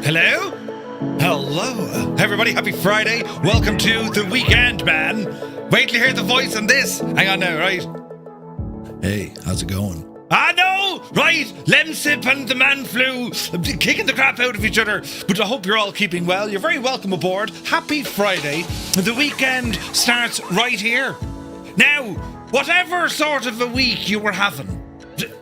Hello? Hello. Everybody, happy Friday. Welcome to the weekend, man. Wait till you hear the voice on this. Hang on now, right? Hey, how's it going? I know, right? Lemsip and the man flu kicking the crap out of each other. But I hope you're all keeping well. You're very welcome aboard. Happy Friday. The weekend starts right here. Now, whatever sort of a week you were having,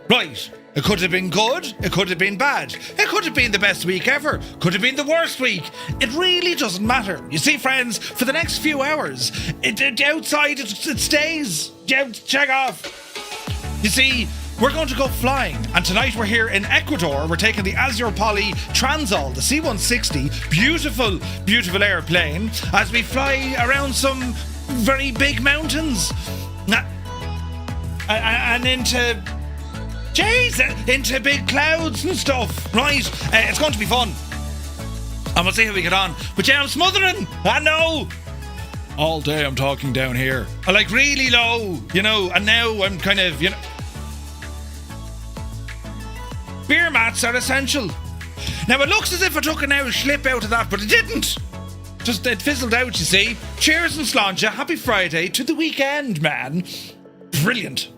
right? It could have been good, it could have been bad, it could have been the best week ever, could have been the worst week. It really doesn't matter. You see, friends, for the next few hours, outside it stays. Check off. You see, we're going to go flying, and tonight we're here in Ecuador. We're taking the Azur Poly Transall, the C-160, beautiful, beautiful airplane, as we fly around some very big mountains. And into big clouds and stuff, right? It's going to be fun. And we'll see how we get on. But yeah, I'm smothering. I know. All day I'm talking down here. I like really low, and now I'm kind of, Beer mats are essential. Now it looks as if I took an hour's slip out of that, but it didn't. Just it fizzled out, you see. Cheers and sláinte. Happy Friday to the weekend, man. Brilliant.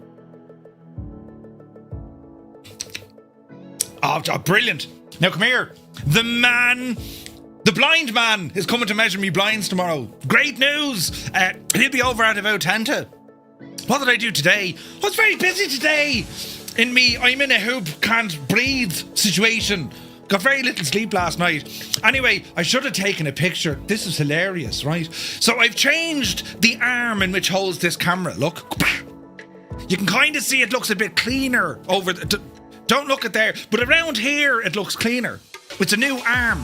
Oh, brilliant. Now come here. The blind man is coming to measure me blinds tomorrow. Great news. He'll be over at about 10 to. What did I do today? I was very busy today. I'm in a hoop can't breathe situation. Got very little sleep last night. Anyway, I should have taken a picture. This is hilarious, right? So I've changed the arm in which holds this camera. Look. You can kind of see it looks a bit cleaner over the... Don't look at there, but around here it looks cleaner. It's a new arm.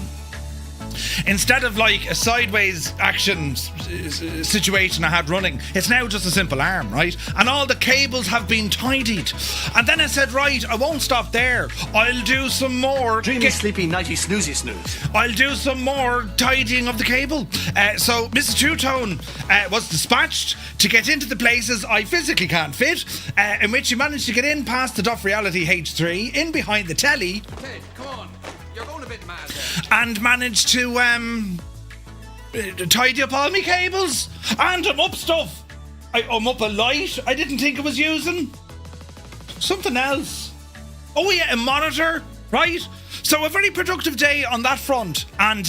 Instead of like a sideways action situation I had running, it's now just a simple arm, right? And all the cables have been tidied. And then I said, right, I won't stop there. I'll do some more. Dreamy, sleepy, nighty, snoozy, snooze. I'll do some more tidying of the cable. So Mrs. Two-Tone was dispatched to get into the places I physically can't fit, in which she managed to get in past the Duff Reality H3, in behind the telly. Okay, come on. You're going a bit mad there. And managed to tidy up all my cables. And I'm up stuff. I'm up a light I didn't think I was using. Something else. Oh yeah, a monitor, right? So a very productive day on that front. And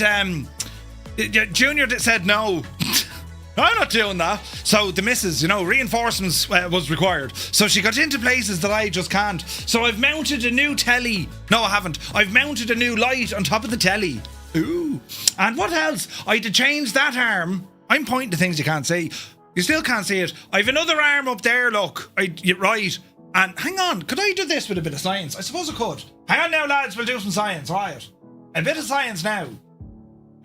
Junior said no. I'm not doing that. So the missus, reinforcements was required. So she got into places that I just can't. So I've mounted a new telly. No, I haven't. I've mounted a new light on top of the telly. Ooh. And what else? I had to change that arm. I'm pointing to things you can't see. You still can't see it. I've another arm up there, look. You're right. And hang on, could I do this with a bit of science? I suppose I could. Hang on now, lads, we'll do some science, right? A bit of science now.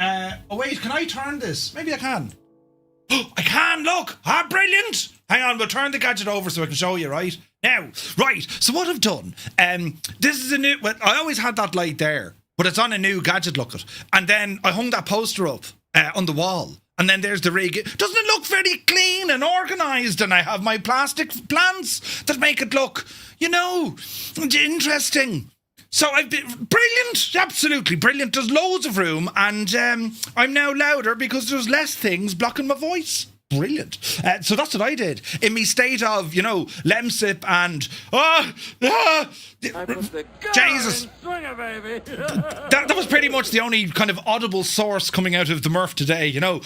Oh wait, can I turn this? Maybe I can. I can, look! Brilliant! Hang on, we'll turn the gadget over so I can show you, right? Now, right, so what I've done, this is a new... Well, I always had that light there, but it's on a new gadget, look at. And then I hung that poster up on the wall. And then there's the rig. Doesn't it look very clean and organised? And I have my plastic plants that make it look, interesting. So I've been brilliant, absolutely brilliant. There's loads of room, and I'm now louder because there's less things blocking my voice. Brilliant. So that's what I did in me state of, lemsip and Jesus. That was pretty much the only kind of audible source coming out of the Murph today. I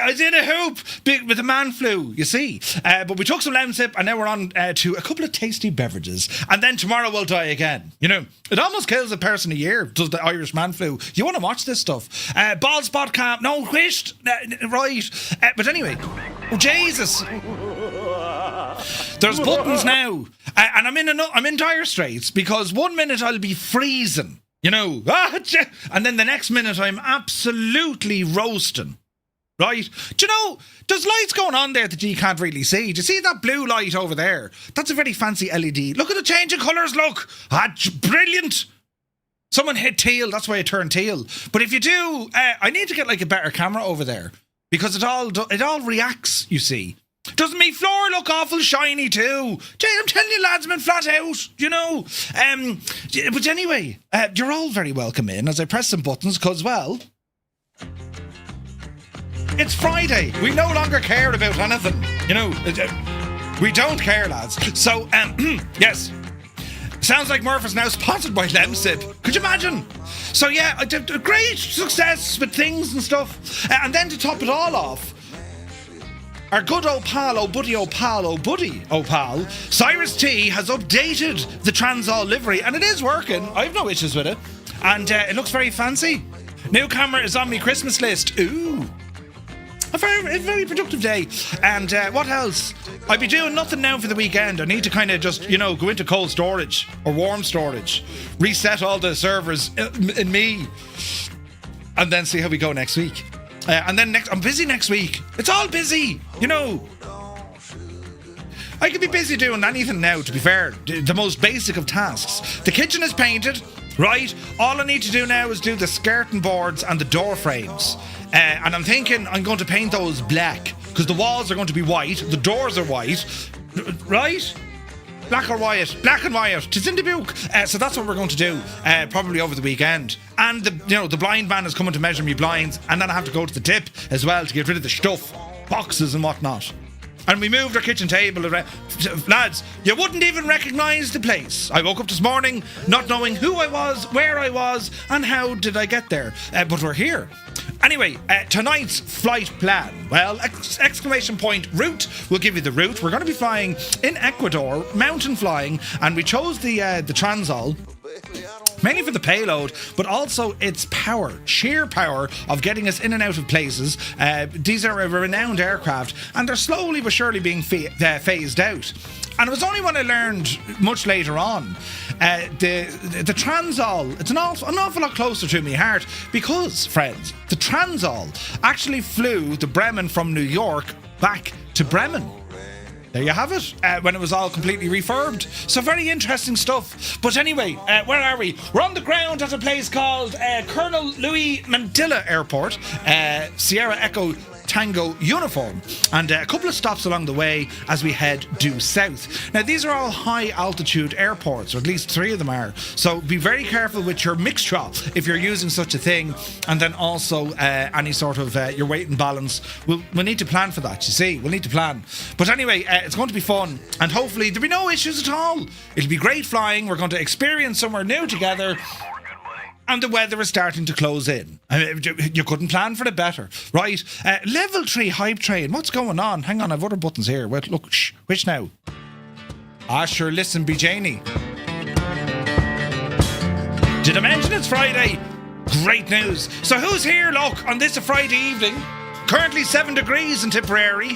was in a hoop with the man flu, you see. But we took some lemsip, and now we're on to a couple of tasty beverages, and then tomorrow we'll die again. It almost kills a person a year, does the Irish man flu. You want to watch this stuff? Bald spot camp, no, wished, right. But anyway, oh Jesus, there's buttons now, and I'm in dire straits because 1 minute I'll be freezing, and then the next minute I'm absolutely roasting. Right? Do you know, there's lights going on there that you can't really see. Do you see that blue light over there? That's a very fancy LED. Look at the change of colours, look. Brilliant. Someone hit teal, that's why I turned teal. But if you do, I need to get like a better camera over there because it all reacts, you see. Doesn't me floor look awful shiny too? Jay, I'm telling you, lads, I'm in flat out, you know. But anyway, you're all very welcome in as I press some buttons, because, well, it's Friday. We no longer care about anything, you know. We don't care, lads. So, yes. Sounds like Murph is now sponsored by Lemsip. Could you imagine? So yeah, I did a great success with things and stuff. And then to top it all off, our good old pal, Cyrus T has updated the Transall livery, and it is working. I have no issues with it. And it looks very fancy. New camera is on my Christmas list. Ooh. A very productive day. And what else? I'll be doing nothing now for the weekend. I need to kind of just, you know, go into cold storage or warm storage, reset all the servers in me, and then see how we go next week. And then I'm busy next week. It's all busy, you know. I could be busy doing anything now, to be fair. The most basic of tasks. The kitchen is painted, right? All I need to do now is do the skirting boards and the door frames. And I'm thinking I'm going to paint those black, because the walls are going to be white, the doors are white, right? Black or white? Black and white. It's in the book. So that's what we're going to do, probably over the weekend. And the blind man is coming to measure me blinds, and then I have to go to the tip as well to get rid of the stuff, boxes and whatnot. And we moved our kitchen table around. Lads, you wouldn't even recognise the place. I woke up this morning not knowing who I was, where I was, and how did I get there. But we're here. Anyway, tonight's flight plan. Well, exclamation point route. We'll give you the route. We're going to be flying in Ecuador, mountain flying, and we chose the Transall mainly for the payload, but also its power, sheer power of getting us in and out of places. These are a renowned aircraft, and they're slowly but surely being phased out. And it was only when I learned much later on, the Transall, it's an awful lot closer to my heart, because, friends, the Transall actually flew the Bremen from New York back to Bremen. There you have it, when it was all completely refurbed. So very interesting stuff. But anyway, where are we? We're on the ground at a place called Colonel Louis Mantilla Airport, Sierra Echo Tango uniform, and a couple of stops along the way as we head due south. Now, these are all high altitude airports, or at least 3 of them are, so be very careful with your mixture if you're using such a thing, and then also any sort of your weight and balance. We'll need to plan for that, you see. We'll need to plan. But anyway, it's going to be fun, and hopefully there'll be no issues at all. It'll be great flying. We're going to experience somewhere new together. And the weather is starting to close in. I mean, you couldn't plan for it better, right? Level 3 hype train. What's going on? Hang on, I've other buttons here. Wait, look, which now? Sure, listen, be Janie. Did I mention it's Friday? Great news. So who's here, look, on this Friday evening? Currently 7 degrees in Tipperary.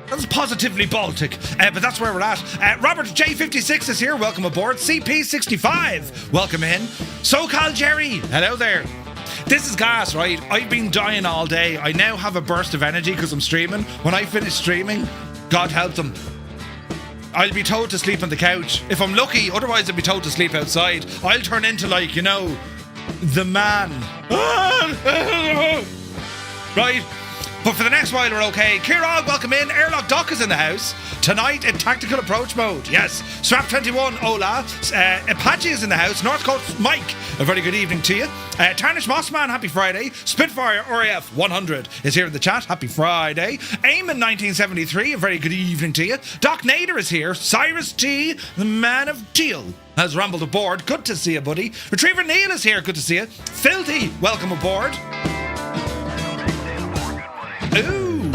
That's positively Baltic, but that's where we're at. Robert J56 is here. Welcome aboard. CP65, welcome in. SoCal Jerry, hello there. This is gas, right? I've been dying all day. I now have a burst of energy because I'm streaming. When I finish streaming, God help them, I'll be told to sleep on the couch. If I'm lucky, otherwise I'll be told to sleep outside. I'll turn into, like, you know, the man. Right? But for the next while, we're okay. Kieran, welcome in. Airlock Doc is in the house. Tonight in tactical approach mode. Yes. Strap 21, Ola. Apache is in the house. North Coast Mike, a very good evening to you. Tarnish Mossman, happy Friday. Spitfire RAF 100 is here in the chat. Happy Friday. Eamon 1973, a very good evening to you. Doc Nader is here. Cyrus T, the man of teal, has rumbled aboard. Good to see you, buddy. Retriever Neil is here. Good to see you. Filthy, welcome aboard. Ooh.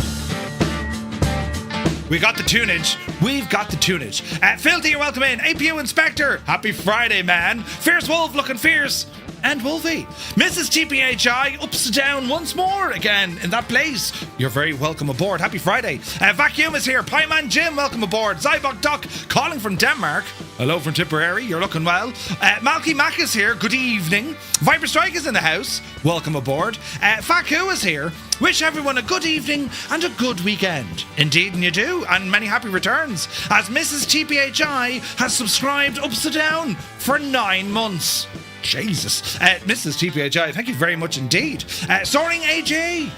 We got the tunage. We've got the tunage. Filthy, you're welcome in. APU Inspector, happy Friday, man. Fierce Wolf, looking fierce. And Wolfie. Mrs. TPHI, ups and down once more again in that place. You're very welcome aboard. Happy Friday. Vacuum is here. Pieman Jim, welcome aboard. Zybok Duck, calling from Denmark. Hello from Tipperary, you're looking well. Malky Mac is here. Good evening. Viper Strike is in the house. Welcome aboard. Faku is here. Wish everyone a good evening and a good weekend. Indeed, and you do. And many happy returns, as Mrs. TPHI has subscribed ups and down for 9 months. Jesus. Mrs. TPHI, thank you very much indeed. Soaring AJ,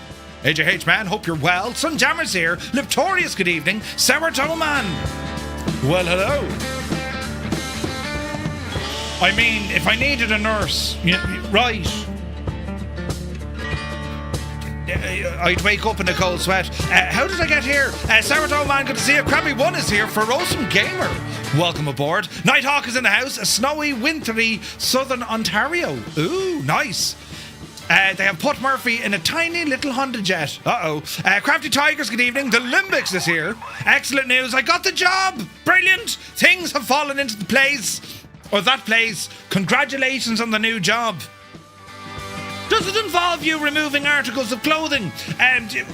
AJH man, hope you're well. Sunjammer's here. Liptorious, good evening. Sourdough man. Well, hello. I mean, if I needed a nurse, right. I'd wake up in a cold sweat. How did I get here? Sourdough man, good to see you. Krabby One is here. Ferocious Gamer, welcome aboard. Nighthawk is in the house. A snowy, wintry southern Ontario. Ooh, nice. They have put Murphy in a tiny little Honda Jet. Crafty Tigers, good evening. The Limbics is here. Excellent news. I got the job. Brilliant. Things have fallen into the place. Or that place. Congratulations on the new job. Does it involve you removing articles of clothing? Right,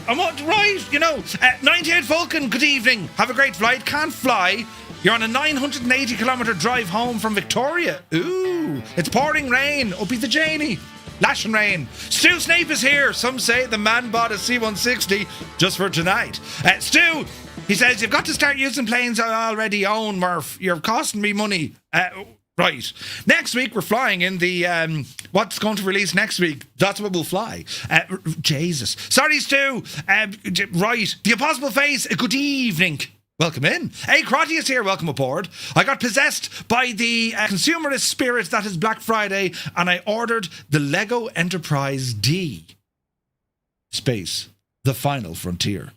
98 Vulcan, good evening. Have a great flight. Can't fly. You're on a 980-kilometre drive home from Victoria. Ooh, it's pouring rain. Uppy the Janie. Lashing rain. Stu Snape is here. Some say the man bought a C-160 just for tonight. Stu, he says, you've got to start using planes I already own, Murph. You're costing me money. Right. Next week, we're flying in the, what's going to release next week? That's what we'll fly. Jesus. Sorry, Stu. Right. The Impossible Face, good evening. Welcome in. Hey, Crotty is here. Welcome aboard. I got possessed by the consumerist spirit that is Black Friday, and I ordered the Lego Enterprise D. Space. The Final Frontier.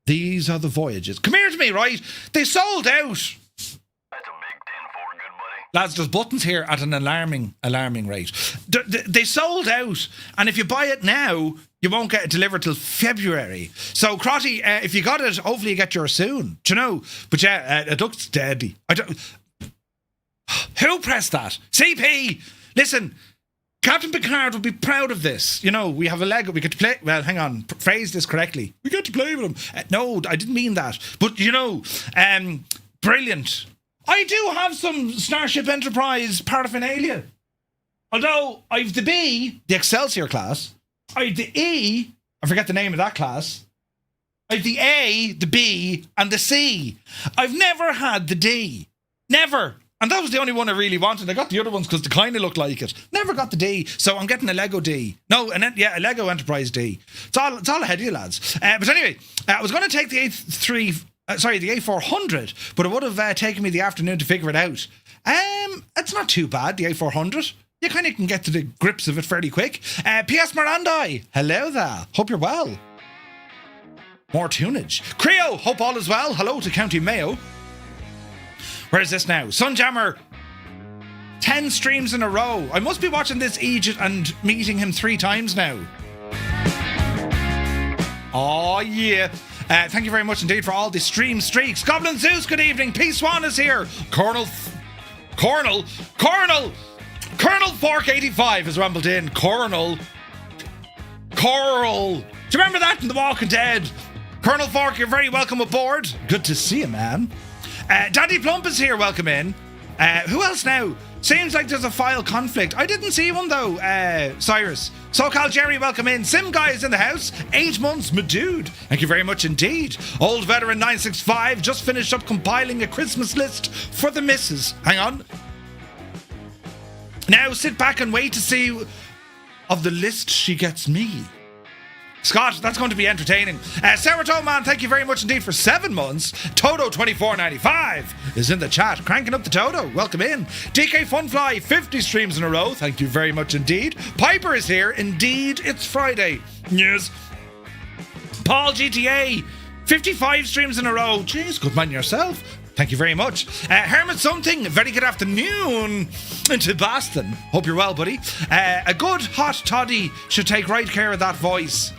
These are the voyages. Come here to me, right? They sold out. Lads, there's buttons here at an alarming rate. They sold out, and if you buy it now, you won't get it delivered till February. So, Crotty, if you got it, hopefully you get yours soon. Do you know? But yeah, it looks deadly. Who pressed that? CP! Listen, Captain Picard would be proud of this. We have a Lego. We get to play. Well, hang on. Phrase this correctly. We get to play with him. No, I didn't mean that. But, brilliant. I do have some Starship Enterprise paraphernalia. Although I've the B, the Excelsior class. I've the E, I forget the name of that class. I've the A, the B, and the C. I've never had the D. Never. And that was the only one I really wanted. I got the other ones because they kind of looked like it. Never got the D. So I'm getting a Lego D. No, a Lego Enterprise D. It's all ahead of you, lads. But anyway, I was going to take the the A400, but it would have taken me the afternoon to figure it out. It's not too bad, the A400. You kind of can get to the grips of it fairly quick. P.S. Mirandai, hello there. Hope you're well. More tunage. Creo, hope all is well. Hello to County Mayo. Where is this now? Sunjammer, 10 streams in a row. I must be watching this Egypt and meeting him 3 times now. Oh, yeah. Thank you very much indeed for all the stream streaks. Goblin Zeus, good evening. P. Swan is here. Colonel Fork 85 has rumbled in. Coral. Do you remember that in The Walking Dead? Colonel Fork, you're very welcome aboard. Good to see you, man. Daddy Plump is here. Welcome in. Who else now? Seems like there's a file conflict. I didn't see one though. Cyrus. SoCal Jerry, welcome in. Sim Guy is in the house. 8 months, my dude. Thank you very much indeed. Old Veteran 965 just finished up compiling a Christmas list for the missus. Hang on. Now sit back and wait to see of the list she gets me. Scott, that's going to be entertaining. Sourdough Man, thank you very much indeed for 7 months. Toto2495 is in the chat, cranking up the Toto. Welcome in. DK Funfly, 50 streams in a row. Thank you very much indeed. Piper is here. Indeed, it's Friday. Yes. Paul GTA, 55 streams in a row. Jeez, good man yourself. Thank you very much. Hermit Something, very good afternoon to Boston. Hope you're well, buddy. A good hot toddy should take right care of that voice.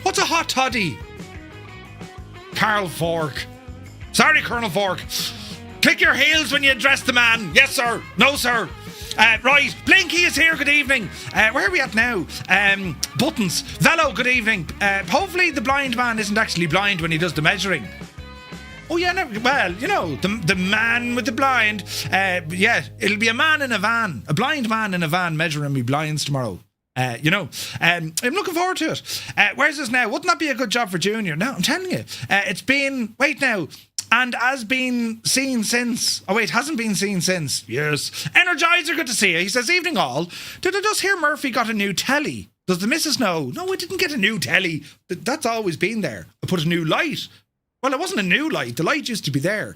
What's a hot toddy? Carl Fork. Sorry, Colonel Fork. Click your heels when you address the man. Yes, sir. No, sir. Right, Blinky is here, good evening. Where are we at now? Buttons. Velo, good evening. Hopefully the blind man isn't actually blind when he does the measuring. Oh yeah, no, well, the man with the blind. Yeah, it'll be a man in a van. A blind man in a van measuring me blinds tomorrow. I'm looking forward to it. Where's this now? Wouldn't that be a good job for Junior? No, I'm telling you. It's been, wait now, and has been seen since. Oh wait, hasn't been seen since. Yes. Energizer, good to see you. He says, evening all. Did I just hear Murphy got a new telly? Does the missus know? No, I didn't get a new telly. That's always been there. I put a new light. Well, it wasn't a new light. The light used to be there.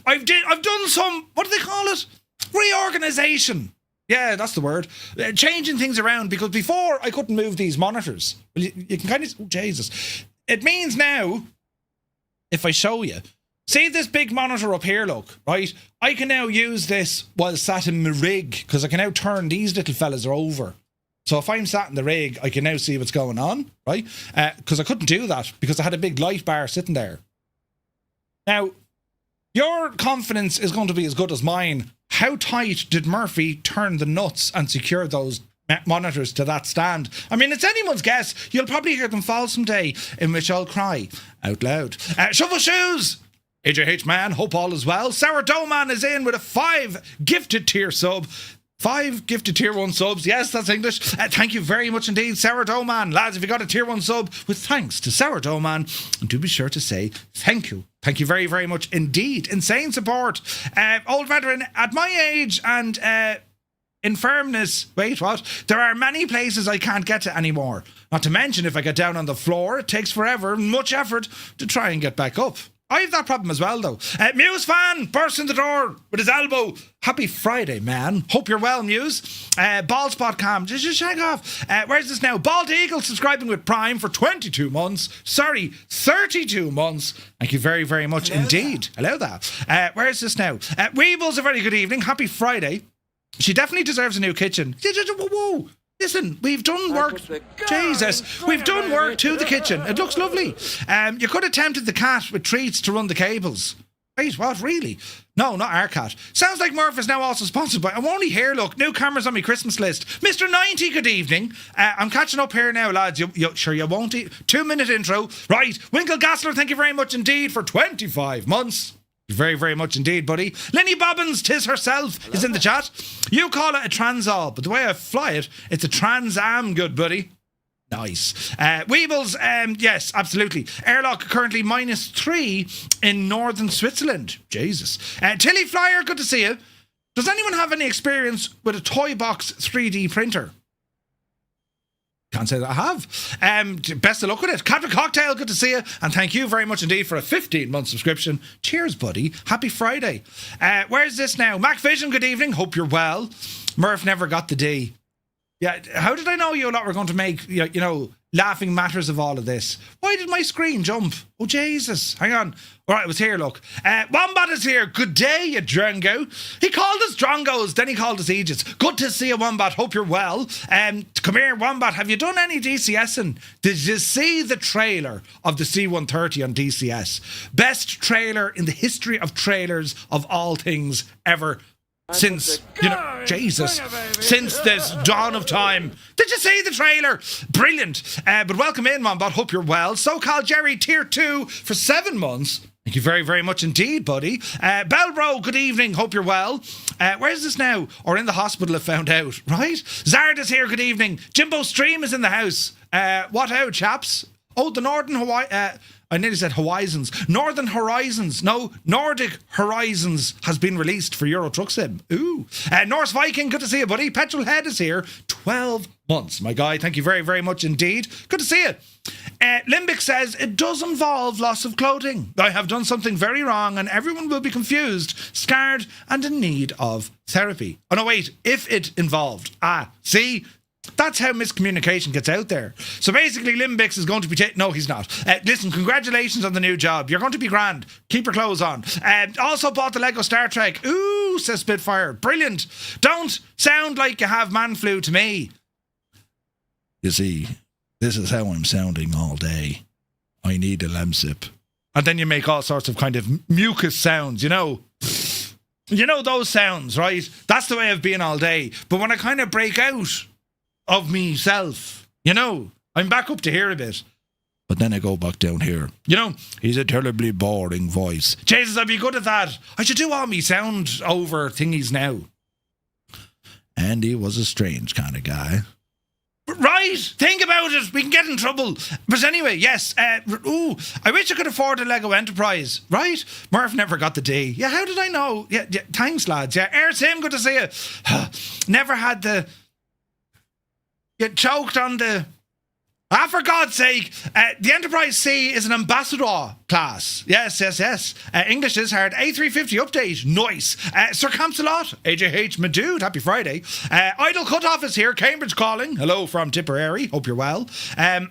I've done some, what do they call it? Reorganisation. Yeah, that's the word. Changing things around, because before I couldn't move these monitors. Well, you can kind of, oh, Jesus. It means now, if I show you, see this big monitor up here, look, right? I can now use this while sat in my rig, because I can now turn these little fellas over. So if I'm sat in the rig, I can now see what's going on, right? Because I couldn't do that, because I had a big light bar sitting there. Now, your confidence is going to be as good as mine. How tight did Murphy turn the nuts and secure those monitors to that stand? I mean, it's anyone's guess. You'll probably hear them fall someday, in which I'll cry out loud. Shovel Shoes! AJH Man, hope all is well. Sourdough Man is in with a 5 gifted tier sub. 5 gifted tier 1 subs. Yes, that's English. Thank you very much indeed, Sourdough Man. Lads, if you got a tier 1 sub, with thanks to Sourdough Man, do be sure to say thank you. Thank you very, very much indeed. Insane support. Old veteran, at my age and infirmness, wait, what? There are many places I can't get to anymore. Not to mention, if I get down on the floor, it takes forever and much effort to try and get back up. I have that problem as well, though. Muse fan bursts in the door with his elbow. Happy Friday, man. Hope you're well, Muse. Baldspot Cam, just shag off. Where's this now? Bald Eagle subscribing with Prime for 22 months. Sorry, 32 months. Thank you very, very much indeed. Hello there. Where's this now? Weebles, a very good evening. Happy Friday. She definitely deserves a new kitchen. Whoa. Listen, we've done work. Jesus, we've done work to the kitchen. It looks lovely. You could have tempted the cat with treats to run the cables. Wait, what? Really? No, not our cat. Sounds like Murph is now also sponsored by... I'm only here, look. New cameras on my Christmas list. Mr. 90, good evening. I'm catching up here now, lads. Sure you won't eat? 2-minute intro. Right. Winkle Gassler, thank you very much indeed for 25 months. Very, very much indeed, buddy. Lenny Bobbins, tis herself, is in the chat. You call it a Transall, but the way I fly it, it's a Trans Am, good buddy. Nice. Weebles, yes, absolutely. Airlock currently -3 in northern Switzerland. Jesus. Tilly Flyer, good to see you. Does anyone have any experience with a toy box 3D printer? Can't say that I have. Best of luck with it. Captain Cocktail, good to see you. And thank you very much indeed for a 15-month subscription. Cheers, buddy. Happy Friday. Where's this now? Mac Vision, good evening. Hope you're well. Murph never got the D. Yeah, how did I know you lot were going to make, you know, laughing matters of all of this? Why did my screen jump? Oh, Jesus. Hang on. All right, it was here, look. Wombat is here. Good day, you drongo. He called us drongos, then he called us Aegis. Good to see you, Wombat. Hope you're well. Come here, Wombat. Have you done any DCSing? Did you see the trailer of the C-130 on DCS? Best trailer in the history of trailers of all things ever. Since, you know, Jesus, since this dawn of time. Did you see the trailer? Brilliant. But welcome in, Wombat. Hope you're well. So-called Jerry, tier 2 for 7 months. Thank you very, very much indeed, buddy. Belbro, good evening. Hope you're well. Where's this now? Or in the hospital, I found out, right? Zard is here, good evening. Jimbo Stream is in the house. What out, chaps? Oh, the Northern Hawaii... I nearly said Horizons. Northern Horizons. No, Nordic Horizons has been released for Euro Truck Sim. Ooh. Norse Viking, good to see you, buddy. Petrol Head is here. 12 months, my guy. Thank you very, very much indeed. Good to see you. Limbic says, it does involve loss of clothing. I have done something very wrong and everyone will be confused, scarred and in need of therapy. Oh, no, wait. If it involved. See? That's how miscommunication gets out there. So basically, Limbix is going to be... No, he's not. Listen, congratulations on the new job. You're going to be grand. Keep your clothes on. Also bought the Lego Star Trek. Ooh, says Spitfire. Brilliant. Don't sound like you have man flu to me. You see, this is how I'm sounding all day. I need a Lemsip. And then you make all sorts of kind of mucus sounds, you know. You know those sounds, right? That's the way I've been all day. But when I kind of break out of myself, you know, I'm back up to here a bit. But then I go back down here. You know, he's a terribly boring voice. Jesus, I'd be good at that. I should do all me sound over thingies now. Andy was a strange kind of guy. Right, think about it. We can get in trouble. But anyway, yes. I wish I could afford a Lego Enterprise. Right? Murph never got the D. Yeah, how did I know? Yeah, thanks, lads. Yeah, Air Sim, good to see you. Never had the... You choked on the... Ah, for God's sake, the Enterprise C is an ambassador class. Yes. English is hard. A350 update. Nice. Sir Campsalot, AJH, my dude, happy Friday. Idle Cutoff is here. Cambridge calling. Hello from Tipperary. Hope you're well. A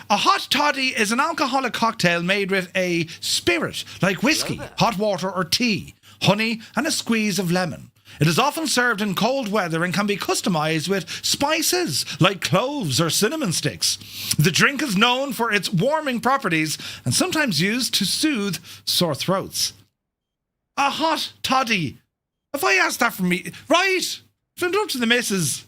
hot toddy is an alcoholic cocktail made with a spirit, like whiskey, hot water or tea, honey and a squeeze of lemon. It is often served in cold weather and can be customised with spices like cloves or cinnamon sticks. The drink is known for its warming properties and sometimes used to soothe sore throats. A hot toddy. If I asked that from me, right, send it up to the missus.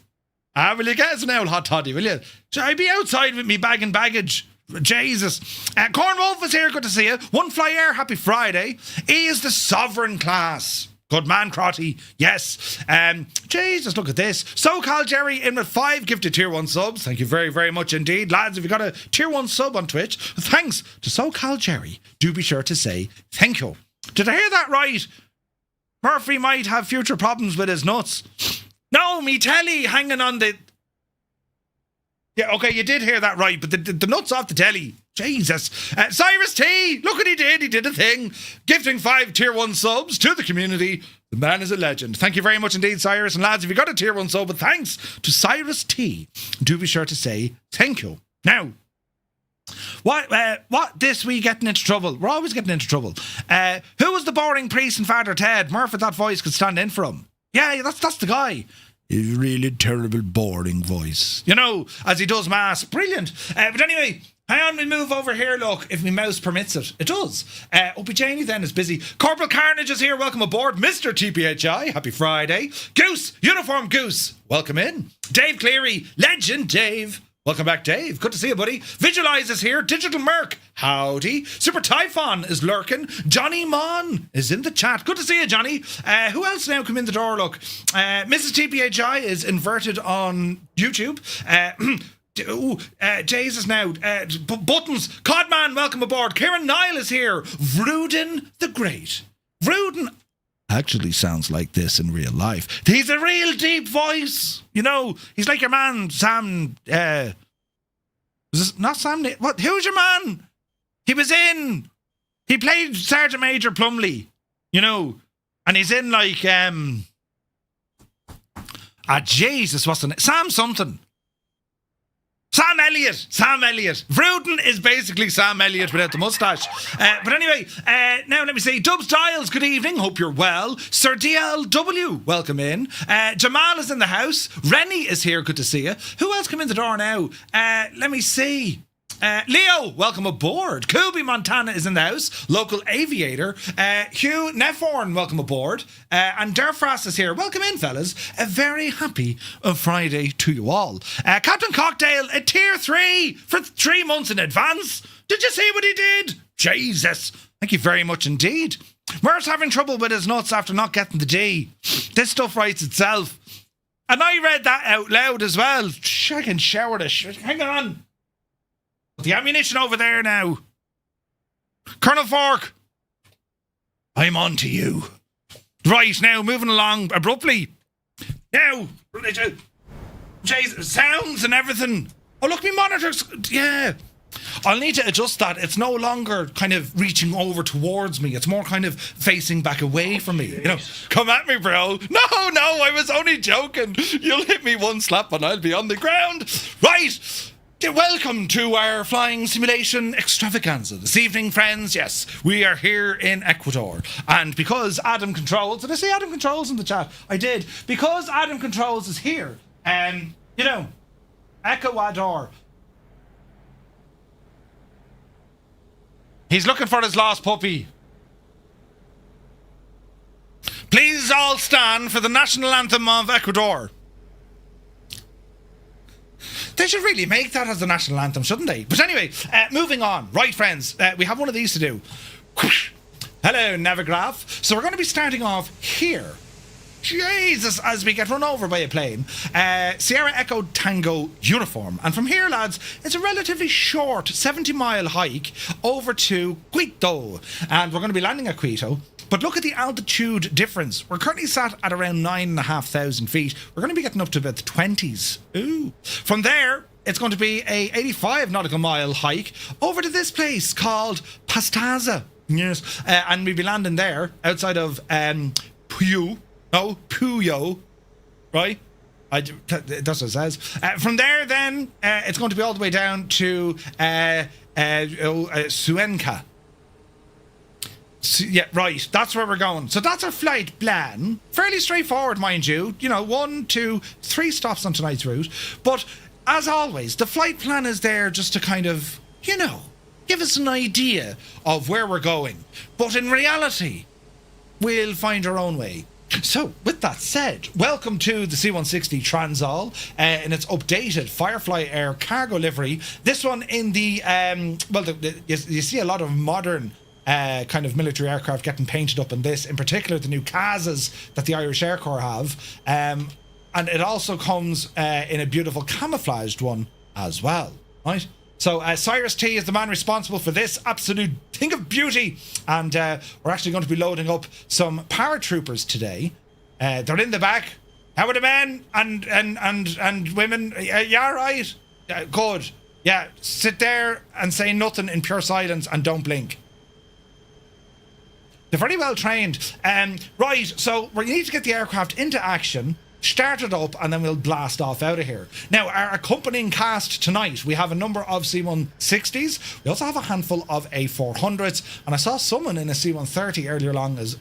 Will you get us an old hot toddy, will you? Should I be outside with me bag and baggage? Jesus. Corn Wolf is here, good to see you. One Fly Air, happy Friday. E is the sovereign class. Good man, Crotty. Yes. Jesus, look at this. SoCal Jerry in with 5 gifted tier 1 subs. Thank you very, very much indeed. Lads, if you got a tier 1 sub on Twitch, thanks to SoCal Jerry. Do be sure to say thank you. Did I hear that right? Murphy might have future problems with his nuts. No, me telly hanging on the... Yeah, okay, you did hear that right, but the nuts off the telly. Jesus. Cyrus T, look what he did. He did a thing. Gifting 5 tier 1 subs to the community. The man is a legend. Thank you very much indeed, Cyrus. And lads, if you got a tier 1 sub, but thanks to Cyrus T, do be sure to say thank you. Now, what this we getting into trouble? We're always getting into trouble. Who was the boring priest in Father Ted? Murph with that voice could stand in for him. Yeah, that's the guy. His really terrible, boring voice. You know, as he does mass. Brilliant. But anyway, hang on, we move over here, look, if my mouse permits it. It does. Opie Janie then is busy. Corporal Carnage is here, welcome aboard. Mr. TPHI, happy Friday. Goose, Uniform Goose, welcome in. Dave Cleary, Legend Dave. Welcome back, Dave. Good to see you, buddy. Visualize is here. Digital Merc. Howdy. Super Typhon is lurking. Johnny Mon is in the chat. Good to see you, Johnny. Who else now come in the door? Look. Mrs. TPHI is inverted on YouTube. Jesus now. Buttons. Codman, welcome aboard. Kieran Nile is here. Vruden the Great. Vruden actually sounds like this in real life. He's a real deep voice. You know, he's like your man, Sam. Was this not Sam? What? Who's your man? He played Sergeant Major Plumley, you know, and he's in like, Jesus, what's the name? Sam something. Sam Elliott. Vruden is basically Sam Elliott without the moustache. But anyway, now let me see. Dubs Dials, good evening. Hope you're well. Sir DLW, welcome in. Jamal is in the house. Rennie is here. Good to see you. Who else come in the door now? Let me see. Leo, welcome aboard. Kubi Montana is in the house. Local aviator. Hugh Nefforn, welcome aboard. And Derfrost is here. Welcome in, fellas. A very happy Friday to you all. Captain Cocktail, a tier 3 for 3 months in advance. Did you see what he did? Jesus. Thank you very much indeed. Murph's having trouble with his nuts after not getting the D. This stuff writes itself. And I read that out loud as well. I can shower this. Hang on. The ammunition over there now. Colonel Fork, I'm on to you. Right, now, moving along abruptly. Now, sounds and everything. Oh, look, me monitors. Yeah. I'll need to adjust that. It's no longer kind of reaching over towards me. It's more kind of facing back away from me. You know, come at me, bro. No, I was only joking. You'll hit me one slap and I'll be on the ground. Right. Welcome to our flying simulation extravaganza this evening, friends. Yes, we are here in Ecuador, and because Adam Controls, did I say Adam Controls in the chat? I did. Because Adam Controls is here, you know, Ecuador. He's looking for his lost puppy. Please all stand for the national anthem of Ecuador. They should really make that as the national anthem, shouldn't they? But anyway, moving on. Right, friends, we have one of these to do. Hello, Navigraph. So we're going to be starting off here. Jesus, as we get run over by a plane. Sierra Echo Tango uniform. And from here, lads, it's a relatively short 70-mile hike over to Quito. And we're going to be landing at Quito. But look at the altitude difference. We're currently sat at around 9,500 feet. We're going to be getting up to about the 20s. Ooh. From there, it's going to be a 85 nautical mile hike over to this place called Pastaza. Yes. And we'll be landing there outside of Puyo, right? That's what it says. From there, then, it's going to be all the way down to Suenca. So, yeah, right. That's where we're going. So that's our flight plan. Fairly straightforward, mind you. 1, 2, 3 stops on tonight's route. But as always, the flight plan is there just to kind of, give us an idea of where we're going. But in reality, we'll find our own way. So, with that said, welcome to the C-160 Transall in its updated Firefly Air cargo livery. This one in the, you see a lot of modern kind of military aircraft getting painted up in this, in particular the new CASs that the Irish Air Corps have. And it also comes in a beautiful camouflaged one as well, right? So Cyrus T is the man responsible for this absolute thing of beauty. And we're actually going to be loading up some paratroopers today. They're in the back. How are the men and women? Yeah, right? Good. Yeah, sit there and say nothing in pure silence and don't blink. They're very well trained. Right, so we need to get the aircraft into action, start it up, and then we'll blast off out of here. Now, our accompanying cast tonight, we have a number of C-160s. We also have a handful of A400s, and I saw someone in a C-130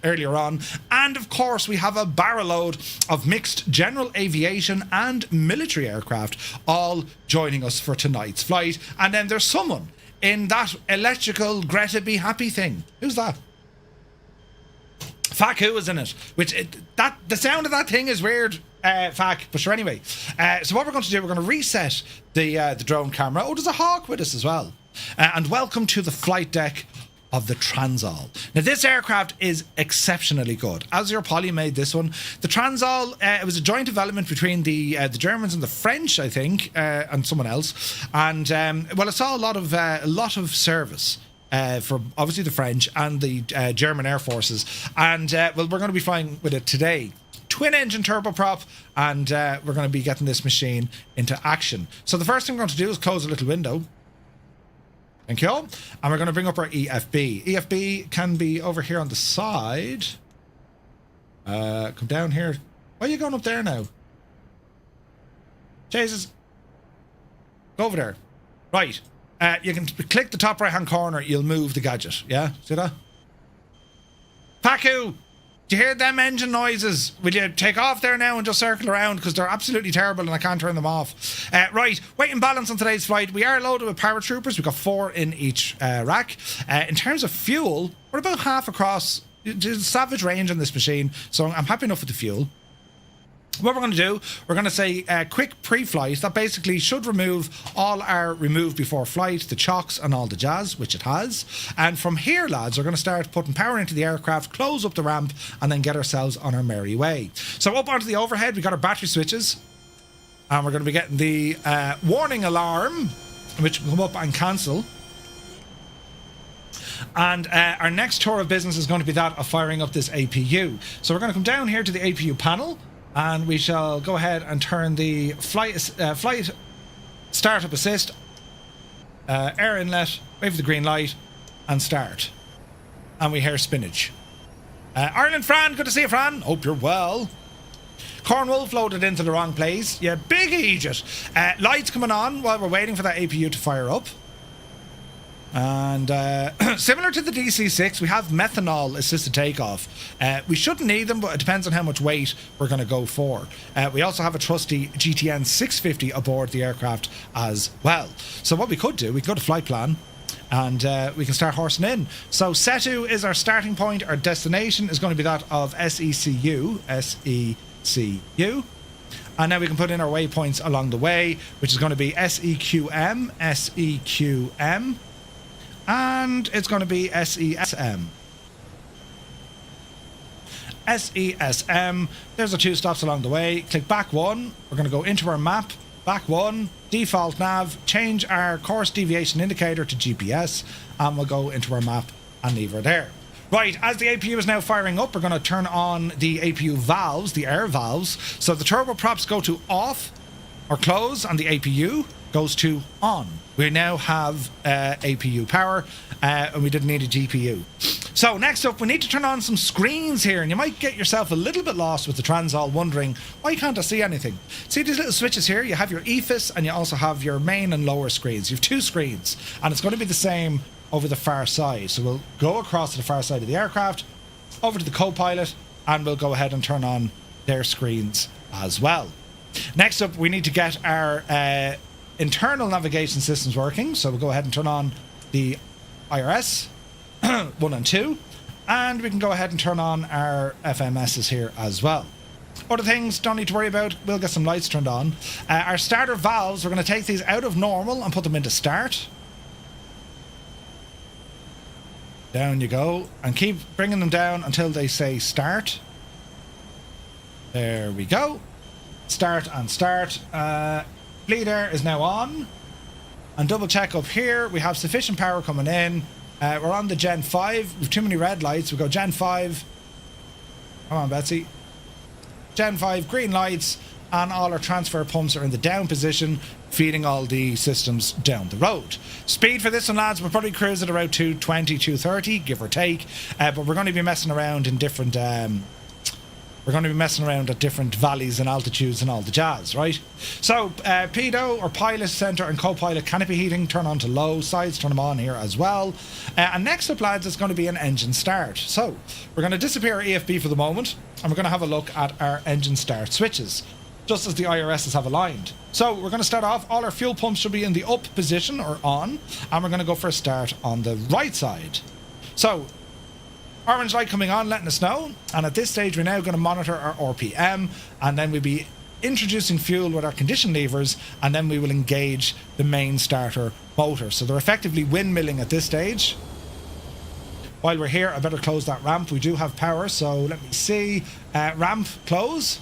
earlier on. And of course, we have a barrel load of mixed general aviation and military aircraft, all joining us for tonight's flight. And then there's someone in that electrical Greta Be Happy thing. Who's that? FAQ is in it, the sound of that thing is weird, FAQ, but sure, anyway. So what we're going to do, we're going to reset the drone camera. Oh, there's a hawk with us as well. And welcome to the flight deck of the Transall. Now, this aircraft is exceptionally good. Azur Poly made this one. The Transall, it was a joint development between the Germans and the French, I think, and someone else. And, it saw a lot of service. For obviously the French and the German Air Forces. And, we're going to be flying with it today. Twin engine turboprop, and we're going to be getting this machine into action. So the first thing we're going to do is close a little window. Thank you. And we're going to bring up our EFB. EFB can be over here on the side. Come down here. Why are you going up there now? Jesus. Go over there. Right. You can click the top right-hand corner, you'll move the gadget. Yeah? See that? Paku! Do you hear them engine noises? Will you take off there now and just circle around? Because they're absolutely terrible and I can't turn them off. Right, weight and balance on today's flight. We are loaded with paratroopers. We've got 4 in each rack. In terms of fuel, we're about half across. There's savage range on this machine, so I'm happy enough with the fuel. What we're going to do, we're going to say quick pre-flight. That basically should remove all our remove before flight, the chocks and all the jazz, which it has. And from here, lads, we're going to start putting power into the aircraft, close up the ramp, and then get ourselves on our merry way. So up onto the overhead, we got our battery switches. And we're going to be getting the warning alarm, which will come up and cancel. And our next tour of business is going to be that of firing up this APU. So we're going to come down here to the APU panel. And we shall go ahead and turn the flight startup assist, air inlet, wait for the green light, and start. And we hear spinach. Ireland, Fran, good to see you, Fran. Hope you're well. Cornwall floated into the wrong place. Yeah, big Egypt. Lights coming on while we're waiting for that APU to fire up. And similar to the DC-6, we have methanol assisted takeoff. We shouldn't need them, but it depends on how much weight we're going to go for. We also have a trusty GTN 650 aboard the aircraft as well. So what we could do, we could go to flight plan and we can start horsing in. So SETU is our starting point. Our destination is going to be that of SECU. SECU. And now we can put in our waypoints along the way, which is going to be SEQM, SEQM, and it's going to be SESM. SESM. There's our 2 stops along the way. Click back 1. We're going to go into our map. Back 1. Default nav. Change our course deviation indicator to GPS. And we'll go into our map and leave her there. Right, as the APU is now firing up, we're going to turn on the APU valves, the air valves. So the turboprops go to off or close, and the APU goes to on. We now have APU power, and we didn't need a GPU. So next up, we need to turn on some screens here, and you might get yourself a little bit lost with the Transall, wondering, why can't I see anything? See these little switches here? You have your EFIS, and you also have your main and lower screens. You have 2 screens, and it's going to be the same over the far side. So we'll go across to the far side of the aircraft, over to the co-pilot, and we'll go ahead and turn on their screens as well. Next up, we need to get our internal navigation systems working. So we'll go ahead and turn on the IRS 1 and 2, and we can go ahead and turn on our FMSs here as well. Other things don't need to worry about, we'll get some lights turned on. Our starter valves, we're going to take these out of normal and put them into start. Down you go, and keep bringing them down until they say start. There we go. Start and start. Bleed air is now on. And double check up here, we have sufficient power coming in. We're on the Gen 5. We've too many red lights. We go Gen 5. Come on, Betsy. Gen 5, green lights, and all our transfer pumps are in the down position, feeding all the systems down the road. Speed for this one, lads, we'll probably cruise at around 220, 230, give or take. But we're going to be messing around in different... we're going to be messing around at different valleys and altitudes and all the jazz, right? So, PEDO, or pilot center and co-pilot canopy heating, turn on to low. Sides, turn them on here as well. And next up, lads, it's going to be an engine start. So, we're going to disappear our EFB for the moment, and we're going to have a look at our engine start switches, just as the IRSs have aligned. So we're going to start off, all our fuel pumps should be in the up position or on, and we're going to go for a start on the right side. So, orange light coming on, letting us know, and at this stage we're now going to monitor our RPM, and then we'll be introducing fuel with our condition levers, and then we will engage the main starter motor. So they're effectively windmilling at this stage. While we're here, I better close that ramp. We do have power, so let me see. Ramp close.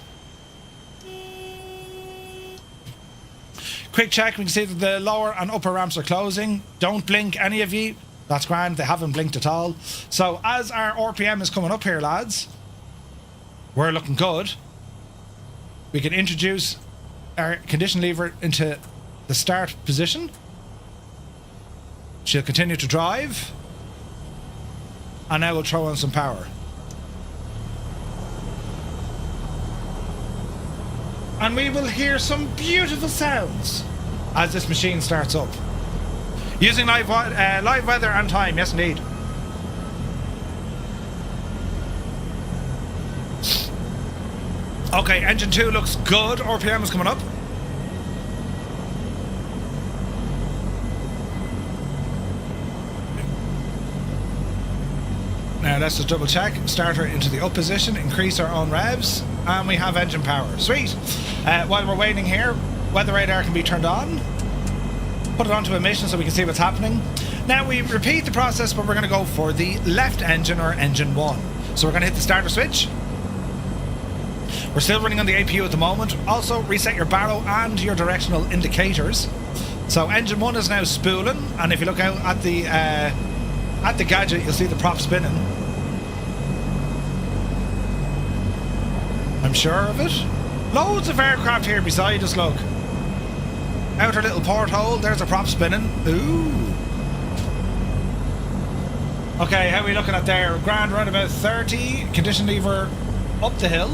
Quick check, we can see that the lower and upper ramps are closing. Don't blink, any of you. That's grand, they haven't blinked at all. So as our RPM is coming up here, lads, we're looking good. We can introduce our condition lever into the start position. She'll continue to drive. And now we'll throw on some power. And we will hear some beautiful sounds as this machine starts up. Using live weather and time, yes indeed. Okay, engine 2 looks good. RPM is coming up. Now let's just double check. Starter into the up position, increase our own revs, and we have engine power. Sweet. While we're waiting here, weather radar can be turned on. Put it onto emission so we can see what's happening. Now we repeat the process, but we're going to go for the left engine, or engine 1. So we're going to hit the starter switch. We're still running on the APU at the moment. Also reset your baro and your directional indicators. So engine 1 is now spooling, and if you look out at the gadget, you'll see the prop spinning. I'm sure of it. Loads of aircraft here beside us, look. Out our little porthole, there's a prop spinning. Ooh. Okay, how are we looking at there? Grand, around about 30. Condition lever up the hill.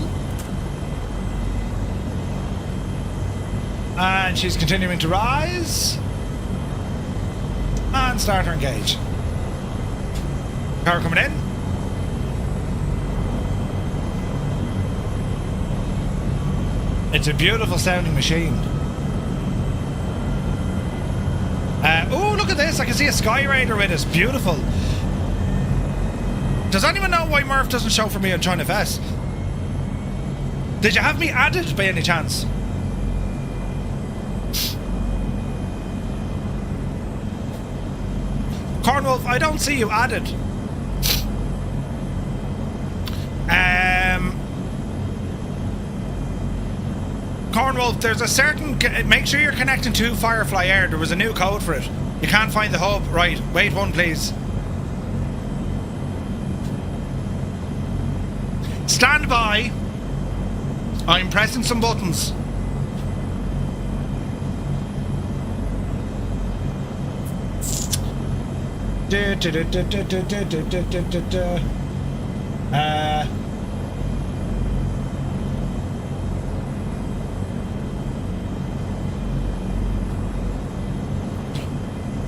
And she's continuing to rise. And starter engage. Power coming in. It's a beautiful sounding machine. Oh, look at this. I can see a Sky Raider with us. Beautiful. Does anyone know why Murph doesn't show for me on China Fest? Did you have me added by any chance? Cornwolf, I don't see you added. Cornwolf, there's a certain... Make sure you're connecting to Firefly Air. There was a new code for it. You can't find the hub. Right, wait one, please. Stand by. I'm pressing some buttons.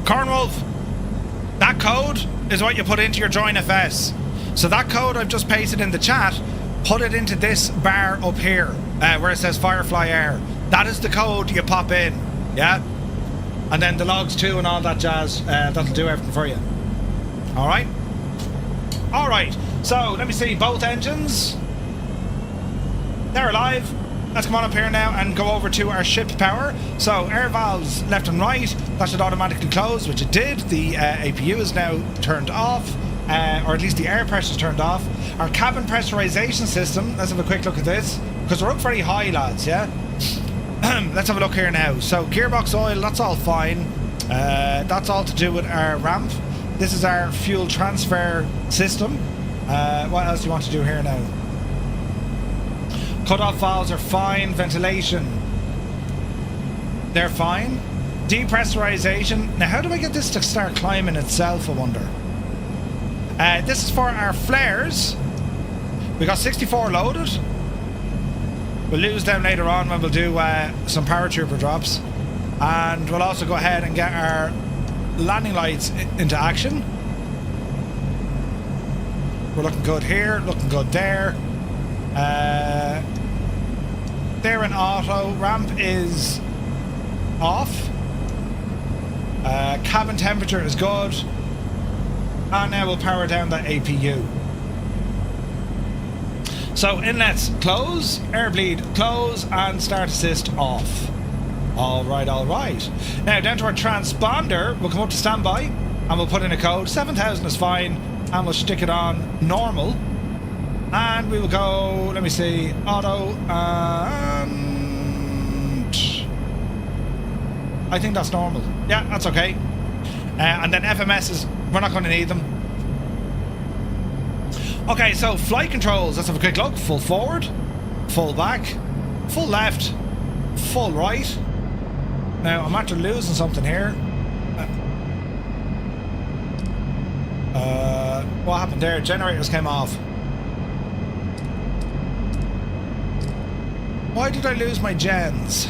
Cornwolf, that code is what you put into your join FS. So that code I've just pasted in the chat, put it into this bar up here, where it says Firefly Air. That is the code you pop in, yeah? And then the logs too and all that jazz, that'll do everything for you. Alright? Alright, so let me see, both engines. They're alive. Let's come on up here now and go over to our ship power. So air valves left and right, that should automatically close, which it did. The APU is now turned off, or at least the air pressure is turned off. Our cabin pressurization system, let's have a quick look at this, because we're up very high, lads, yeah? Let's have a look here now. So gearbox oil, that's all fine. That's all to do with our ramp. This is our fuel transfer system. What else do you want to do here now? Cut-off valves are fine. Ventilation, they're fine. Depressurization. Now, how do I get this to start climbing itself, I wonder? This is for our flares. We got 64 loaded. We'll lose them later on when we'll do some paratrooper drops. And we'll also go ahead and get our landing lights into action. We're looking good here, looking good there. They're in auto. Ramp is off. Cabin temperature is good. And now we'll power down that APU. So inlets close, air bleed close, and start assist off. Alright, alright. Now down to our transponder, we'll come up to standby and we'll put in a code. 7000 is fine, and we'll stick it on normal. And we will go, let me see, auto, and I think that's normal. Yeah, that's okay. And then FMSs, we're not going to need them. Okay, so flight controls, let's have a quick look. Full forward, full back, full left, full right. Now, I'm after losing something here. What happened there? Generators came off. Why did I lose my gens?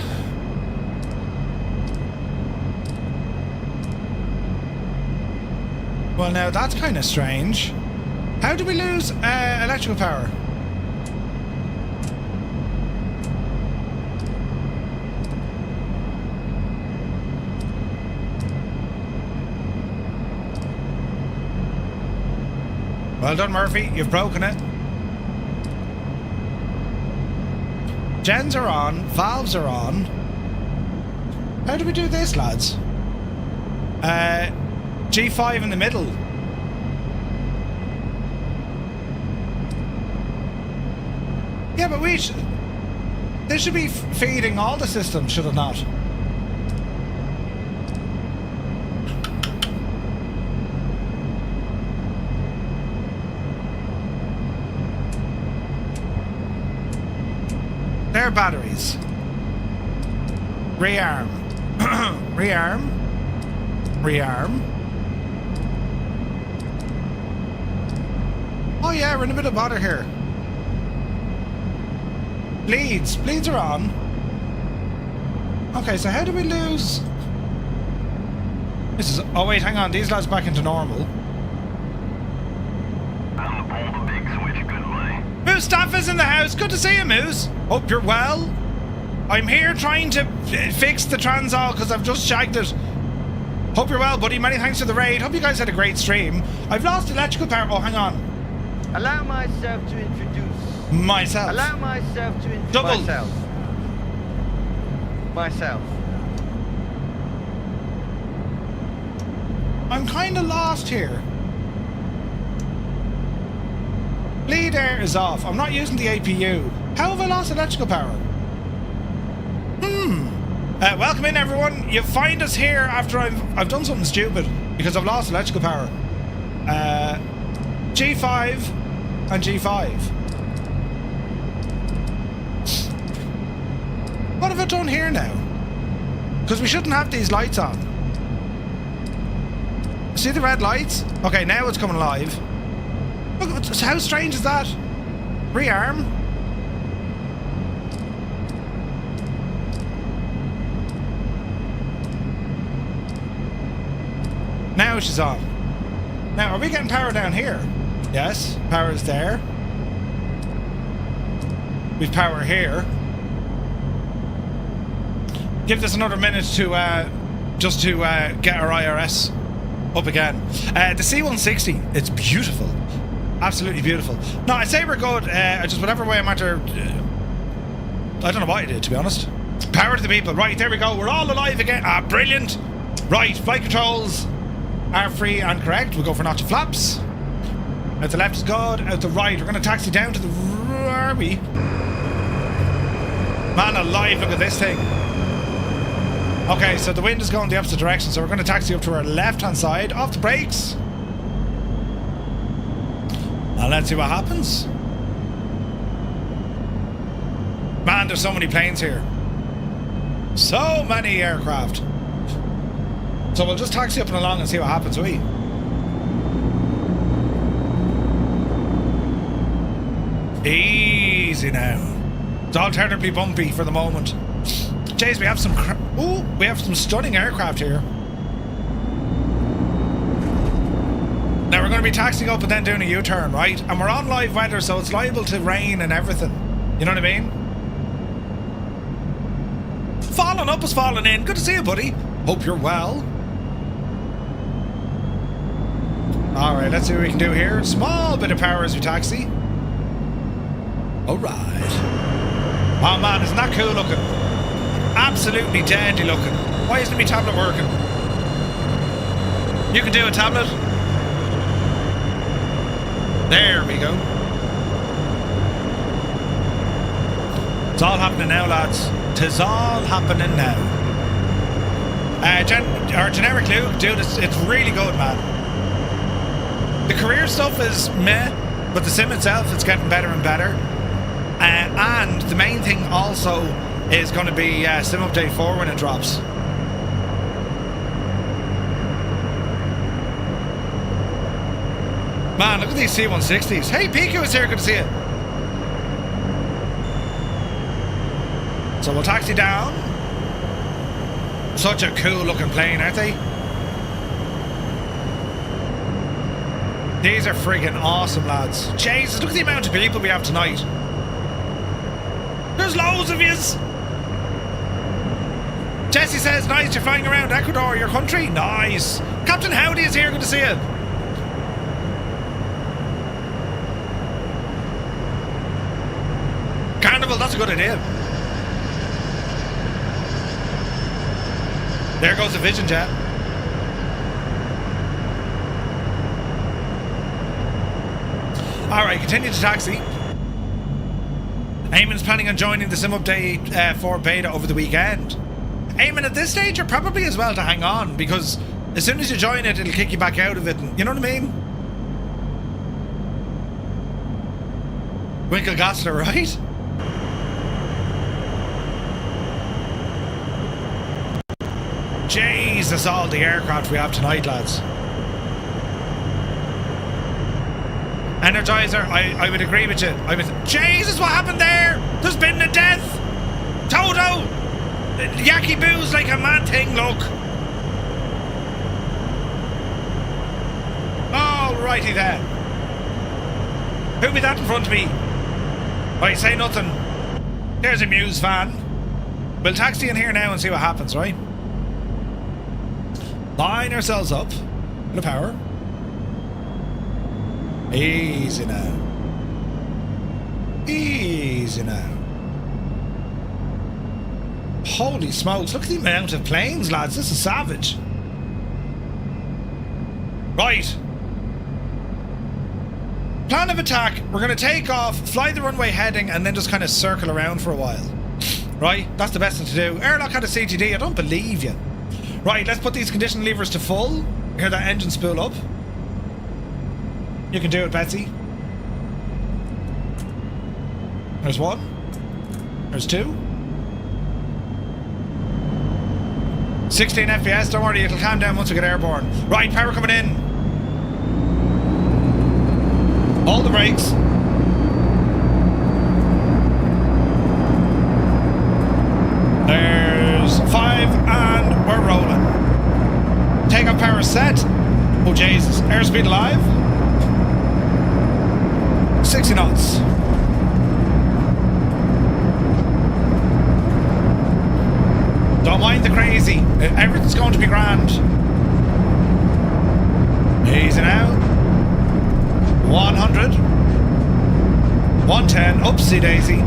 Well, now that's kind of strange. How do we lose electrical power? Well done, Murphy. You've broken it. Gens are on. Valves are on. How do we do this, lads? G5 in the middle. Yeah, but this should be feeding all the systems, should it not? They're batteries. Rearm. Rearm. Rearm. Oh yeah, we're in a bit of bother here. Bleeds. Bleeds are on. Okay, so how do we lose... This is... Oh wait, hang on. These lads back into normal. I'm the pull the big switch, good boy. Moose Staff is in the house. Good to see you, Moose. Hope you're well. I'm here trying to fix the Transall because I've just shagged it. Hope you're well, buddy. Many thanks for the raid. Hope you guys had a great stream. I've lost electrical power. Oh, hang on. Allow myself to introduce. Myself. Allow myself to introduce Double. Myself. I'm kind of lost here. Bleed air is off. I'm not using the APU. How have I lost electrical power? Welcome in, everyone. You find us here after I've done something stupid because I've lost electrical power. G5 and G5. What have I done here now? Because we shouldn't have these lights on. See the red lights? Okay, now it's coming alive. Look, how strange is that? Rearm. Now she's on. Now, are we getting power down here? Yes, power is there. We've power here. Give this another minute to just to get our IRS up again. The C-160, it's beautiful. Absolutely beautiful. No, I'd say we're good. Just whatever way I'm after. I don't know what I did, to be honest. Power to the people. Right, there we go. We're all alive again. Ah, brilliant. Right, flight controls are free and correct. We'll go for notch of flaps. Out the left is good. Out the right, we're going to taxi down to the... Where are we? Man alive, look at this thing. Okay, so the wind is going the opposite direction, so we're going to taxi up to our left-hand side. Off the brakes. And let's see what happens. Man, there's so many planes here. So many aircraft. So we'll just taxi up and along and see what happens, will we? Easy now. It's alternatively bumpy for the moment. Jeez, we have some... we have some stunning aircraft here. Now we're going to be taxiing up and then doing a U-turn, right? And we're on live weather, so it's liable to rain and everything. You know what I mean? Falling up is falling in. Good to see you, buddy. Hope you're well. Alright, let's see what we can do here. Small bit of power as we taxi. Alright. Oh man, isn't that cool looking? Absolutely deadly looking. Why isn't my tablet working? You can do a tablet. There we go. It's all happening now, lads. 'Tis all happening now. Our generic Luke, dude, it's really good, man. The career stuff is meh, but the sim itself, it's getting better and better. And the main thing also is going to be sim update 4 when it drops. Man, look at these C-160s. Hey, Pico is here. Good to see you. So we'll taxi down. Such a cool looking plane, aren't they? These are friggin' awesome, lads. Jesus, look at the amount of people we have tonight. There's loads of yous. Jesse says, nice, you're flying around Ecuador, your country. Nice. Captain Howdy is here. Good to see you. Carnival, that's a good idea. There goes the Vision Jet. Alright, continue to taxi. Eamon's planning on joining the Sim Update 4 beta over the weekend. Eamon, at this stage, you're probably as well to hang on, because as soon as you join it, it'll kick you back out of it. And, you know what I mean? Winkle Gossler, right? Jesus, all the aircraft we have tonight, lads. Energizer, I would agree with you. Jesus, what happened there? There's been a death. Toto! Yaki Boo's like a mad thing, look. Alrighty then. Who be that in front of me? Right, say nothing. There's a Muse fan. We'll taxi in here now and see what happens, right? Line ourselves up. Bit of power. Easy now. Easy now. Holy smokes, look at the amount of planes, lads. This is savage. Right. Plan of attack. We're going to take off, fly the runway heading, and then just kind of circle around for a while. right? That's the best thing to do. Airlock had a CTD, I don't believe you. Right, let's put these condition levers to full. Hear that engine spool up. You can do it, Betsy. There's one. There's two. 16 FPS, don't worry, it'll calm down once we get airborne. Right, power coming in. All the brakes. There's 5 and we're rolling. Takeoff power set. Oh Jesus, airspeed alive. 60 knots. Don't mind the crazy. Everything's going to be grand. Easy now. 100. 110. Oopsie daisy.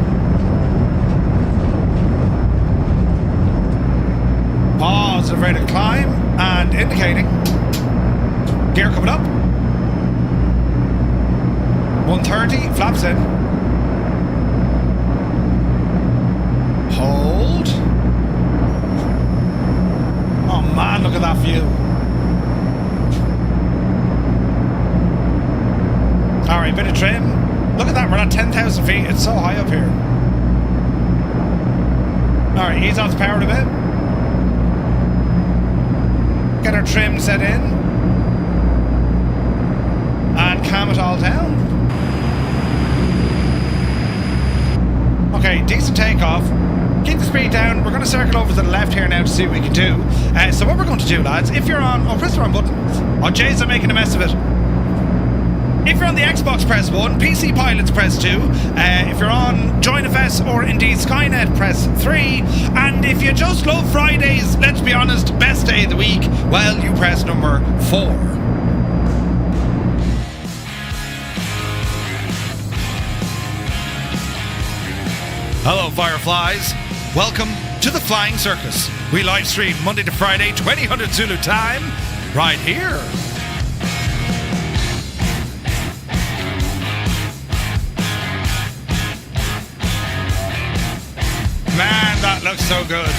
Positive rate of climb and indicating. Gear coming up. 130. Flaps in. Hold. Oh man, look at that view. Alright, bit of trim. Look at that, we're at 10,000 feet. It's so high up here. Alright, ease off the power a bit. Get our trim set in. And calm it all down. Okay, decent takeoff. Keep the speed down. We're going to circle over to the left here now to see what we can do. So what we're going to do, lads, if you're on... Oh, press the wrong button. Oh, jeez, I'm making a mess of it. If you're on the Xbox, press 1. PC Pilots, press 2. If you're on JoinFS or indeed Skynet, press 3. And if you just love Fridays, let's be honest, best day of the week, well, you press number 4. Hello, Fireflies. Welcome to the Flying Circus. We live stream Monday to Friday, 2000 Zulu time, right here. Man, that looks so good.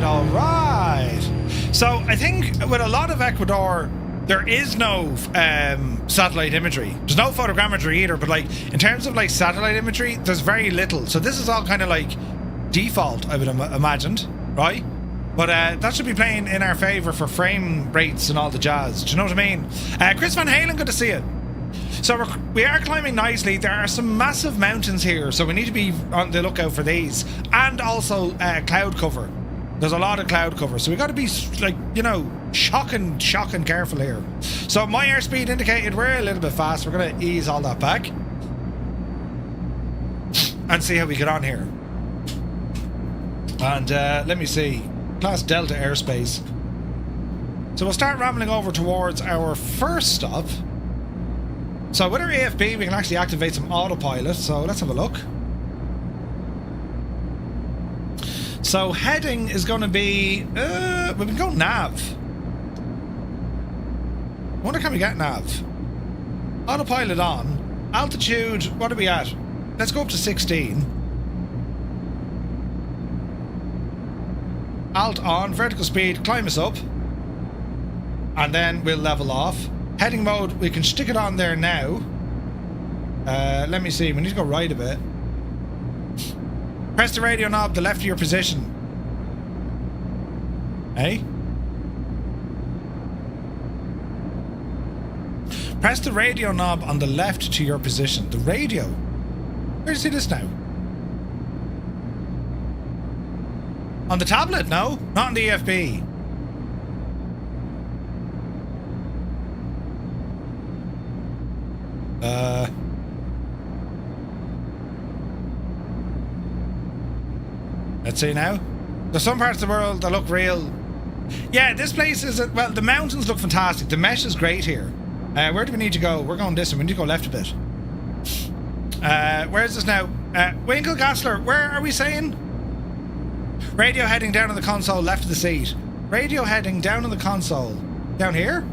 All right. So I think with a lot of Ecuador, there is no satellite imagery. There's no photogrammetry either, but like in terms of like satellite imagery, there's very little. So this is all kind of like default, I would imagined, right? But that should be playing in our favour for frame rates and all the jazz. Do you know what I mean? Chris Van Halen, good to see you. So we are climbing nicely. There are some massive mountains here, so we need to be on the lookout for these. And also cloud cover. There's a lot of cloud cover, so we got to be, like, you know, shocking careful here. So my airspeed indicated we're a little bit fast. We're going to ease all that back and see how we get on here. And let me see. Class Delta airspace. So we'll start rambling over towards our first stop. So with our AFB, we can actually activate some autopilot. So let's have a look. So heading is going to be... we can go nav. I wonder, can we get nav? Autopilot on. Altitude, what are we at? Let's go up to 16. Alt on, vertical speed, climb us up. And then we'll level off. Heading mode, we can stick it on there now. Let me see, we need to go right a bit. Press the radio knob to the left of your position. Hey? Press the radio knob on the left to your position. The radio? Where do you see this now? On the tablet? No, not on the EFB. Let's see now. There's some parts of the world that look real. Yeah, this place is... well, the mountains look fantastic. The mesh is great here. Where do we need to go? We're going this way. We need to go left a bit. Where's this now? Winkle Gassler, where are we saying? Radio heading down on the console, left of the seat. Radio heading down on the console. Down here?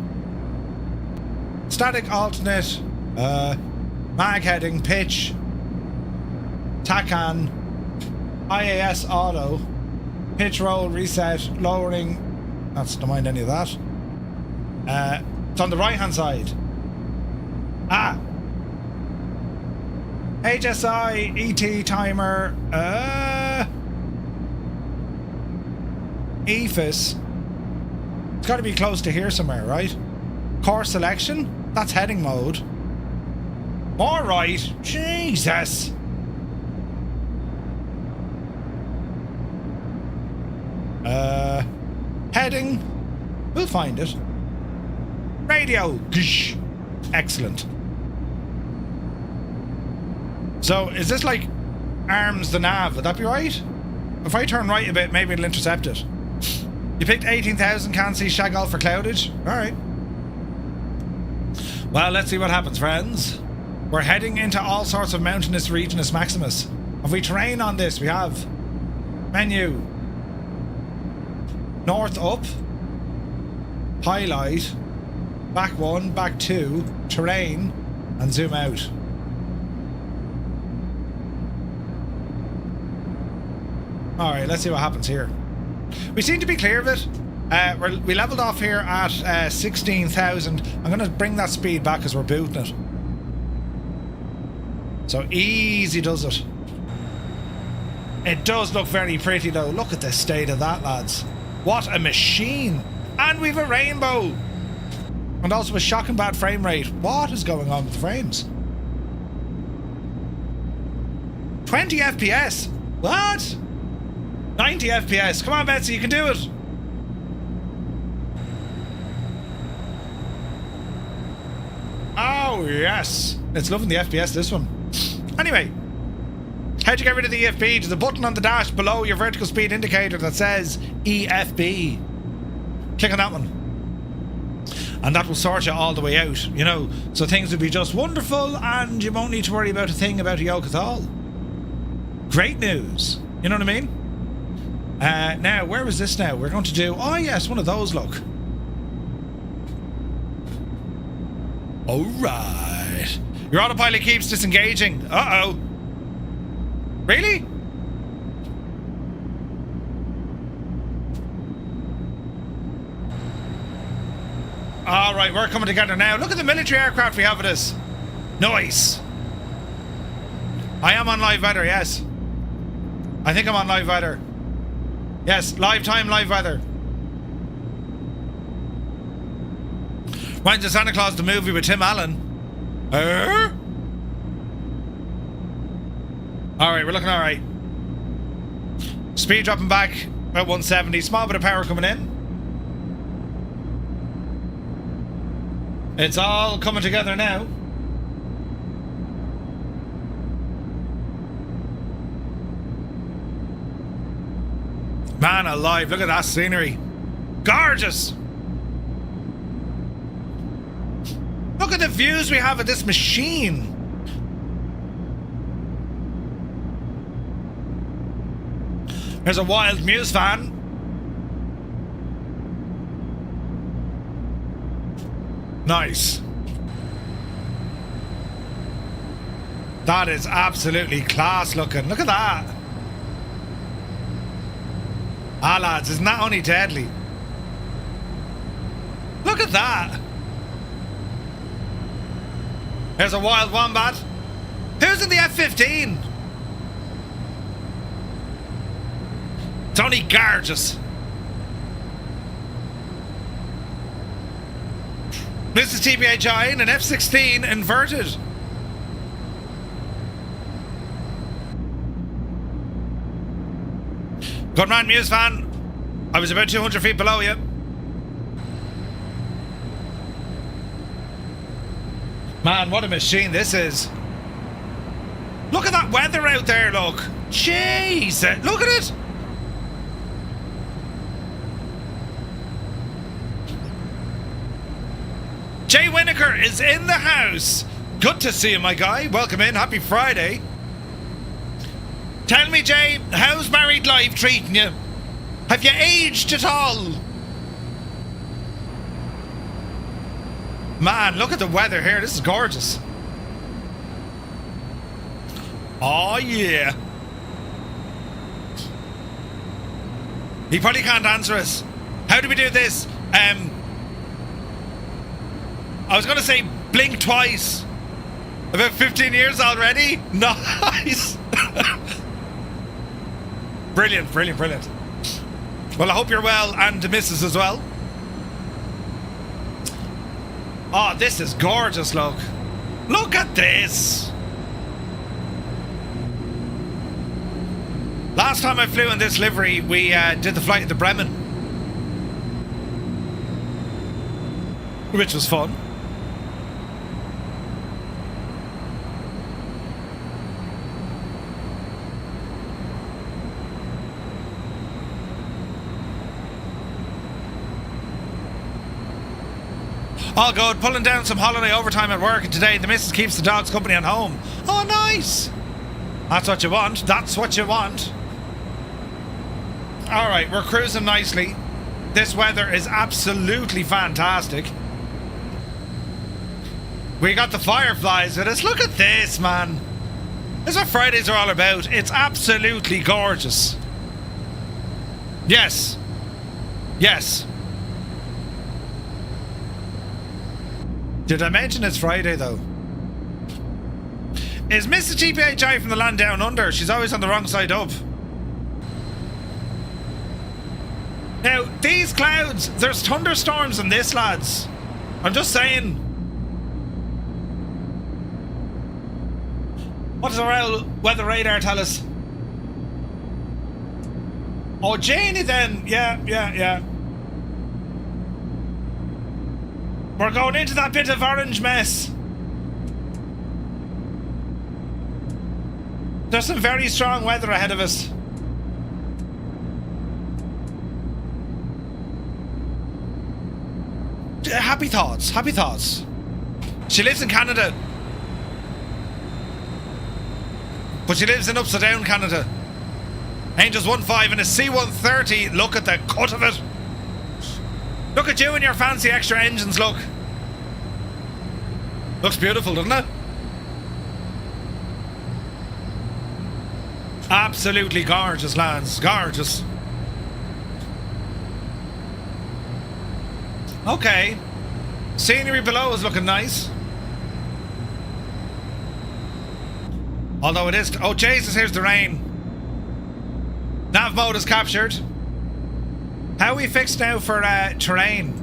Static alternate. Mag heading, pitch. TACAN. IAS auto. Pitch roll, reset, lowering. Don't mind any of that. It's on the right hand side. Ah. HSI, ET timer, EFIS. It's got to be close to here somewhere, right? Course selection? That's heading mode. Alright. Jesus. Heading. We'll find it. Radio. Excellent. So, is this like arms the nav? Would that be right? If I turn right a bit, maybe it'll intercept it. You picked 18,000, can't see Chagall for cloudage? Alright. Well, let's see what happens, friends. We're heading into all sorts of mountainous regions maximus. Have we terrain on this? We have. Menu. North up. Highlight. Back 1, back 2. Terrain. And zoom out. Alright, let's see what happens here. We seem to be clear of it. We leveled off here at 16,000. I'm going to bring that speed back as we're booting it. So easy does it. It does look very pretty though. Look at the state of that, lads. What a machine. And we've a rainbow. And also a shocking bad frame rate. What is going on with the frames? 20 FPS. What? 90 FPS. Come on, Betsy, you can do it. Oh, yes. It's loving the FPS, this one. Anyway, how'd you get rid of the EFB? There's a button on the dash below your vertical speed indicator that says EFB. Click on that one. And that will sort you all the way out, you know. So things will be just wonderful and you won't need to worry about a thing about a yoke at all. Great news. You know what I mean? Now, where is this now? We're going to do... oh, yes, one of those, look. Alright. Your autopilot keeps disengaging. Uh-oh. Really? Alright, we're coming together now. Look at the military aircraft we have with us. Nice. I am on live weather, yes. I think I'm on live weather. Yes, live time, live weather. Reminds of Santa Claus the movie with Tim Allen. Alright, we're looking alright. Speed dropping back about 170. Small bit of power coming in. It's all coming together now. Man alive, look at that scenery. Gorgeous. Look at the views we have of this machine. There's a wild Muse fan. Nice. That is absolutely class looking. Look at that. Ah, lads, isn't that only deadly? Look at that. There's a wild wombat. Who's in the F-15? It's only gorgeous. Mrs. TBHI in an F-16 inverted. Good man, Muse fan. I was about 200 feet below you. Man, what a machine this is. Look at that weather out there, look. Jeez, look at it. Jay Winokur is in the house. Good to see you, my guy. Welcome in. Happy Friday. Tell me, Jay, how's married life treating you? Have you aged at all? Man, look at the weather here. This is gorgeous. Oh, yeah. He probably can't answer us. How do we do this? I was going to say blink twice. About 15 years already? Nice. Brilliant, brilliant, brilliant. Well, I hope you're well, and the missus as well. Oh, this is gorgeous, look. Look at this. Last time I flew in this livery, we did the flight of the Bremen, which was fun. All good. Pulling down some holiday overtime at work, and today the missus keeps the dogs company at home. Oh, nice. That's what you want. That's what you want. All right, we're cruising nicely. This weather is absolutely fantastic. We got the fireflies with us. Look at this, man. This is what Fridays are all about. It's absolutely gorgeous. Yes. Yes. Did I mention it's Friday, though? Is Mrs. GPHI from the land down under? She's always on the wrong side up. Now, these clouds, there's thunderstorms in this, lads. I'm just saying. What does our weather radar tell us? Oh, Janie then. Yeah. We're going into that bit of orange mess. There's some very strong weather ahead of us. Happy thoughts, happy thoughts. She lives in Canada. But she lives in upside down Canada. Angels 1.5 and a C-130. Look at the cut of it. Look at you and your fancy extra engines, look. Looks beautiful, doesn't it? Absolutely gorgeous, lads. Gorgeous. Okay. Scenery below is looking nice. Although it is... Oh, Jesus, here's the rain. Nav mode is captured. How are we fixed now for terrain?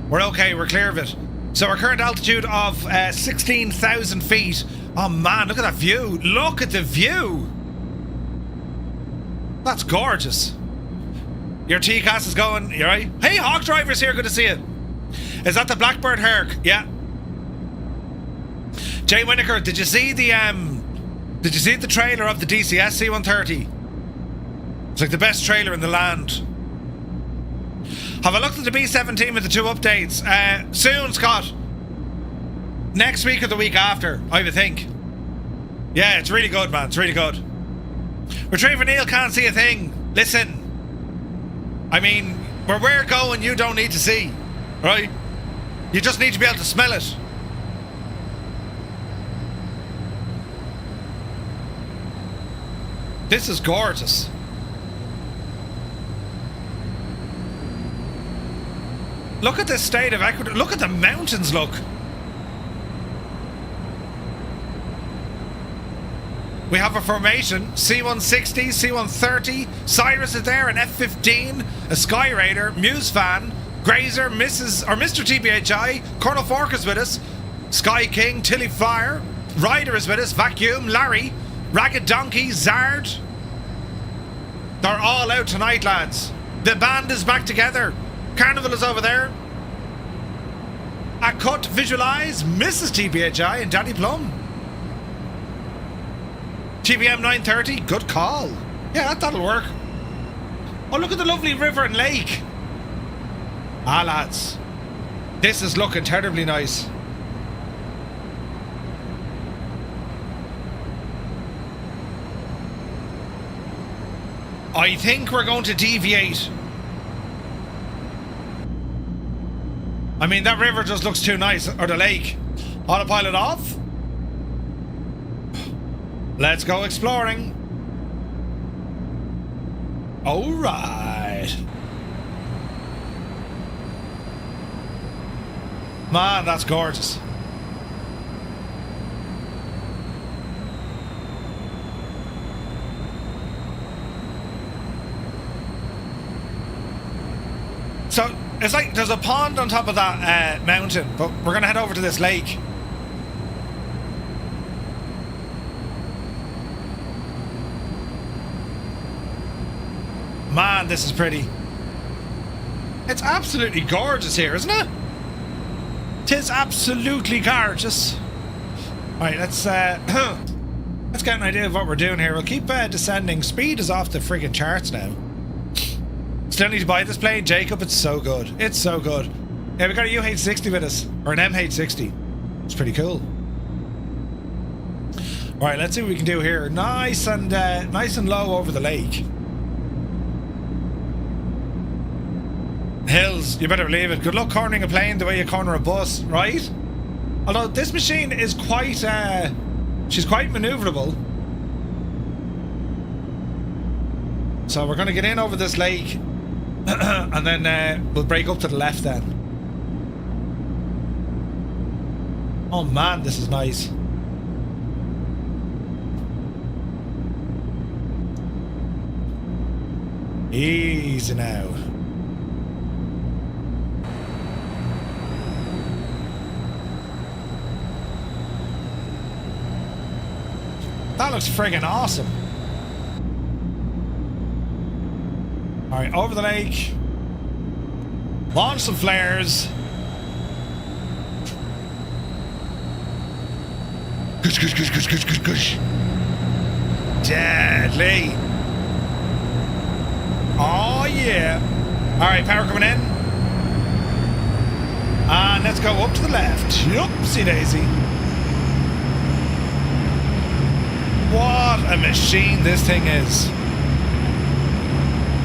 We're okay, we're clear of it. So our current altitude of 16,000 feet. Oh man, look at that view. Look at the view. That's gorgeous. Your TCAS is going, you right? Hey, Hawk Driver's here, good to see you. Is that the Blackbird Herc? Yeah. Jay Winokur, did you see the trailer of the DCS C-130? It's like the best trailer in the land. Have I looked at the B-17 with the 2 updates? Soon, Scott. Next week or the week after, I would think. Yeah, it's really good, man. It's really good. Retriever Neil can't see a thing. Listen. I mean, where we're going, you don't need to see. Right? You just need to be able to smell it. This is gorgeous. Look at the state of Ecuador. Look at the mountains, look. We have a formation, C-160, C-130, Cyrus is there, an F-15, a Sky Raider, Muse Fan, Grazer, Mrs. or Mr. TBHI, Colonel Fork is with us, Sky King, Tilly Flyer, Ryder is with us, Vacuum, Larry, Ragged Donkey, Zard. They're all out tonight, lads. The band is back together. Carnival is over there. A cut, visualize, Mrs. TBHI and Daddy Plum. TBM 930, good call. Yeah, that'll work. Oh, look at the lovely river and lake. Ah, lads. This is looking terribly nice. I think we're going to deviate. I mean, that river just looks too nice. Or the lake. Autopilot off. Let's go exploring. All right. Man, that's gorgeous. So, it's like there's a pond on top of that mountain, but we're going to head over to this lake. Man, this is pretty. It's absolutely gorgeous here, isn't it? 'Tis absolutely gorgeous. Alright, let's let's get an idea of what we're doing here. We'll keep descending. Speed is off the friggin' charts now. Still need to buy this plane, Jacob. It's so good. It's so good. Yeah, we got a UH-60 with us, or an MH-60. It's pretty cool. Alright, let's see what we can do here. Nice and low over the lake. Hills, you better believe it. Good luck cornering a plane the way you corner a bus, right? Although this machine is quite, she's quite maneuverable. So we're going to get in over this lake, and then we'll break up to the left then. Oh man, this is nice. Easy now. That looks friggin' awesome. Alright, over the lake. Launch some flares. Gush, gush, gush, gush, gush, gush, gush. Deadly. Oh yeah. Alright, power coming in. And let's go up to the left. Oopsie daisy. What a machine this thing is.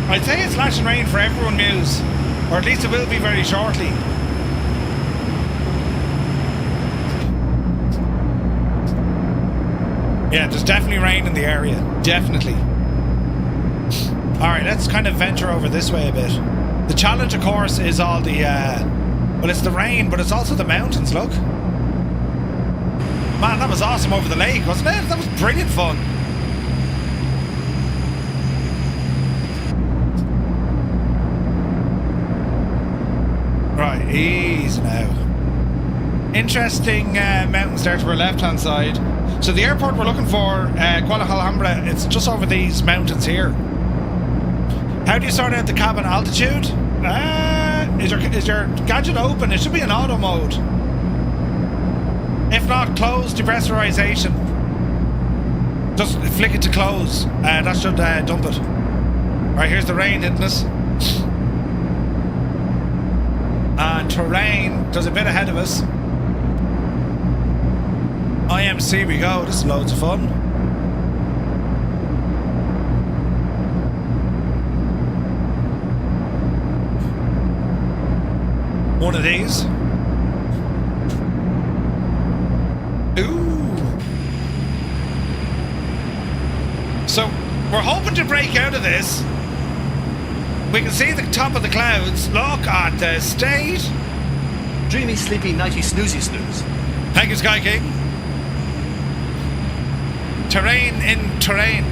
I'd say it's lash and rain for everyone, Muse. Or at least it will be very shortly. Yeah, there's definitely rain in the area. Definitely. Alright, let's kind of venture over this way a bit. The challenge, of course, is all the... well, it's the rain, but it's also the mountains, look. Man, that was awesome over the lake, wasn't it? That was brilliant fun. Right, easy now. Interesting mountains there to our left-hand side. So the airport we're looking for, Kuala Alhambra, it's just over these mountains here. How do you sort out the cabin altitude? Is your gadget open? It should be in auto mode. If not, close depressurization. Just flick it to close. That should dump it. Alright, here's the rain hitting us. And terrain, there's a bit ahead of us. IMC we go, this is loads of fun. one of these. Ooh. So, we're hoping to break out of this. We can see the top of the clouds. Look at the state. Dreamy, sleepy, nighty, snoozy, snooze. Thank you, Sky King. Terrain in terrain.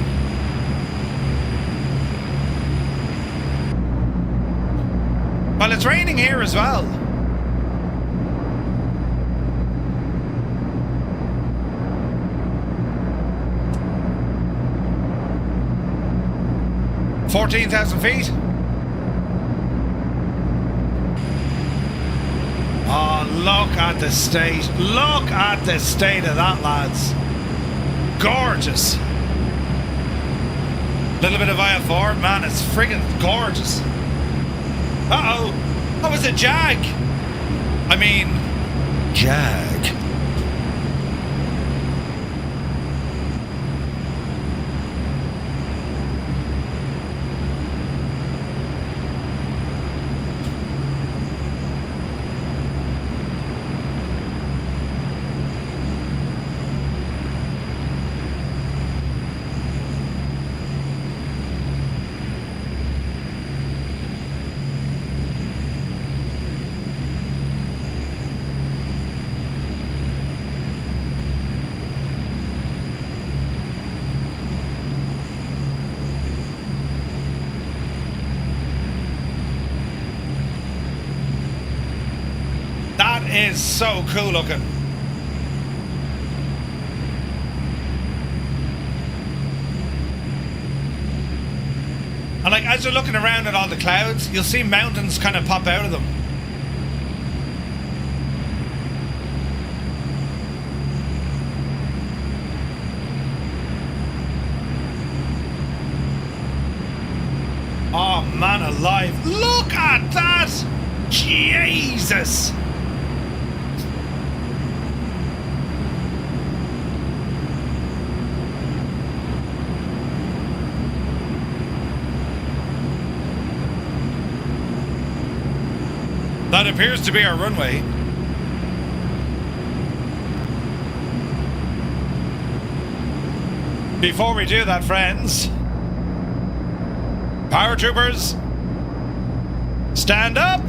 Well, it's raining here as well. $14,000 feet. Oh, look at the state. Look at the state of that, lads. Gorgeous. Little bit of IFR. Man, it's friggin' gorgeous. Uh-oh. That was a Jag. I mean, Jag. Is so cool looking. And like as you're looking around at all the clouds, you'll see mountains kind of pop out of them. Oh man alive, look at that! Jesus! That appears to be our runway. Before we do that, friends, paratroopers, stand up.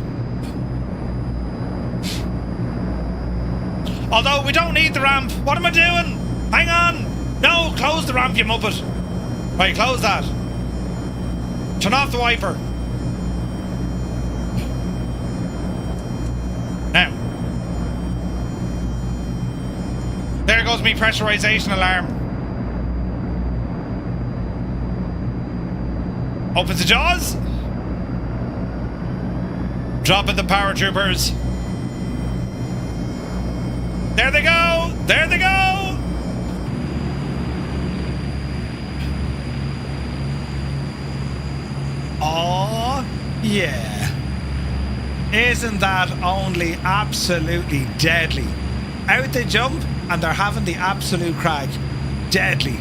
Although we don't need the ramp. What am I doing? Hang on. No, close the ramp, you muppet. Right, close that. Turn off the wiper. Now, there goes me pressurization alarm. Opens the jaws. Dropping the paratroopers. There they go. There they go. Oh, yeah. Isn't that only absolutely deadly? Out they jump and they're having the absolute crack. Deadly.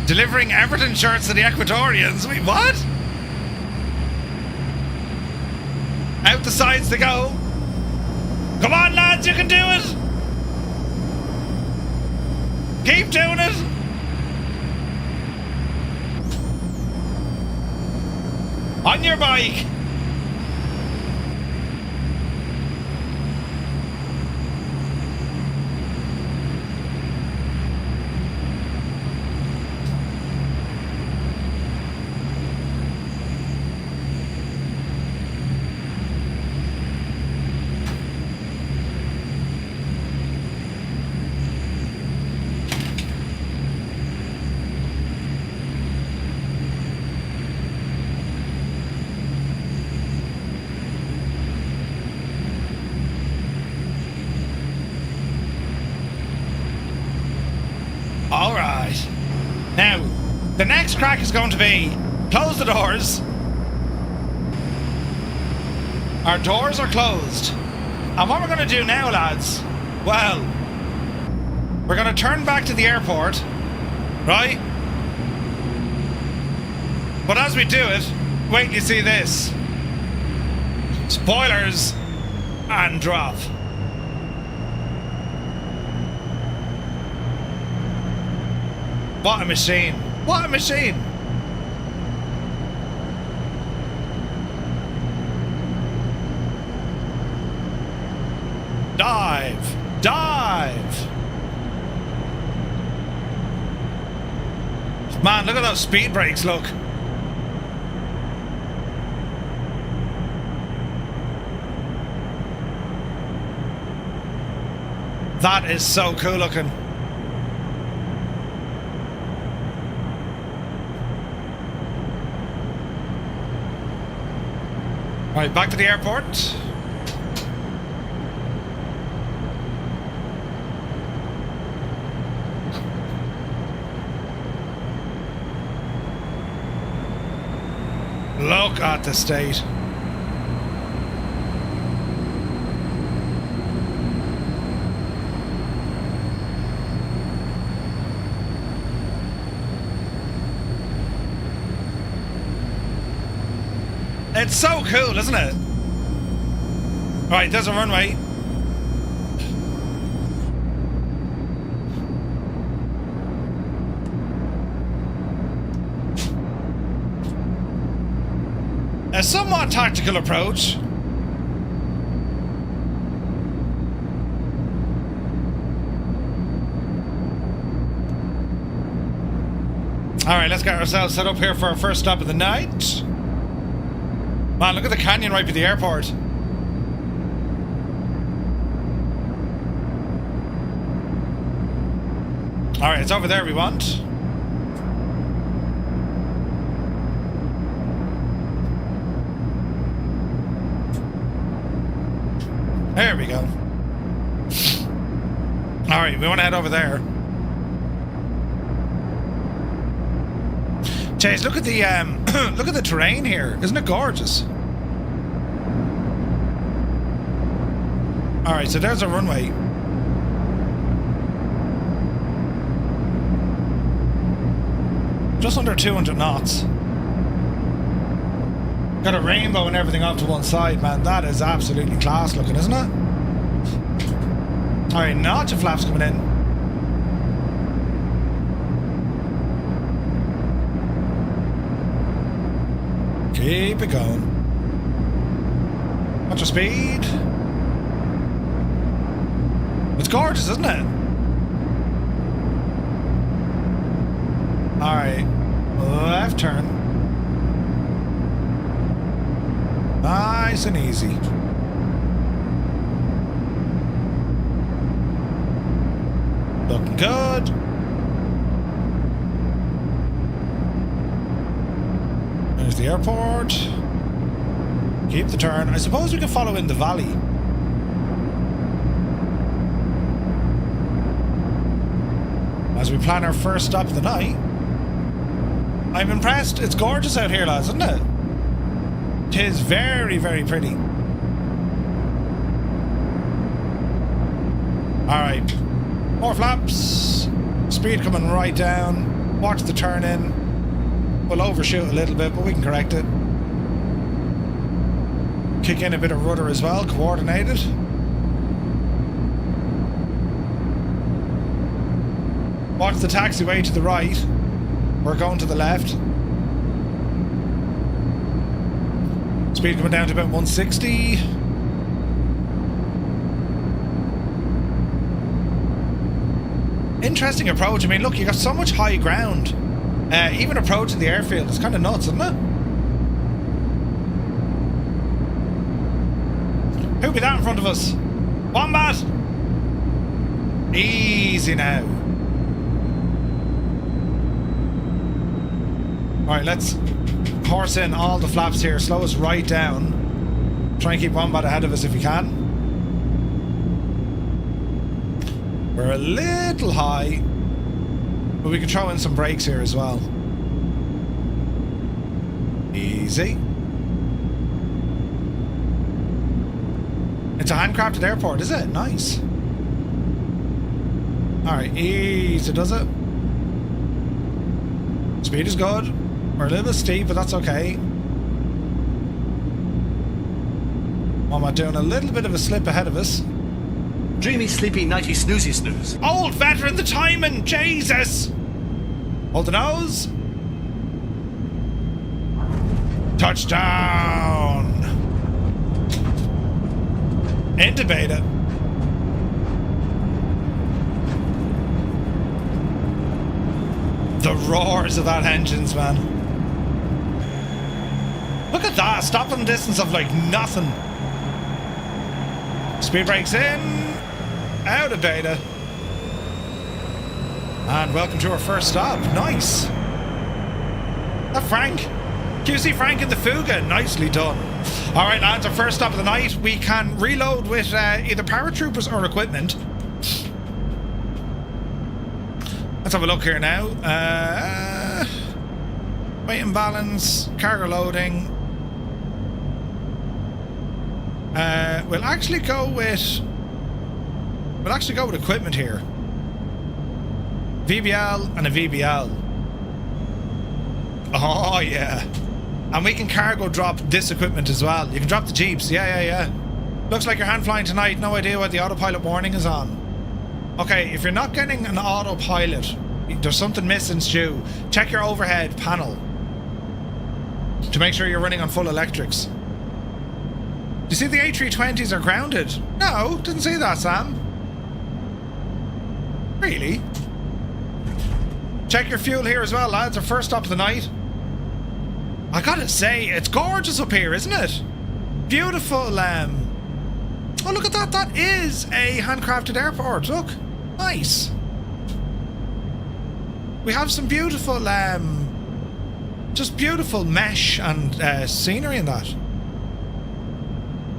Delivering Everton shirts to the Ecuadorians. Wait, what? Out the sides they go. Come on, lads, you can do it. Keep doing it. On your bike. The next crack is going to be close the doors. Our doors are closed. And what we're going to do now, lads, well, we're going to turn back to the airport, right? But as we do it, wait till you see this. Spoilers and drop. What a machine. What a machine. Dive. Dive. Man, look at those speed brakes, look. That is so cool looking. Right, back to the airport. Look at the state. It's so cool, isn't it? Right, there's a runway. A somewhat tactical approach. Alright, let's get ourselves set up here for our first stop of the night. Man, look at the canyon right by the airport. Alright, it's over there we want. There we go. Alright, we want to head over there. Chase, look at the look at the terrain here. Isn't it gorgeous? Alright, so there's a runway. Just under 200 knots. Got a rainbow and everything off to one side, man. That is absolutely class looking, isn't it? Alright, notch of flaps coming in. Keep it going. Watch your speed. It's gorgeous, isn't it? Alright. Left turn. Nice and easy. Looking good. There's the airport. Keep the turn. I suppose we can follow in the valley. As we plan our first stop of the night. I'm impressed. It's gorgeous out here, lads, isn't it? It is very, very pretty. Alright. More flaps. Speed coming right down. Watch the turn in. We'll overshoot a little bit, but we can correct it. Kick in a bit of rudder as well, coordinated. Watch the taxiway to the right. We're going to the left. Speed coming down to about 160. Interesting approach. I mean, look, you got so much high ground. Even approaching the airfield is kind of nuts, isn't it? Who'll be that in front of us? Wombat! Easy now. Alright, let's horse in all the flaps here. Slow us right down. Try and keep Wombat ahead of us if you can. We're a little high, but we can throw in some brakes here as well. Easy. It's a handcrafted airport, is it? Nice. Alright, easy does it. Speed is good. We're a little bit steep, but that's okay. I'm not doing a little bit of a slip ahead of us. Dreamy, sleepy, nighty, snoozy, snooze. Old veteran, the timing, Jesus! Hold the nose. Touchdown! Into beta. The roars of that engines, man. Look at that, stopping distance of like nothing. Speed brakes in, out of beta. And welcome to our first stop. Nice. That Frank. QC Frank in the Fuga. Nicely done. Alright lads, our first stop of the night. We can reload with either paratroopers or equipment. Let's have a look here now. Weight and balance, cargo loading. We'll actually go with equipment here. VBL and a VBL. Oh yeah. And we can cargo drop this equipment as well. You can drop the jeeps. Yeah. Looks like you're hand flying tonight. No idea what the autopilot warning is on. Okay, if you're not getting an autopilot, there's something missing, Stu. Check your overhead panel to make sure you're running on full electrics. Do you see the A320s are grounded? No, didn't see that, Sam. Really? Check your fuel here as well, lads. Our first stop of the night. I gotta say, it's gorgeous up here, isn't it? Beautiful, oh, look at that. That is a handcrafted airport. Look. Nice. We have some beautiful, just beautiful mesh and scenery in that.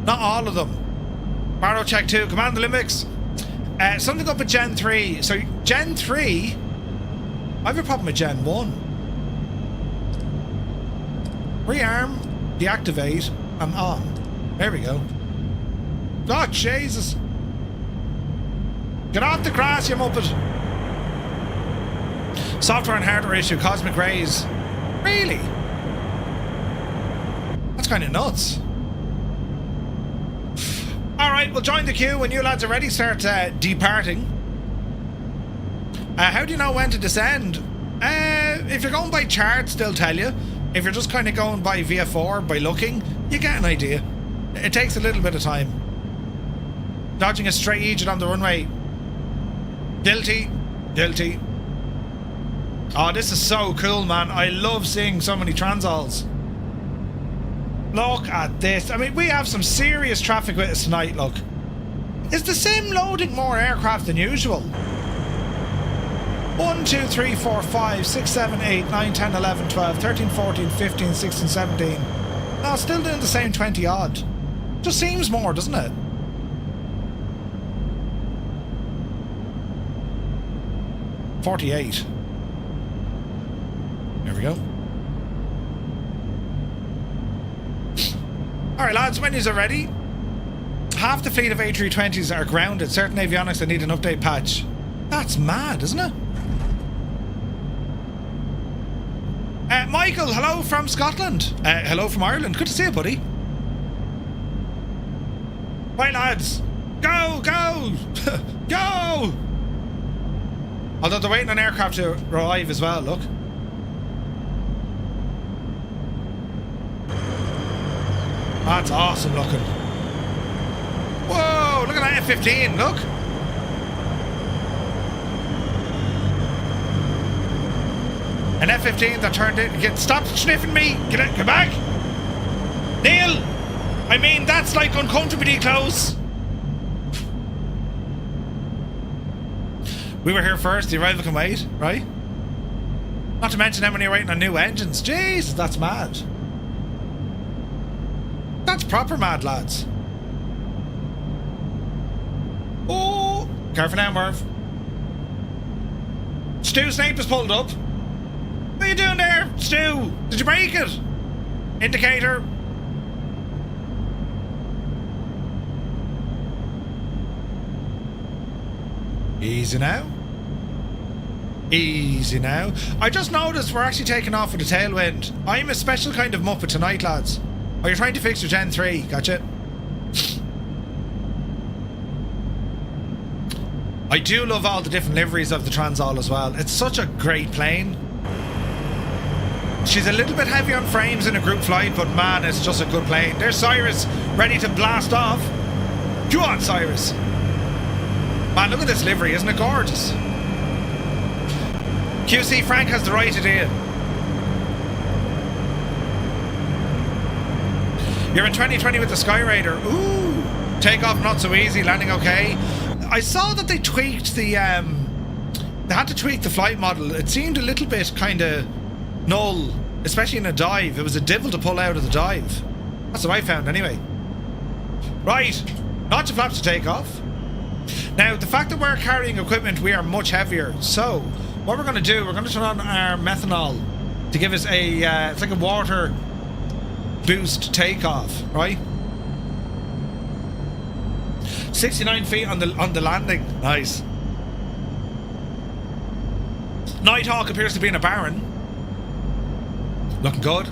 Not all of them. Barrow check 2. Command the limits. Something up with Gen 3. So, Gen 3... I have a problem with Gen 1. Rearm, deactivate, and on. There we go. Oh, Jesus. Get off the grass, you muppet. Software and hardware issue, cosmic rays. Really? That's kind of nuts. Alright, we'll join the queue when you lads are ready. Start departing. How do you know when to descend? If you're going by charts, they'll tell you. If you're just kind of going by VFR, by looking, you get an idea. It takes a little bit of time. Dodging a stray Egypt on the runway. Guilty. Oh, this is so cool, man. I love seeing so many Transalls. Look at this. I mean, we have some serious traffic with us tonight, look. Is the sim loading more aircraft than usual? 1, 2, 3, 4, 5, 6, 7, 8, 9, 10, 11, 12, 13, 14, 15, 16, 17. No, still doing the same 20 odd. Just seems more, doesn't it? $48. There we go. Alright lads, when you're ready. Half the fleet of A320s are grounded. Certain avionics that need an update patch. That's mad, isn't it? Michael, hello from Scotland. Hello from Ireland. Good to see you, buddy. Right, lads. Go! Go! Although they're waiting on aircraft to arrive as well, look. That's awesome looking. Whoa, look at that F-15, look. An F-15 that turned in. Stop sniffing me. Get back. Neil, I mean, that's like uncomfortably close. We were here first. The arrival can wait, right? Not to mention how many are waiting on new engines. Jesus, that's mad. That's proper mad, lads. Oh, careful now, Merv. Stu Snape has pulled up. What are you doing there, Stu? Did you break it? Indicator. Easy now. Easy now. I just noticed we're actually taking off with a tailwind. I'm a special kind of muppet tonight, lads. Oh, you're trying to fix your Gen 3. Gotcha. I do love all the different liveries of the Transall as well. It's such a great plane. She's a little bit heavy on frames in a group flight, but man, it's just a good plane. There's Cyrus, ready to blast off. Go on, Cyrus. Man, look at this livery. Isn't it gorgeous? QC, Frank has the right idea. You're in 2020 with the Skyraider. Ooh. Takeoff not so easy, landing okay. I saw that they tweaked the, they had to tweak the flight model. It seemed a little bit kind of null, especially in a dive. It was a devil to pull out of the dive. That's what I found anyway. Right, not to flaps to take off. Now, the fact that we're carrying equipment, we are much heavier. So, what we're going to do, we're going to turn on our methanol to give us a, it's like a water boost takeoff, right? 69 feet on the landing. Nice. Nighthawk appears to be in a barren. Looking good.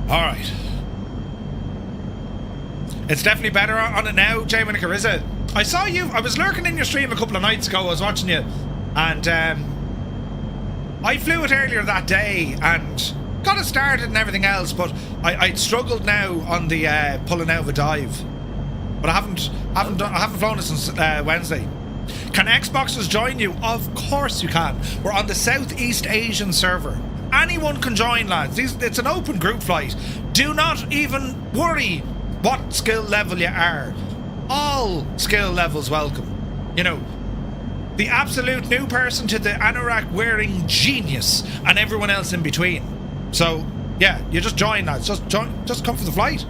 Alright. It's definitely better on it now, Jay Winokur, is it? I saw you, I was lurking in your stream a couple of nights ago, I was watching you, and I flew it earlier that day and got it started and everything else, but I struggled now on the pulling out of a dive. But I haven't flown it since Wednesday. Can Xboxers join you? Of course you can. We're on the Southeast Asian server. Anyone can join, lads. It's an open group flight. Do not even worry what skill level you are. All skill levels welcome. You know, the absolute new person to the anorak wearing genius and everyone else in between. So yeah, you just join, lads. Just come for the flight.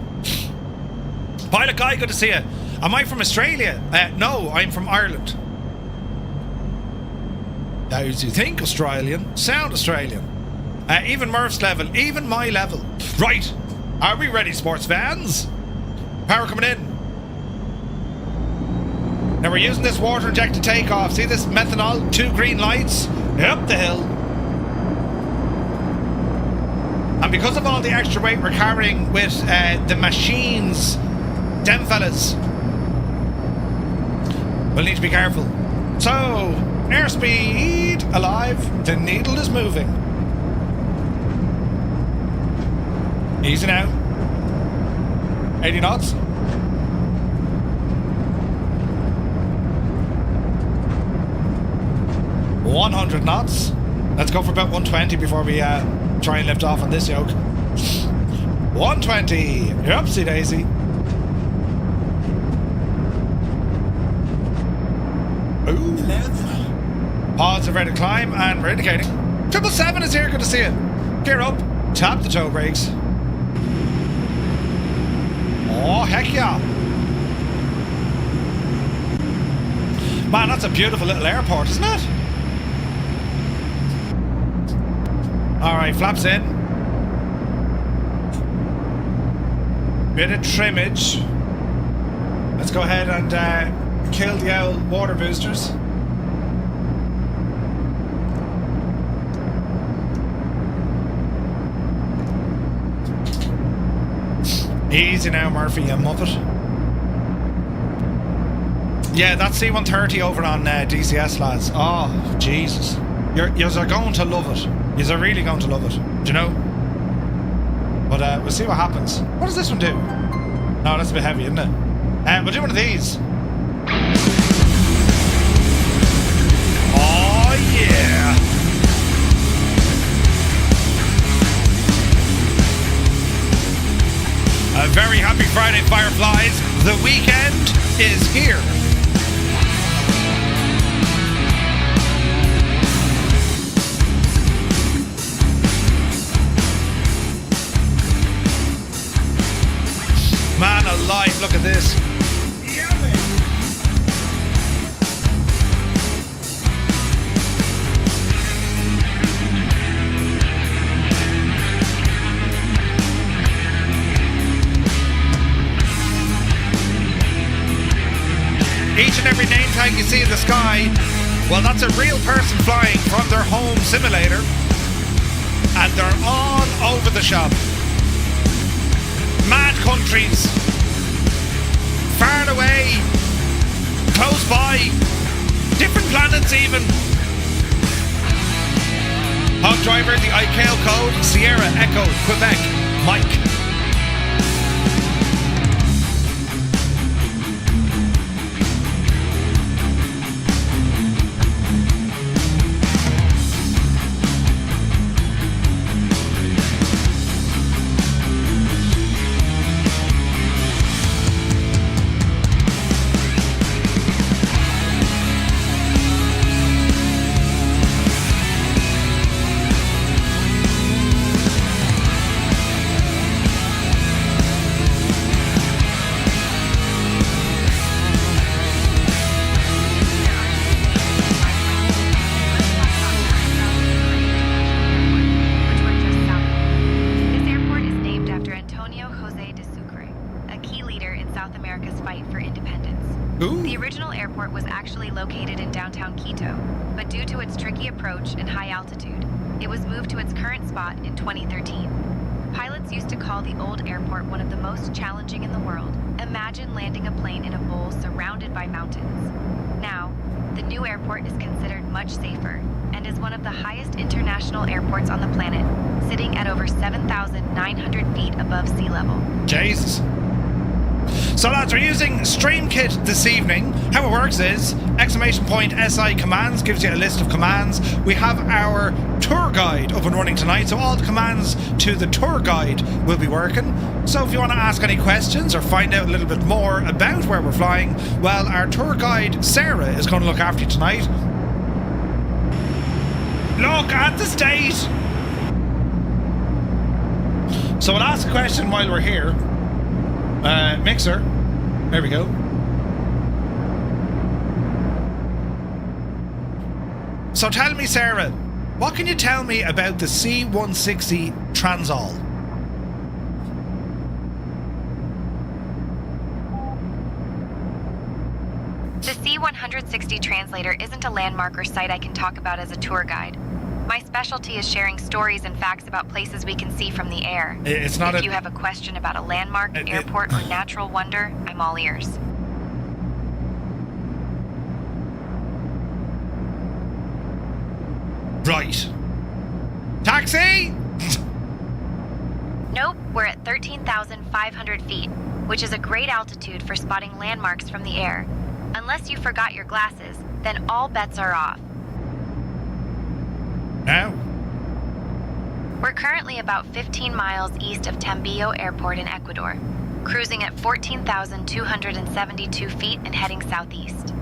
Pilot guy, good to see you. Am I from Australia? No, I'm from Ireland. Those who think Australian sound Australian. Even Murph's level, even my level. Right, are we ready, sports fans? Power coming in. Now we're using this water injected takeoff. See this methanol? 2 green lights. Up the hill. And because of all the extra weight we're carrying with the machines, them fellas, we'll need to be careful. So, airspeed alive. The needle is moving. Easy now. 80 knots. $100 knots. Let's go for about 120 before we try and lift off on this yoke. 120. Oopsie daisy. Ooh. Pods are ready to climb and we're indicating. 777 is here. Good to see you. Gear up. Tap the toe brakes. Oh, heck yeah. Man, that's a beautiful little airport, isn't it? Alright, flaps in. Bit of trimmage. Let's go ahead and kill the old water boosters. Easy now, Murphy, you muppet. Yeah, that's C-130 over on DCS, lads. Oh, Jesus. Yous are going to love it. Yous are really going to love it. Do you know? But we'll see what happens. What does this one do? No, that's a bit heavy, isn't it? We'll do one of these. Oh, yeah. A very happy Friday, Fireflies. The weekend is here. Man alive, look at this. Each and every name tag you see in the sky, well, that's a real person flying from their home simulator. And they're all over the shop. Mad countries. Far away. Close by. Different planets even. Hog driver, the ICAO code, Sierra Echo Quebec Mike. In 2013. Pilots used to call the old airport one of the most challenging in the world. Imagine landing a plane in a bowl surrounded by mountains. Now, the new airport is considered much safer and is one of the highest international airports on the planet, sitting at over 7,900 feet above sea level. Jesus. So lads, we're using StreamKit this evening. How it works is, !SI commands gives you a list of commands. We have our tour guide up and running tonight, so all the commands to the tour guide will be working. So if you want to ask any questions or find out a little bit more about where we're flying, well, our tour guide, Sarah, is going to look after you tonight. Look at the state! So we'll ask a question while we're here. Mixer. There we go. So tell me, Sarah, what can you tell me about the C-160 Transall? The C-160 translator isn't a landmark or site I can talk about as a tour guide. My specialty is sharing stories and facts about places we can see from the air. It's not if you have a question about a landmark, airport, or natural wonder, I'm all ears. Right. Taxi! Nope, we're at 13,500 feet, which is a great altitude for spotting landmarks from the air. Unless you forgot your glasses, then all bets are off. Now? We're currently about 15 miles east of Tambillo Airport in Ecuador, cruising at 14,272 feet and heading southeast.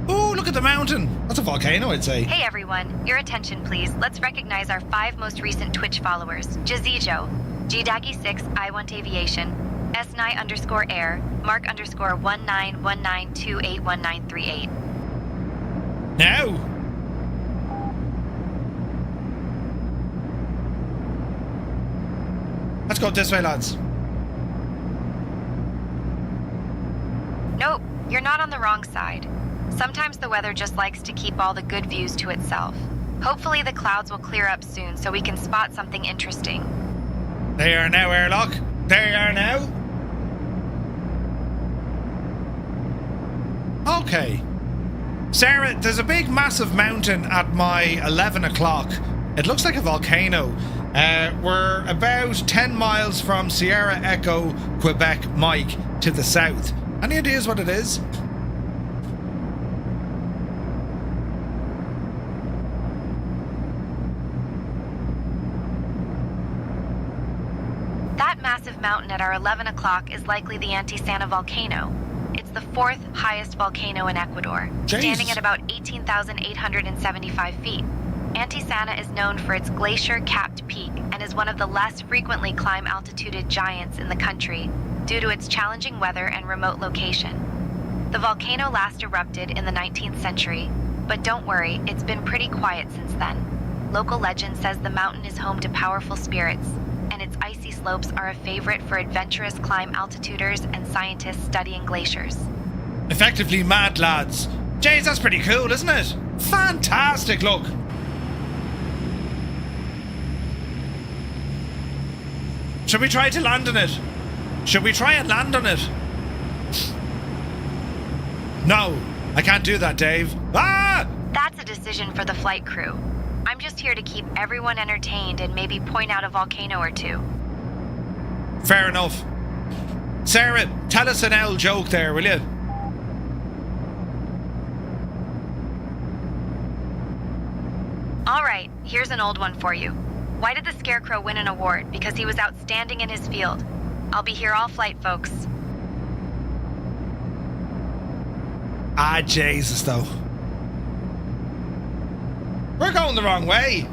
Ooh, look at the mountain. That's a volcano, I'd say. Hey everyone, your attention please. Let's recognize our 5 most recent Twitch followers. Jazijo, Gdaggy6 I Want Aviation, S9_air, Mark_1919281938. Now! Let's go this way, lads. Nope, you're not on the wrong side. Sometimes the weather just likes to keep all the good views to itself. Hopefully the clouds will clear up soon so we can spot something interesting. They are now, airlock. They are now. Okay. Sarah, there's a big massive mountain at my 11 o'clock. It looks like a volcano. We're about 10 miles from Sierra Echo Quebec Mike to the south. Any ideas what it is? That massive mountain at our 11 o'clock is likely the Antisana volcano. It's the 4th highest volcano in Ecuador, standing at about 18,875 feet. Antisana is known for its glacier-capped peak and is one of the less frequently climb-altituded giants in the country due to its challenging weather and remote location. The volcano last erupted in the 19th century, but don't worry, it's been pretty quiet since then. Local legend says the mountain is home to powerful spirits, and its icy slopes are a favorite for adventurous climb altituders and scientists studying glaciers. Effectively mad, lads. Jeez, that's pretty cool, isn't it? Fantastic, look. Should we try to land on it? Should we try and land on it? No, I can't do that, Dave. Ah! That's a decision for the flight crew. I'm just here to keep everyone entertained and maybe point out a volcano or two. Fair enough. Sarah, tell us an old joke there, will you? All right, here's an old one for you. Why did the Scarecrow win an award? Because he was outstanding in his field. I'll be here all flight, folks. Ah, Jesus, though. We're going the wrong way.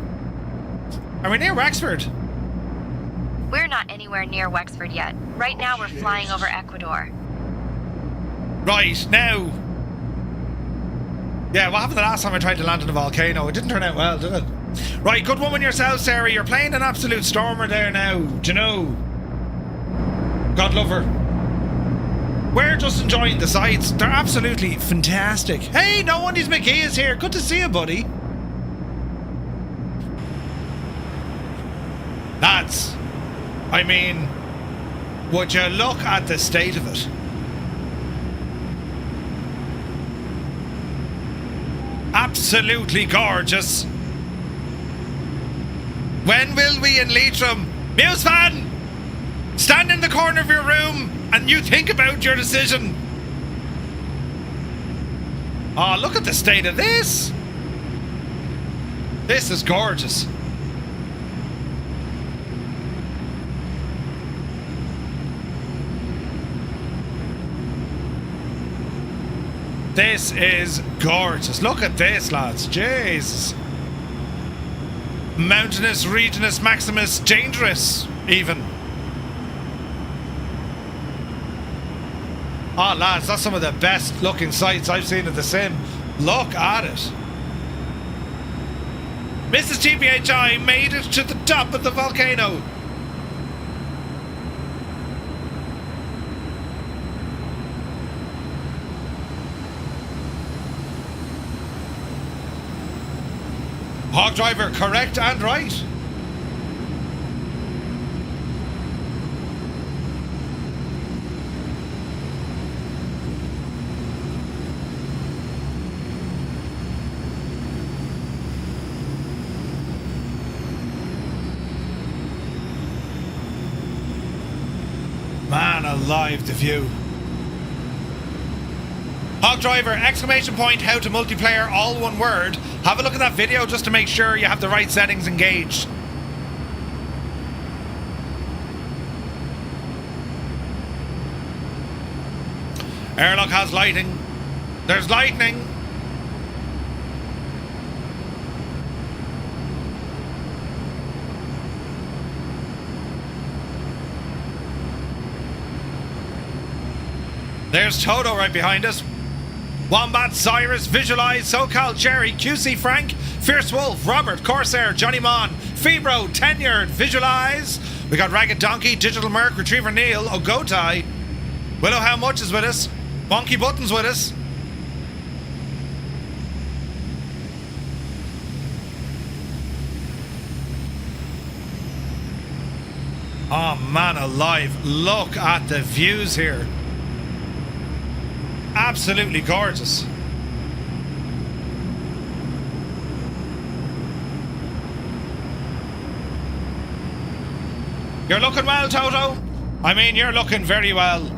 Are we near Wexford? We're not anywhere near Wexford yet. Right now we're flying over Ecuador. Right, now. Yeah, what happened the last time I tried to land on a volcano? It didn't turn out well, did it? Right, good woman yourself, Sarah. You're playing an absolute stormer there now. Do you know? God love her. We're just enjoying the sights. They're absolutely fantastic. Hey, no wonders McGee is here. Good to see you, buddy. Lads, I mean, would you look at the state of it? Absolutely gorgeous. When will we in Leitrim? Muse fan! Stand in the corner of your room and you think about your decision. Oh, look at the state of this. This is gorgeous. This is gorgeous. Look at this, lads. Jesus. Mountainous, regionus, maximus, dangerous, even. Oh, lads, that's some of the best looking sights I've seen at the sim. Look at it. Mrs. TPHI made it to the top of the volcano. Hog driver, correct and right. Man alive, the view. Hog driver, exclamation point, how to multiplayer, all one word. Have a look at that video just to make sure you have the right settings engaged. Airlock has lighting. There's lightning. There's Toto right behind us. Wombat, Cyrus, Visualize, SoCal, Jerry, QC Frank, Fierce Wolf, Robert, Corsair, Johnny Mon, Febro, Tenured, Visualize. We got Ragged Donkey, Digital Merc, Retriever Neil, Ogotai. Willow How Much is with us. Wonky Button's with us. Oh man alive, look at the views here. Absolutely gorgeous. You're looking well, Toto. I mean, you're looking very well.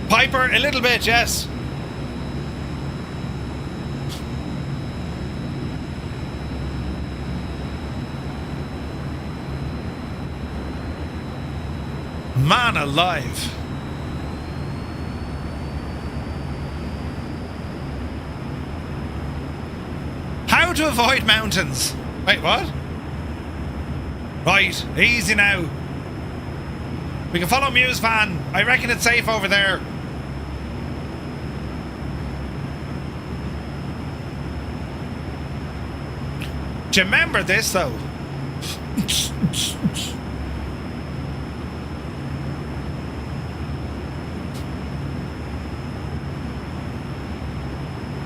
Piper, a little bit, yes. Man alive. How to avoid mountains. Wait, what? Right, easy now. We can follow Muse Van. I reckon it's safe over there. Do you remember this though?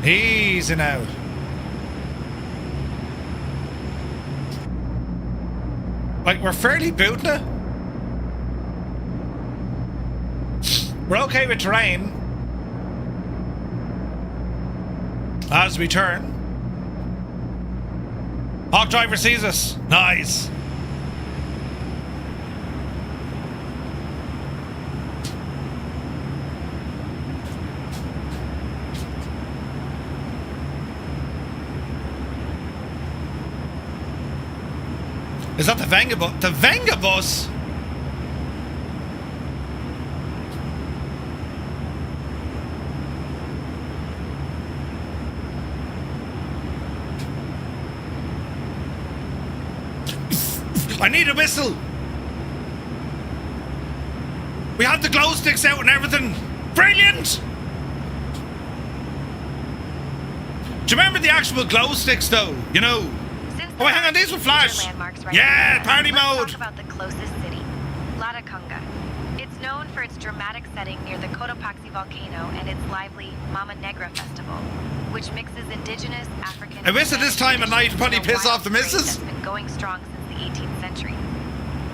Easy now. Like, we're fairly booting it. We're okay with terrain. As we turn. Hawk driver sees us. Nice. Is that the Venga bus? The Venga bus? I need a whistle. We had the glow sticks out and everything. Brilliant. Do you remember the actual glow sticks though? You know. Oh, wait, hang on, these will flash. Right yeah, now. party Let's mode. Talk about the closest city, Latacunga. It's known for its dramatic setting near the Cotopaxi volcano and its lively Mama Negra festival, which mixes indigenous, African. I wish at this time of night probably piss off the missus. That's been going strong since the 18th century.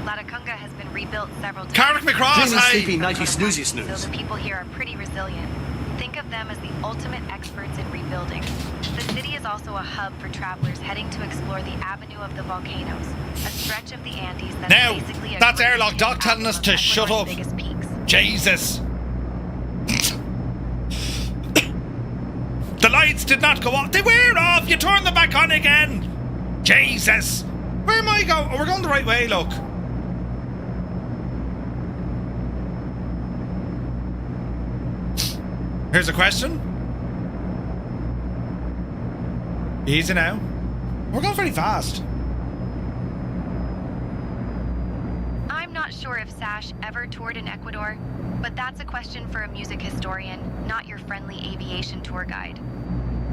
Latacunga has been rebuilt several times. Carrick McCross, Dreamy, hey. sleepy, nighty, snoozy, snooze. So the people here are pretty resilient. Think of them as the ultimate experts in rebuilding. The city is also a hub for travelers heading to explore the Avenue of the Volcanoes, a stretch of the Andes that's Now, basically a that's great Airlock big Doc telling us outline to of shut Ecuador's up. biggest peaks. Jesus. The lights did not go off. They were off. You turned them back on again. Jesus. Where am I going? Oh, we're going the right way, look. Here's a question. Easy now. We're going very fast. I'm not sure if Sash ever toured in Ecuador, but that's a question for a music historian, not your friendly aviation tour guide.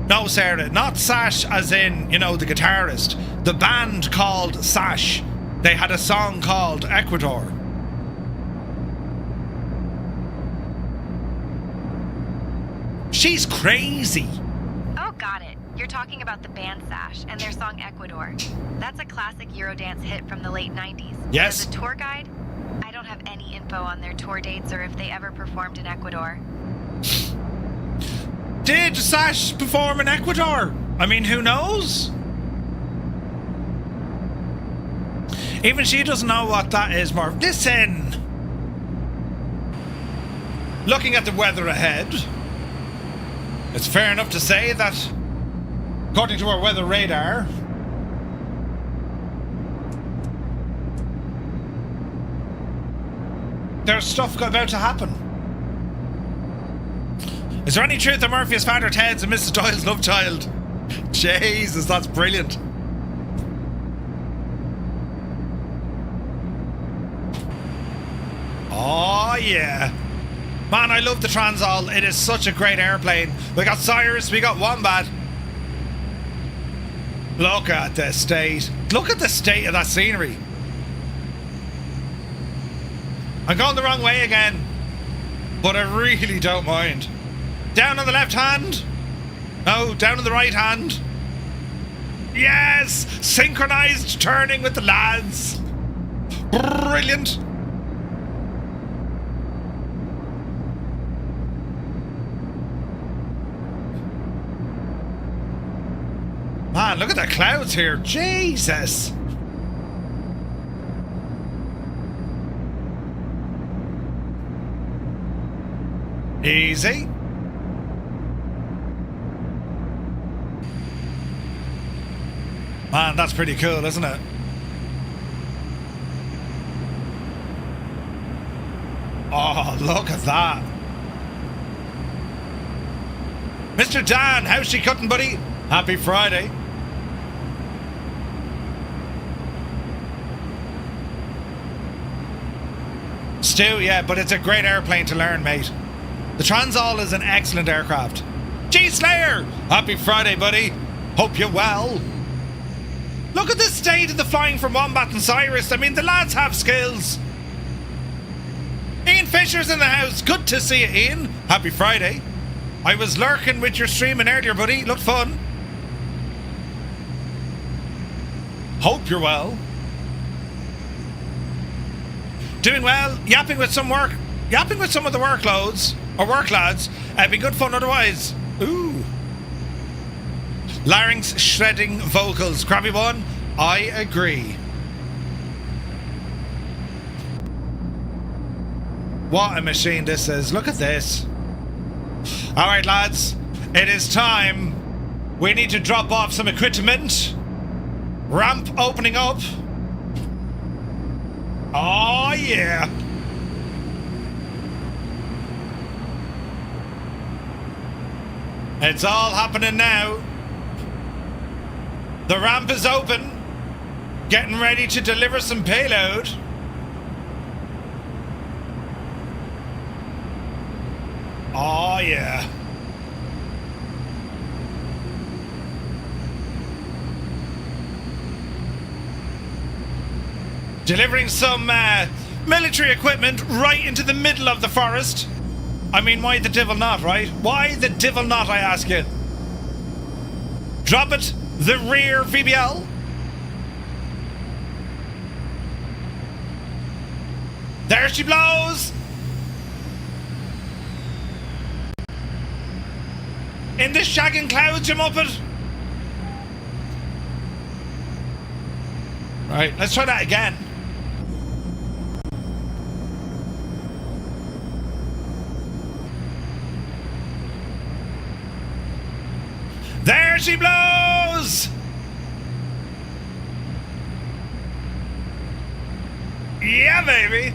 No, Sarah, not Sash as in, you know, the guitarist. The band called Sash. They had a song called Ecuador. She's crazy. Oh, got it. You're talking about the band Sash and their song Ecuador. That's a classic Eurodance hit from the late 90s. Yes. As a tour guide, I don't have any info on their tour dates or if they ever performed in Ecuador. Did Sash perform in Ecuador? I mean, who knows? Even she doesn't know what that is, Marv. Listen! Looking at the weather ahead, it's fair enough to say that, according to our weather radar, there's stuff about to happen. Is there any truth that Murphy's father Ted's and Mrs. Doyle's love child? Jesus, that's brilliant. Oh yeah. Man, I love the Transall. It is such a great airplane. We got Cyrus, we got Wombat. Look at the state. Look at the state of that scenery. I'm going the wrong way again, but I really don't mind. Down on the left hand. No, down on the right hand. Yes! Synchronized turning with the lads. Brilliant. Man, look at the clouds here. Jesus. Easy. Man, that's pretty cool, isn't it? Oh, look at that. Mr. Dan, how's she cutting, buddy? Happy Friday. Stu, yeah, but it's a great airplane to learn, mate. The Transall is an excellent aircraft. G Slayer! Happy Friday, buddy. Hope you're well. Look at the state of the flying from Wombat and Cyrus. I mean, the lads have skills. Ian Fisher's in the house. Good to see you, Ian. Happy Friday. I was lurking with your streaming earlier, buddy. Looked fun. Hope you're well. Doing well. Yapping with some of the workloads. Or work lads. Been good fun otherwise. Ooh. Larynx shredding vocals. Crappy one. I agree. What a machine this is. Look at this. Alright, lads. It is time. We need to drop off some equipment. Ramp opening up. Oh, yeah. It's all happening now. The ramp is open. Getting ready to deliver some payload. Oh, yeah. Delivering some military equipment right into the middle of the forest. I mean, why the devil not, right? Why the devil not, I ask you? Drop it, the rear VBL. There she blows. In the shagging clouds, you muppet. Right, let's try that again. There she blows! Yeah, baby!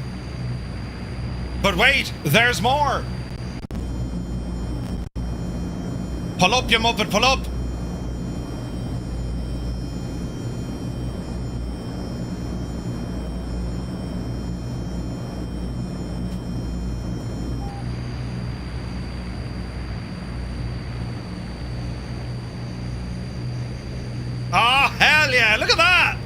But wait, there's more! Pull up, you muppet, pull up! Oh, hell yeah, look at that!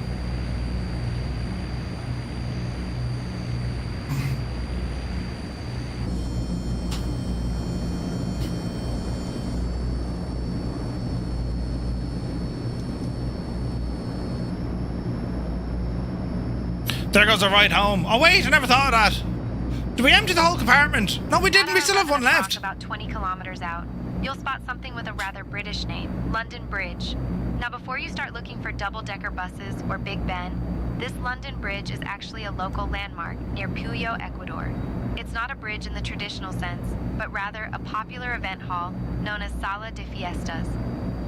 There goes a ride home. Oh wait, I never thought of that. Did we empty the whole compartment? No, we didn't. We still have one left. About 20 kilometers out, you'll spot something with a rather British name, London Bridge. Now, before you start looking for double-decker buses or Big Ben, this London Bridge is actually a local landmark near Puyo, Ecuador. It's not a bridge in the traditional sense, but rather a popular event hall known as Sala de Fiestas.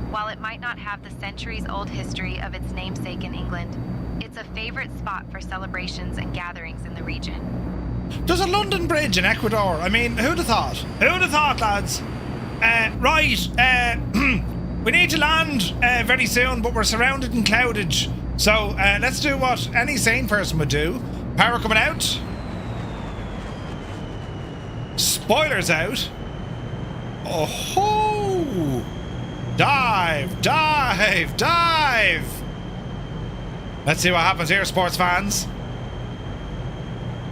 While it might not have the centuries-old history of its namesake in England, it's a favorite spot for celebrations and gatherings in the region. There's a London Bridge in Ecuador. I mean, who'd have thought? Who'd have thought, lads? Right. We need to land very soon, but we're surrounded in cloudage. So let's do what any sane person would do. Power coming out. Spoilers out. Oh ho! Dive, dive, dive! Let's see what happens here, sports fans.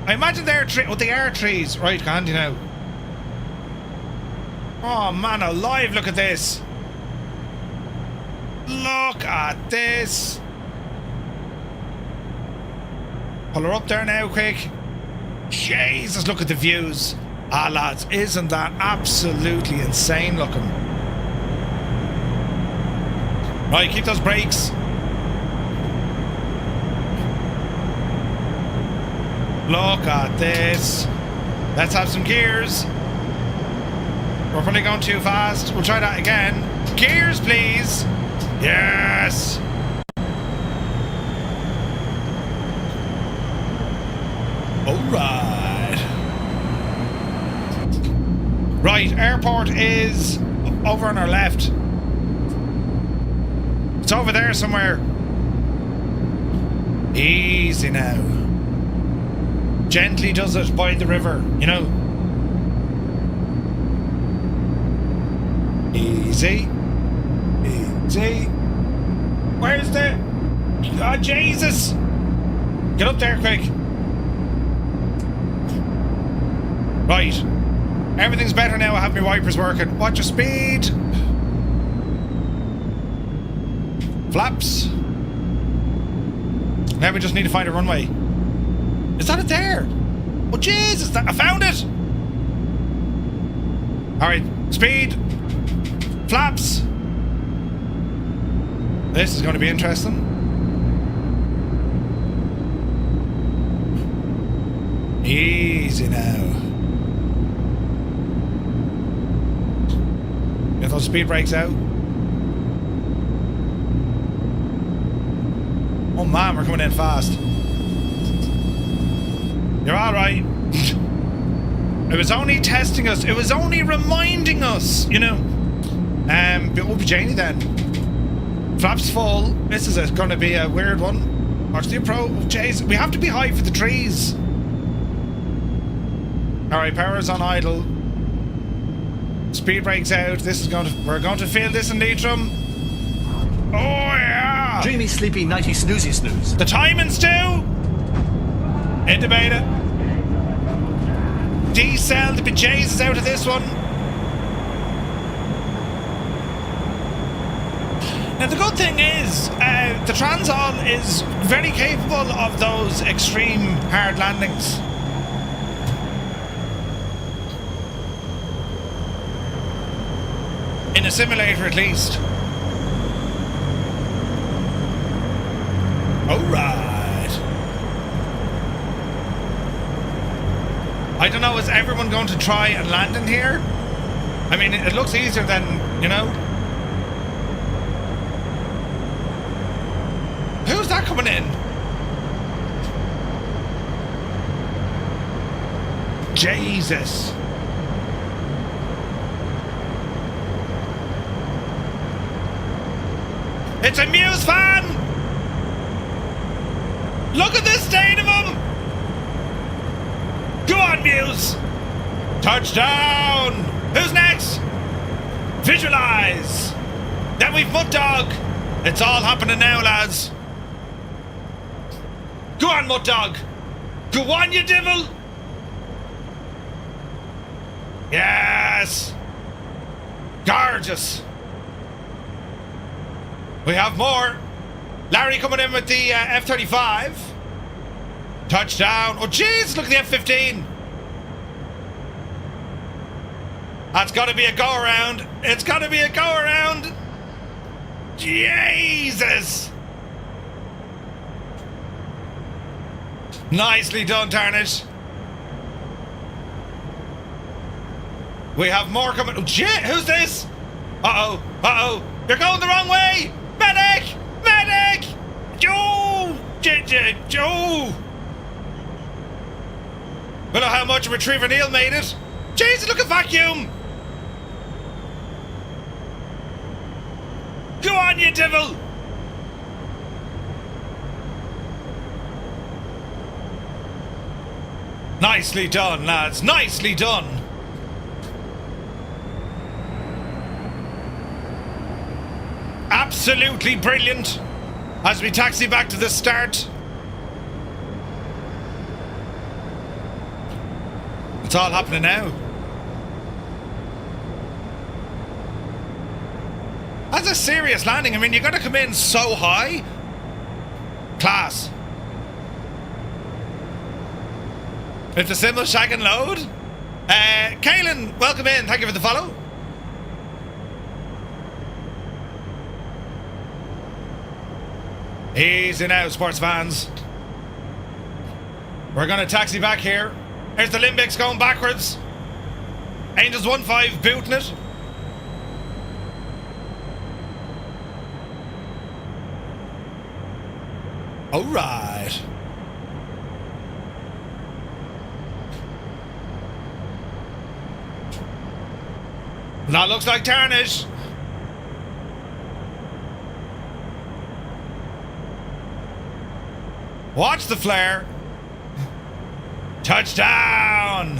I imagine they're they are trees. Right, handy now. Oh man alive, look at this. Look at this. Pull her up there now, quick. Jesus, look at the views. Ah, lads, isn't that absolutely insane looking? Right, keep those brakes. Look at this. Let's have some gears. We're probably going too fast. We'll try that again. Gears, please. Yes. Alright. Right, airport is over on our left. It's over there somewhere. Easy now. Gently does it by the river, you know. Easy. Easy. Where's the... Oh, Jesus! Get up there, quick. Right. Everything's better now. I have my wipers working. Watch your speed. Flaps. Now we just need to find a runway. Is that it there? Oh, Jesus! I found it! Alright. Speed. Flaps. This is going to be interesting. Easy now. Get those speed brakes out. Oh man, we're coming in fast. You're alright. It was only testing us. It was only reminding us, you know. But we'll be Janie then. Flaps full. This is going to be a weird one. Watch the approach. Oh, jeez. We have to be high for the trees. Alright, power's on idle. Speed brakes out. This is going to... We're going to feel this in Leitrim. Oh, yeah! Dreamy, sleepy, nighty, snoozy, snooze. The timing's too! Intubate it. D-cell the bejesus out of this one. Now the good thing is, the Transall is very capable of those extreme hard landings. In a simulator at least. Alright. I don't know, is everyone going to try and land in here? I mean, it looks easier than, you know. Who's that coming in? Jesus. It's a Muse fan! Look at the state of him! Go on, Muse! Touchdown! Who's next? Visualize! Then we've Mud Dog! It's all happening now, lads. Go on, Mud Dog! Go on, you devil! Yes! Gorgeous! We have more. Larry coming in with the F-35. Touchdown. Oh, jeez, look at the F-15. That's got to be a go-around. It's got to be a go-around. Jesus. Nicely done, Tarnish. We have more coming. Oh, shit, who's this? Uh-oh, uh-oh. You're going the wrong way. Medic! Medic! Joe! Joe! We know how much Retriever Neil made it. Jesus, look at vacuum! Go on, you devil! Nicely done, lads. Nicely done. Absolutely brilliant. As we taxi back to the start. It's all happening now. That's a serious landing. I mean, you got to come in so high. Class. If the symbol shag and load. Kaylin, welcome in. Thank you for the follow. Easy now, sports fans. We're going to taxi back here. There's the Limbics going backwards. Angels 1-5 booting it. Alright. That looks like Tarnish. Watch the flare. Touchdown.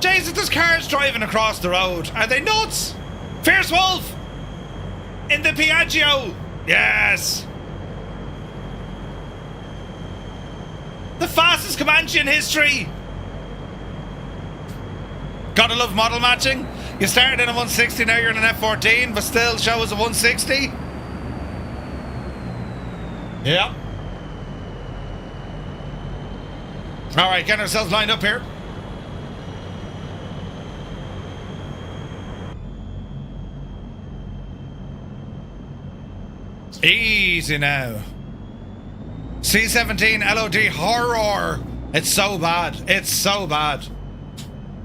Jesus, there's cars driving across the road. Are they nuts? Fierce Wolf in the Piaggio. Yes! The fastest Comanche in history! Gotta love model matching. You started in a 160, now you're in an F-14, but still show us a 160. Yeah. Alright, getting ourselves lined up here. Easy now. C-17 LOD horror. It's so bad. It's so bad.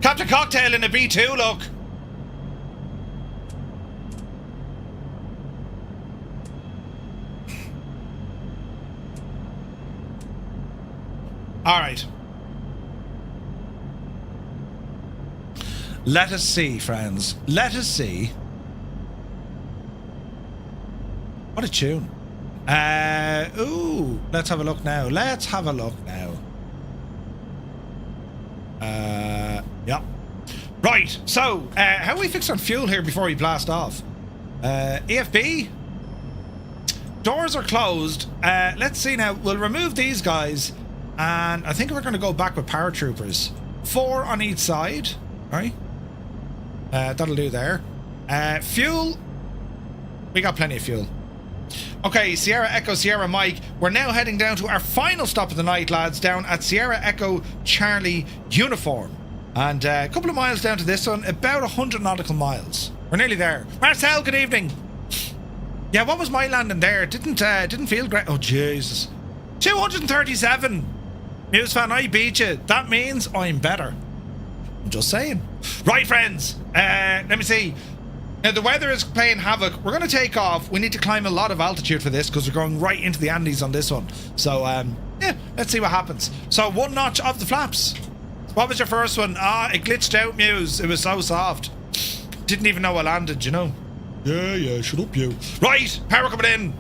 Captain Cocktail in a B2, look. All right. Let us see, friends. Let us see. What a tune. Ooh, let's have a look now. Let's have a look now. Yeah. Right, so, how do we fix on fuel here before we blast off? EFB? Doors are closed. Let's see now. We'll remove these guys. And I think we're going to go back with paratroopers. 4 on each side. Right? That'll do there. Fuel. We got plenty of fuel. Okay, Sierra Echo, Sierra Mike. We're now heading down to our final stop of the night, lads, down at Sierra Echo Charlie Uniform. And a couple of miles down to this one, about 100 nautical miles. We're nearly there. Marcel, good evening. Yeah, what was my landing there? Didn't feel great. Oh, Jesus. 237. Muse fan, I beat you. That means I'm better. I'm just saying. Right, friends. Let me see. Now, the weather is playing havoc. We're going to take off. We need to climb a lot of altitude for this because we're going right into the Andes on this one. So, yeah, let's see what happens. So, 1 notch off the flaps. What was your first one? It glitched out, Muse. It was so soft. Didn't even know I landed, you know. Yeah, shut up, you. Right, power coming in.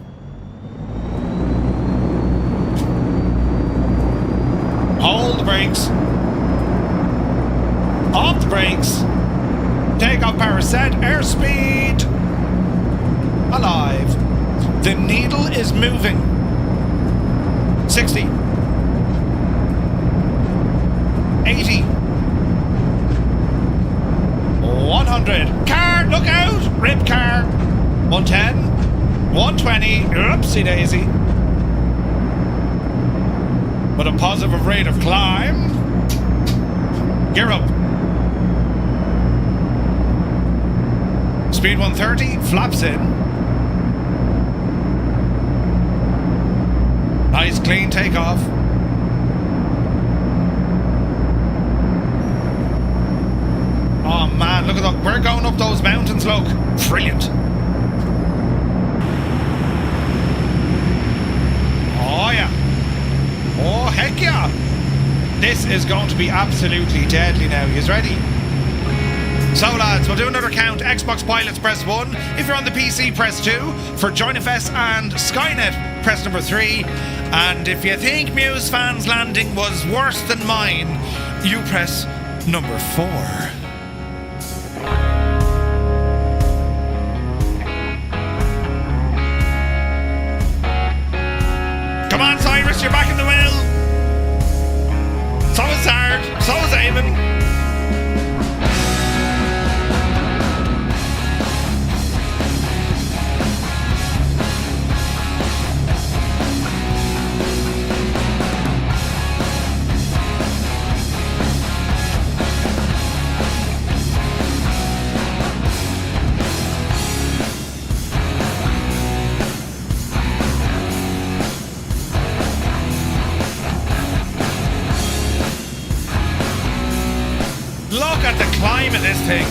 Hold the brakes. Off the brakes. Takeoff power set. Airspeed. Alive. The needle is moving. 60. 80. 100. Car, look out. Rip car. 110. 120. Oopsie daisy. With a positive rate of climb. Gear up. Speed 130, flaps in. Nice clean takeoff. Oh man, look at that. We're going up those mountains, look. Brilliant. Oh yeah. Oh heck yeah. This is going to be absolutely deadly now. You ready? So lads, we'll do another count. Xbox pilots press 1. If you're on the PC, press 2. For JoinFS and Skynet, press number 3. And if you think Muse fans landing was worse than mine, you press number 4. Come on, Cyrus, you're back in the wheel. So is Zard, so is Eamon. Look at the climb of this thing.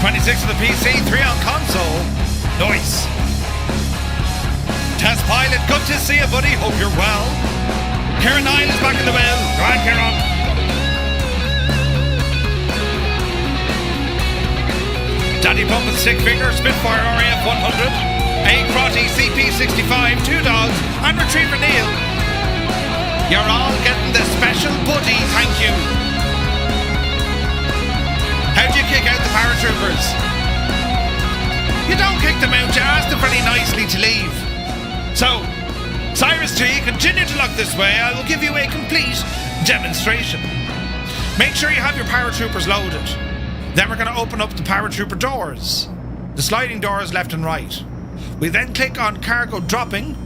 .26 on the PC, 3 on console. Nice. Test pilot, good to see you, buddy. Hope you're well. Kieran Nile is back in the well. Go on, Kieran. Daddy Pump and Stick Figure, Spitfire RAF 100, A Crotty CP65, 2 dogs, and Retriever Neil. You're all getting the special buddy, thank you. How do you kick out the paratroopers? You don't kick them out, you ask them very nicely to leave. So, Cyrus T, continue to look this way. I will give you a complete demonstration. Make sure you have your paratroopers loaded. Then we're going to open up the paratrooper doors. The sliding doors left and right. We then click on cargo dropping.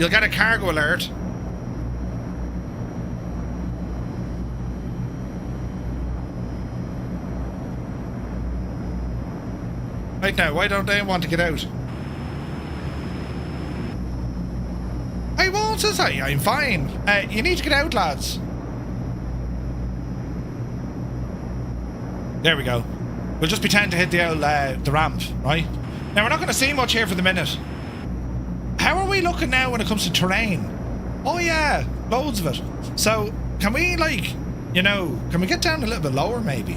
You'll get a cargo alert. Right now, why don't they want to get out? I won't, says I. I'm fine. You need to get out, lads. There we go. We'll just pretend to hit the old, the ramp, right? Now, we're not going to see much here for the minute. How are we looking now when it comes to terrain? Oh, yeah. Loads of it. So, can we, like, you know, can we get down a little bit lower, maybe?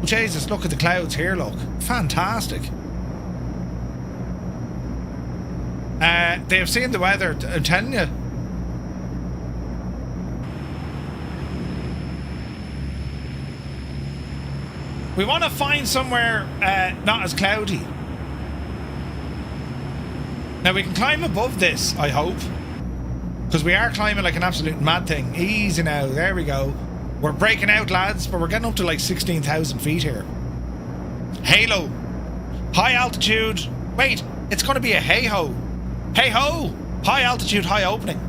Oh, Jesus, look at the clouds here, look. Fantastic. They have seen the weather, I'm telling you. We want to find somewhere not as cloudy. Now we can climb above this, I hope. Because we are climbing like an absolute mad thing. Easy now, there we go. We're breaking out, lads, but we're getting up to like 16,000 feet here. Halo. High altitude. Wait, it's going to be a hey-ho. Hey-ho! High altitude, high opening.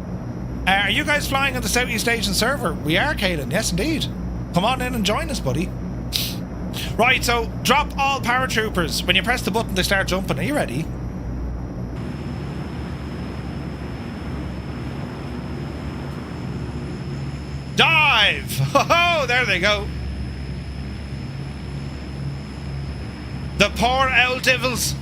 Are you guys flying on the Southeast Asian server? We are, Caelan. Yes, indeed. Come on in and join us, buddy. Right, so drop all paratroopers. When you press the button, they start jumping. Are you ready? Dive! Oh, there they go. The poor old devils.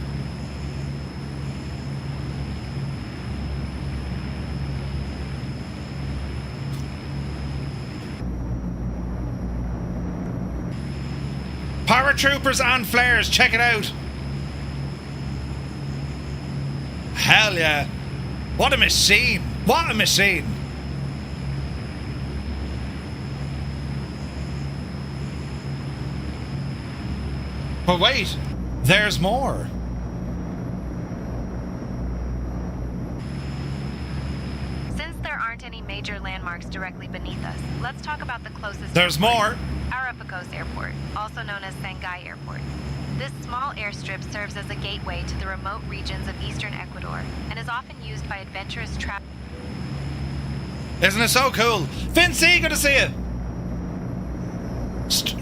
Paratroopers and flares, check it out. Hell yeah. What a machine. What a machine. But wait, there's more. Since there aren't any major landmarks directly beneath us, let's talk about the closest. There's more. Arapacos Airport, also known as Sangay Airport. This small airstrip serves as a gateway to the remote regions of eastern Ecuador and is often used by adventurous travelers. Isn't it so cool? Vincy, good to see you.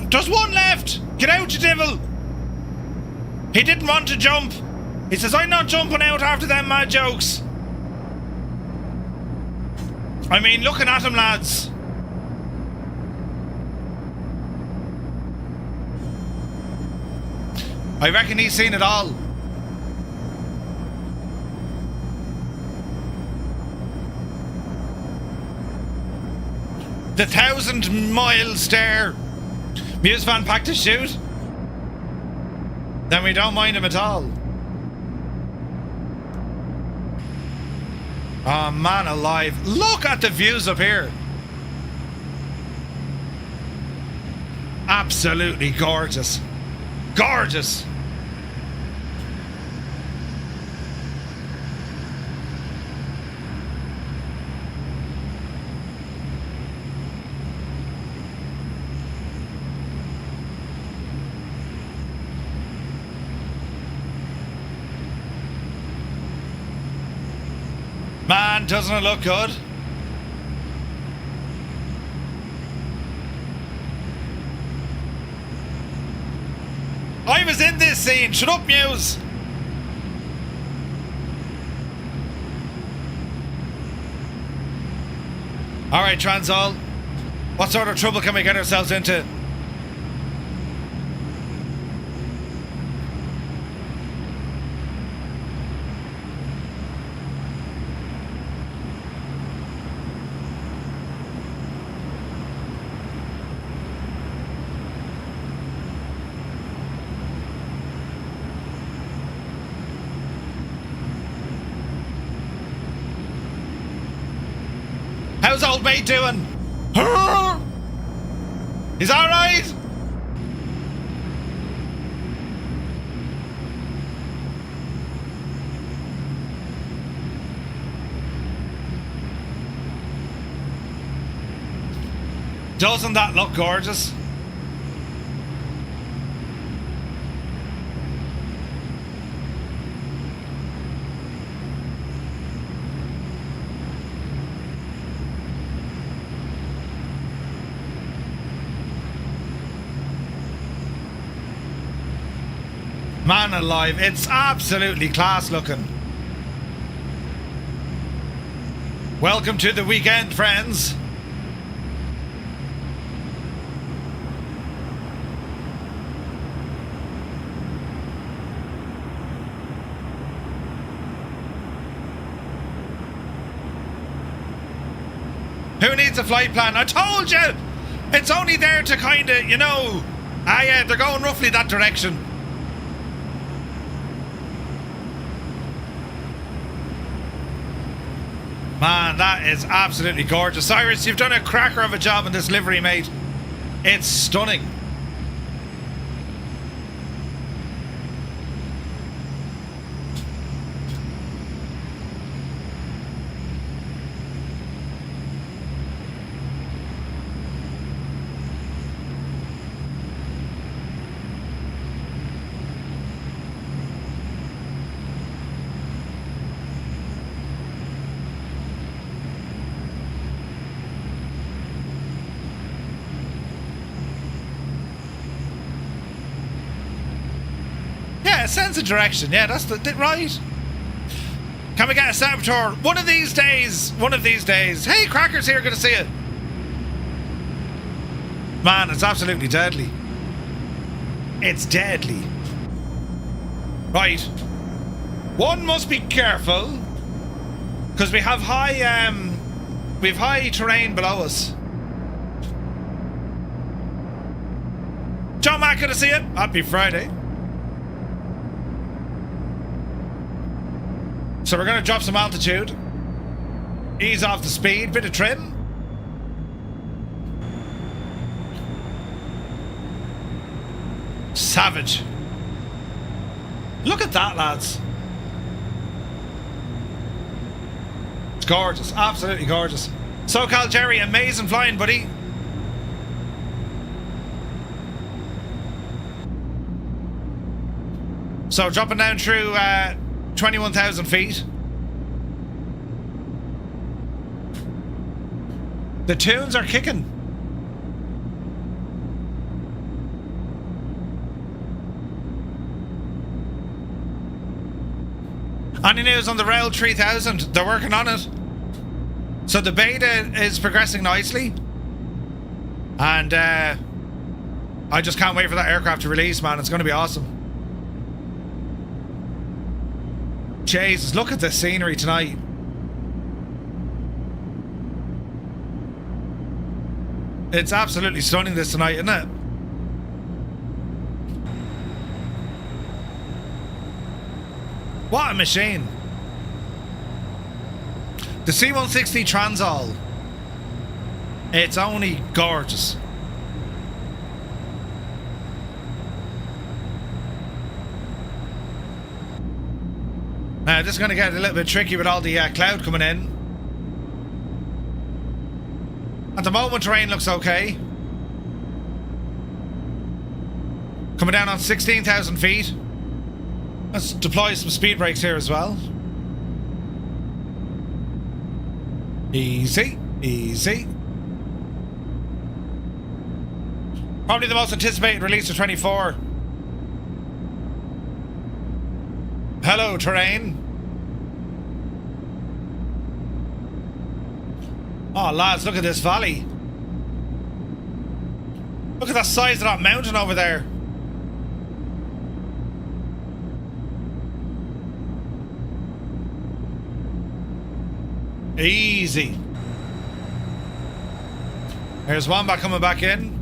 There's one left. Get out, you devil. He didn't want to jump. He says, I'm not jumping out after them mad jokes. I mean, looking at him, lads. I reckon he's seen it all. The 1,000-mile stare. Muse fan packed to shoot. Then we don't mind him at all. Oh, man alive. Look at the views up here. Absolutely gorgeous. Gorgeous. Man, doesn't it look good? I was in this scene. Shut up, Muse. Alright, Transall. What sort of trouble can we get ourselves into? How's old mate doing? He's alright? Doesn't that look gorgeous? Man alive, it's absolutely class looking. Welcome to the weekend, friends. Who needs a flight plan? I told you! It's only there to kind of, you know... Ah yeah, they're going roughly that direction. Man, that is absolutely gorgeous. Cyrus, you've done a cracker of a job in this livery, mate. It's stunning. Sense of direction, yeah, that's right. Can we get a saboteur? One of these days. Hey, Cracker's here, good to see you. Man, it's absolutely deadly. It's deadly. Right. One must be careful, because we have high terrain below us. John Mack, good to see you. Happy Friday. So we're going to drop some altitude, ease off the speed, bit of trim. Savage. Look at that, lads. It's gorgeous, absolutely gorgeous. SoCal Jerry, amazing flying, buddy. So dropping down through 21,000 feet. The tunes are kicking. Any news on the Rail 3000? They're working on it. So the beta is progressing nicely. And I just can't wait for that aircraft to release, man. It's going to be awesome. Jesus, look at the scenery tonight. It's absolutely stunning this tonight, isn't it? What a machine. The C-160 Transall. It's only gorgeous. Now, this is going to get a little bit tricky with all the cloud coming in. At the moment, terrain looks okay. Coming down on 16,000 feet. Let's deploy some speed brakes here as well. Easy, easy. Probably the most anticipated release of 24. Hello, terrain. Oh, lads, look at this valley. Look at the size of that mountain over there. Easy. There's Wombat coming back in.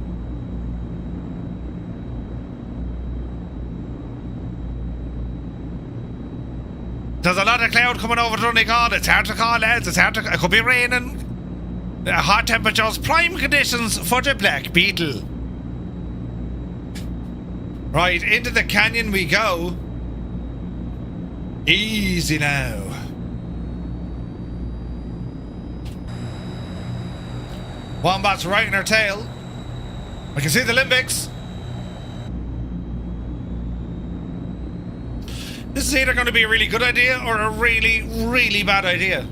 There's a lot of cloud coming over Donegal. It's hard to call, lads. It's hard to... It could be raining. Hot temperatures, prime conditions for the Black Beetle. Right, into the canyon we go. Easy now. Wombat's right in her tail. I can see the limbics. This is either going to be a really good idea or a really, really bad idea.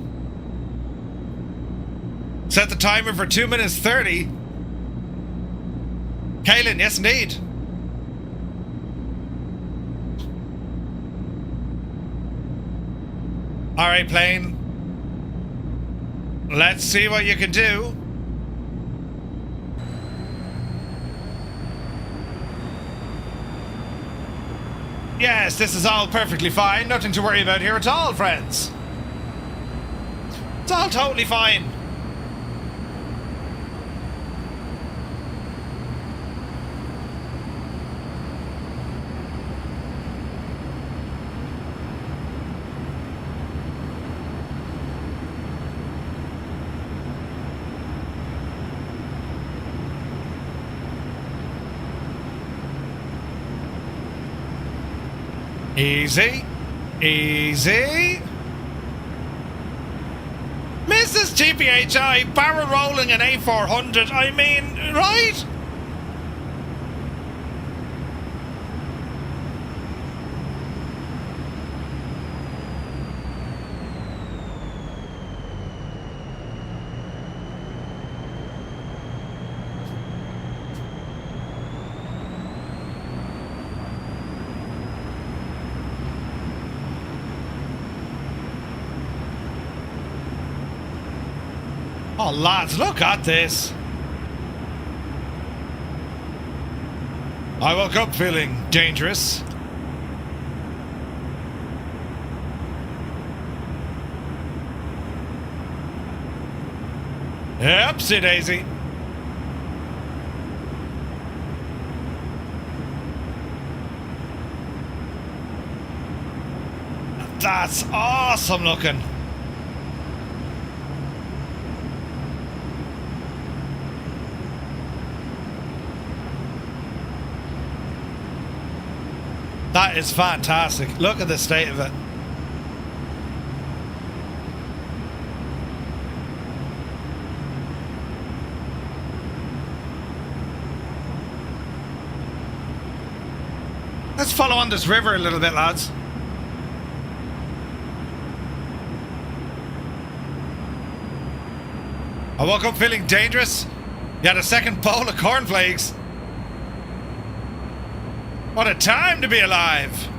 Set the timer for 2 minutes 30. Kaylin, yes indeed. Alright, plane. Let's see what you can do. Yes, this is all perfectly fine. Nothing to worry about here at all, friends. It's all totally fine. Easy. Easy. Mrs. TPHI barrel rolling an A400. I mean, right? Oh, lads, look at this. I woke up feeling dangerous. Upsie daisy. That's awesome looking. That is fantastic. Look at the state of it. Let's follow on this river a little bit, lads. I woke up feeling dangerous. You had a second bowl of cornflakes. What a time to be alive!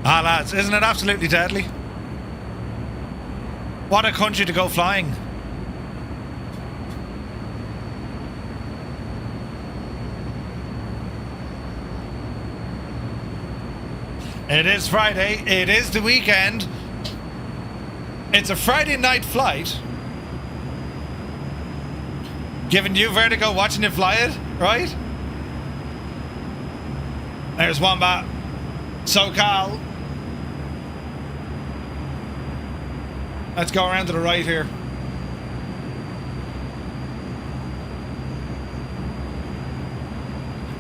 Ah, lads, isn't it absolutely deadly? What a country to go flying. It is Friday, it is the weekend. It's a Friday night flight. Giving you vertigo watching you fly it, right? There's Wombat. SoCal. Let's go around to the right here.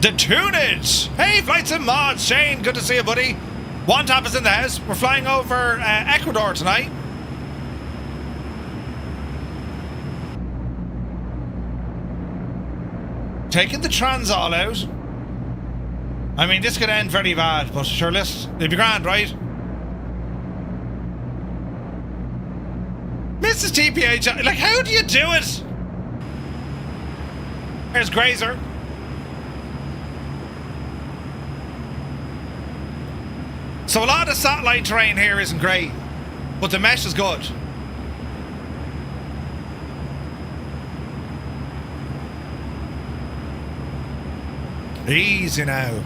The tunage! Hey, Flights and Mods! Shane, good to see you, buddy. One Top is in the house. We're flying over Ecuador tonight. Taking the Transall out. I mean, this could end very bad, but sure, it'll be grand, right? Mrs. TPH, like, how do you do it? There's Grazer. So a lot of satellite terrain here isn't great, but the mesh is good. Easy now.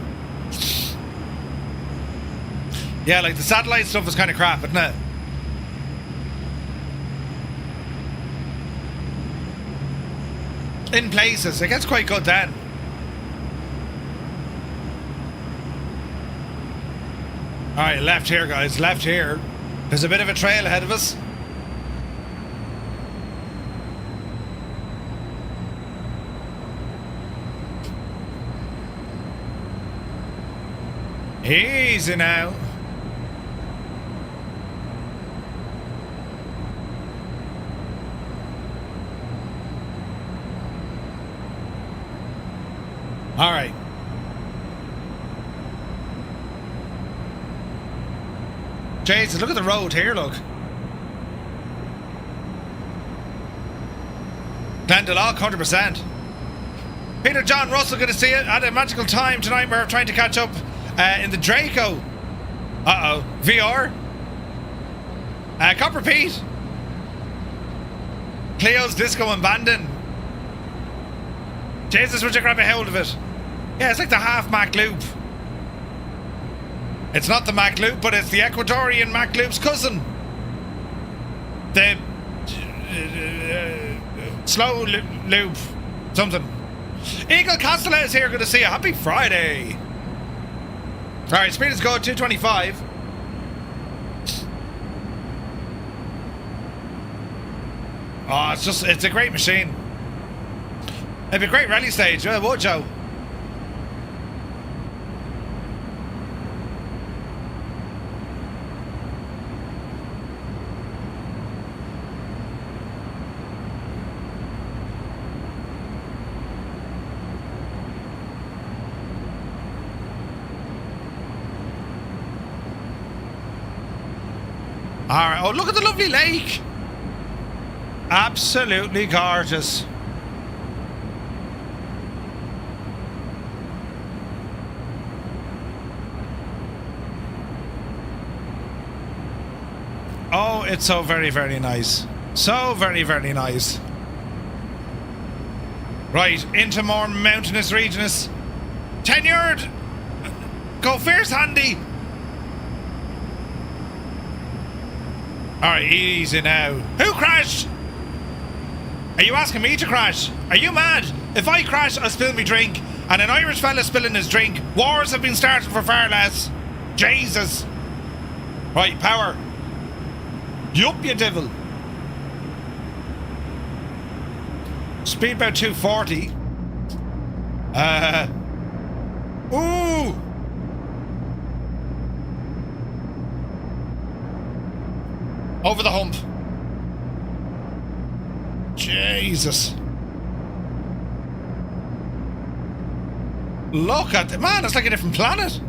Yeah, like the satellite stuff is kind of crap, isn't it? In places. It gets quite good then. Alright, left here, guys. Left here. There's a bit of a trail ahead of us. Easy now. All right. Jesus, look at the road here, look. Glendalough, 100%. Peter John Russell, good to see you. Had a magical time tonight. We're trying to catch up in the Draco. Uh-oh. VR. Copper Pete. Cleo's Disco and Bandon. Jesus, would you grab a hold of it? Yeah, it's like the half Mac Loop. It's not the Mac Loop, but it's the Ecuadorian Mac Loop's cousin. The slow loop. Something. Eagle Castellet is here. Good to see you. Happy Friday. Alright, speed is good. 225. Oh, it's a great machine. It'd be a great rally stage, would you? Alright, oh look at the lovely lake. Absolutely gorgeous. Oh, it's so very, very nice. So very, very nice. Right, into more mountainous regions. Tenured! Go fierce, Handy! Alright, easy now. Who crashed? Are you asking me to crash? Are you mad? If I crash, I'll spill me drink. And an Irish fella spilling his drink. Wars have been started for far less. Jesus. Right, power. Yup, you devil. Speed about 240. Ooh. Over the hump. Jesus. Look at it. Man, it's like a different planet.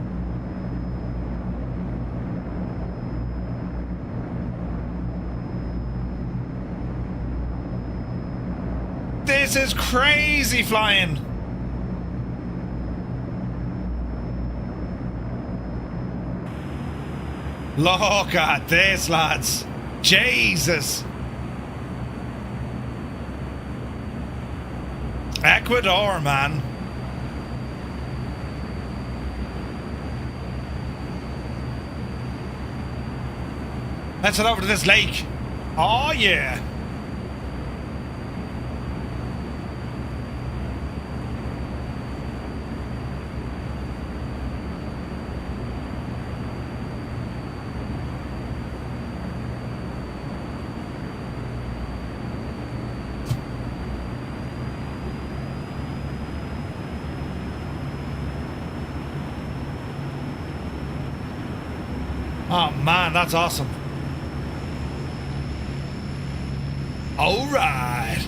This is crazy flying. Look at this, lads. Jesus. Ecuador, man. Let's head over to this lake. Oh, yeah. Oh man, that's awesome. All right.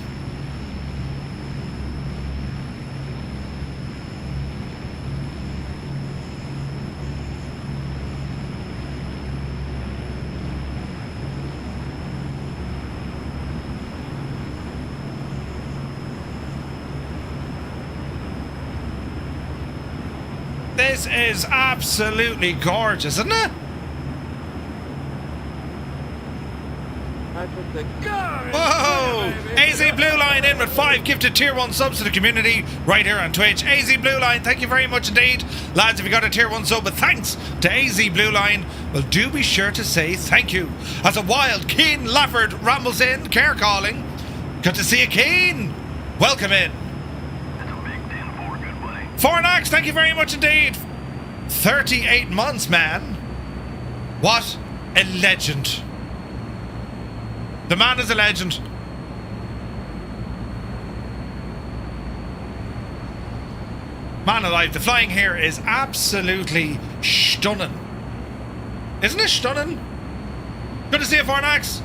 This is absolutely gorgeous, isn't it? Whoa! AZ Blue Line in with 5 gifted tier 1 subs to the community right here on Twitch. AZ Blue Line, thank you very much indeed. Lads, if you got a tier 1 sub, but thanks to AZ Blue Line, well, do be sure to say thank you. As a wild Keen Lafford rambles in, care calling. Good to see you, Keen. Welcome in. Fornax, thank you very much indeed. 38 months, man. What a legend. The man is a legend. Man alive, the flying here is absolutely stunning. Isn't it stunning? Good to see you, Fornax.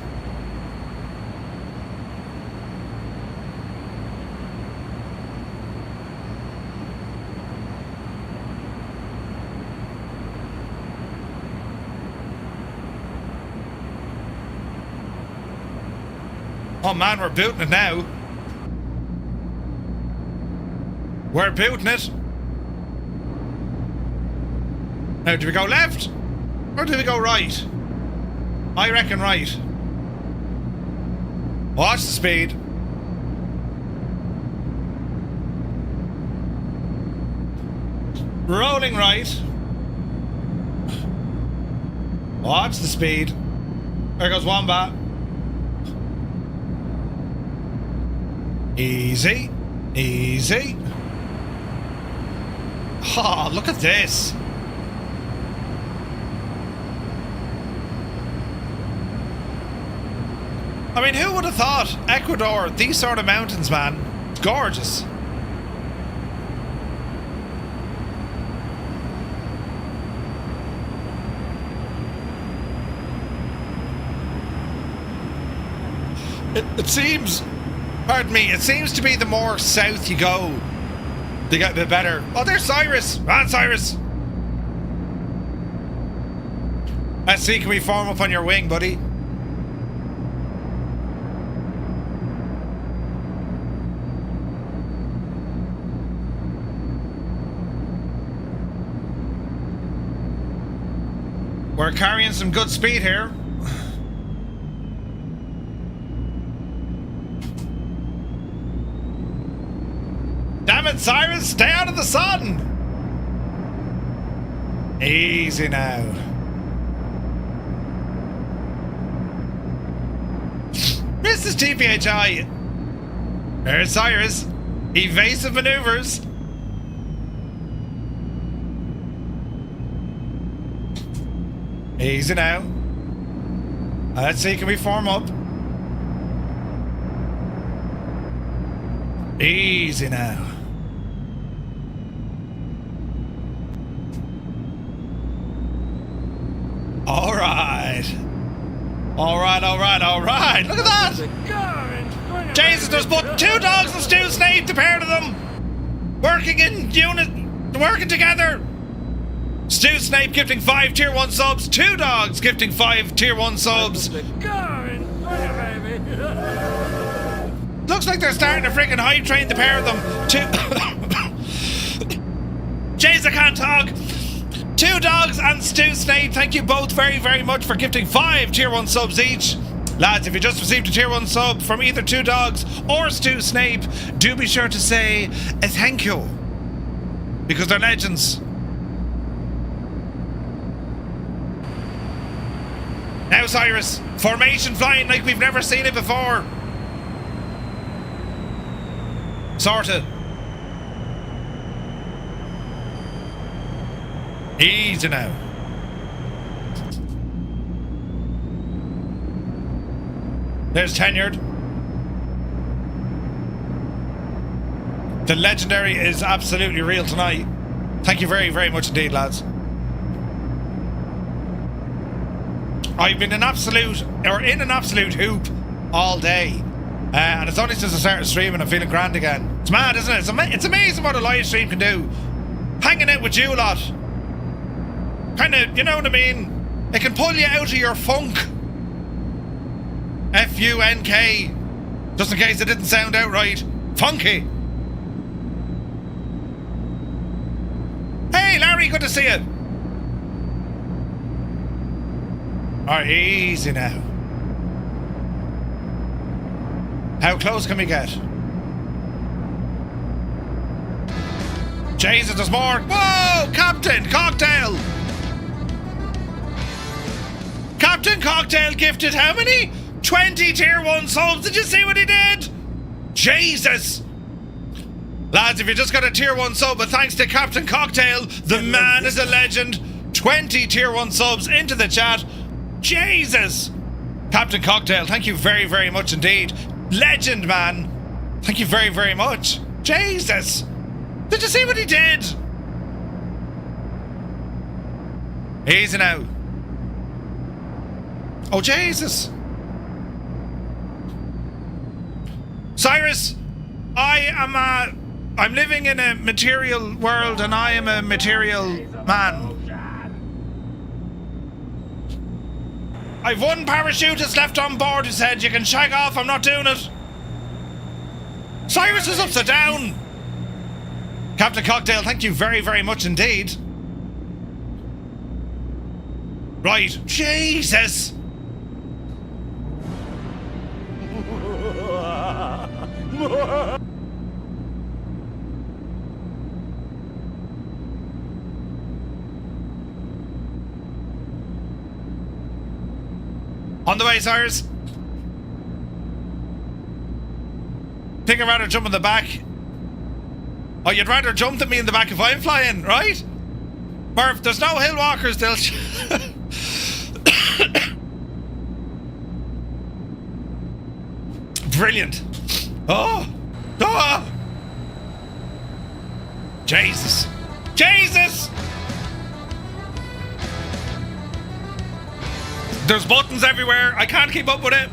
Oh man, we're booting it now. We're booting it. Now, do we go left? Or do we go right? I reckon right. Watch the speed. Rolling right. Watch the speed. There goes Wombat. Easy. Easy. Oh, look at this. I mean, who would have thought Ecuador, these sort of mountains, man? It's gorgeous. It seems, pardon me, it seems to be the more south you go, they get a bit better. Oh, there's Cyrus. Man, Cyrus. Let's see, can we form up on your wing, buddy? We're carrying some good speed here. Damn it, Cyrus, stay out of the sun! Easy now. Mrs. TPHI. There's Cyrus. Evasive maneuvers. Easy now. Let's see, can we form up? Easy now. Alright. Alright. Look at that! Jesus, there's but 2 dogs and Stu Snape, the pair of them! Working in unit, working together! Stu Snape gifting 5 tier 1 subs, 2 dogs gifting 5 tier 1 subs. Looks like they're starting to freaking hype train, the pair of them. Jays, I can't talk. 2 dogs and Stu Snape, thank you both very, very much for gifting 5 tier 1 subs each. Lads, if you just received a tier 1 sub from either 2 dogs or Stu Snape, do be sure to say a thank you, because they're legends. Now, Cyrus, formation flying like we've never seen it before. Sorted. Easy now. There's Tenured. The legendary is absolutely real tonight. Thank you very, very much indeed, lads. I've been in an absolute hoop all day. And it's only since I started streaming I'm feeling grand again. It's mad, isn't it? It's amazing what a live stream can do. Hanging out with you lot. Kind of, you know what I mean? It can pull you out of your funk. F-U-N-K. Just in case it didn't sound out right. Funky. Hey, Larry, good to see you. Alright, easy now. How close can we get? Jesus, there's more. Whoa! Captain Cocktail! Captain Cocktail gifted how many? 20 tier 1 subs. Did you see what he did? Jesus! Lads, if you just got a tier 1 sub, but thanks to Captain Cocktail, the man is a legend. 20 tier 1 subs into the chat. Jesus! Captain Cocktail, thank you very, very much indeed. Legend, man. Thank you very, very much. Jesus! Did you see what he did? Easy now. Oh, Jesus. Cyrus, I'm living in a material world and I am a material man. I've one parachutist left on board who said, you can shag off, I'm not doing it. Cyrus is upside down. Captain Cocktail, thank you very, very much indeed. Right, Jesus. On the way, Cyrus. Think I'd rather jump in the back. Oh, you'd rather jump than me in the back if I'm flying, right? Murph, there's no hill walkers, they'll... Brilliant. Oh! Oh! Jesus. Jesus! There's buttons everywhere. I can't keep up with it.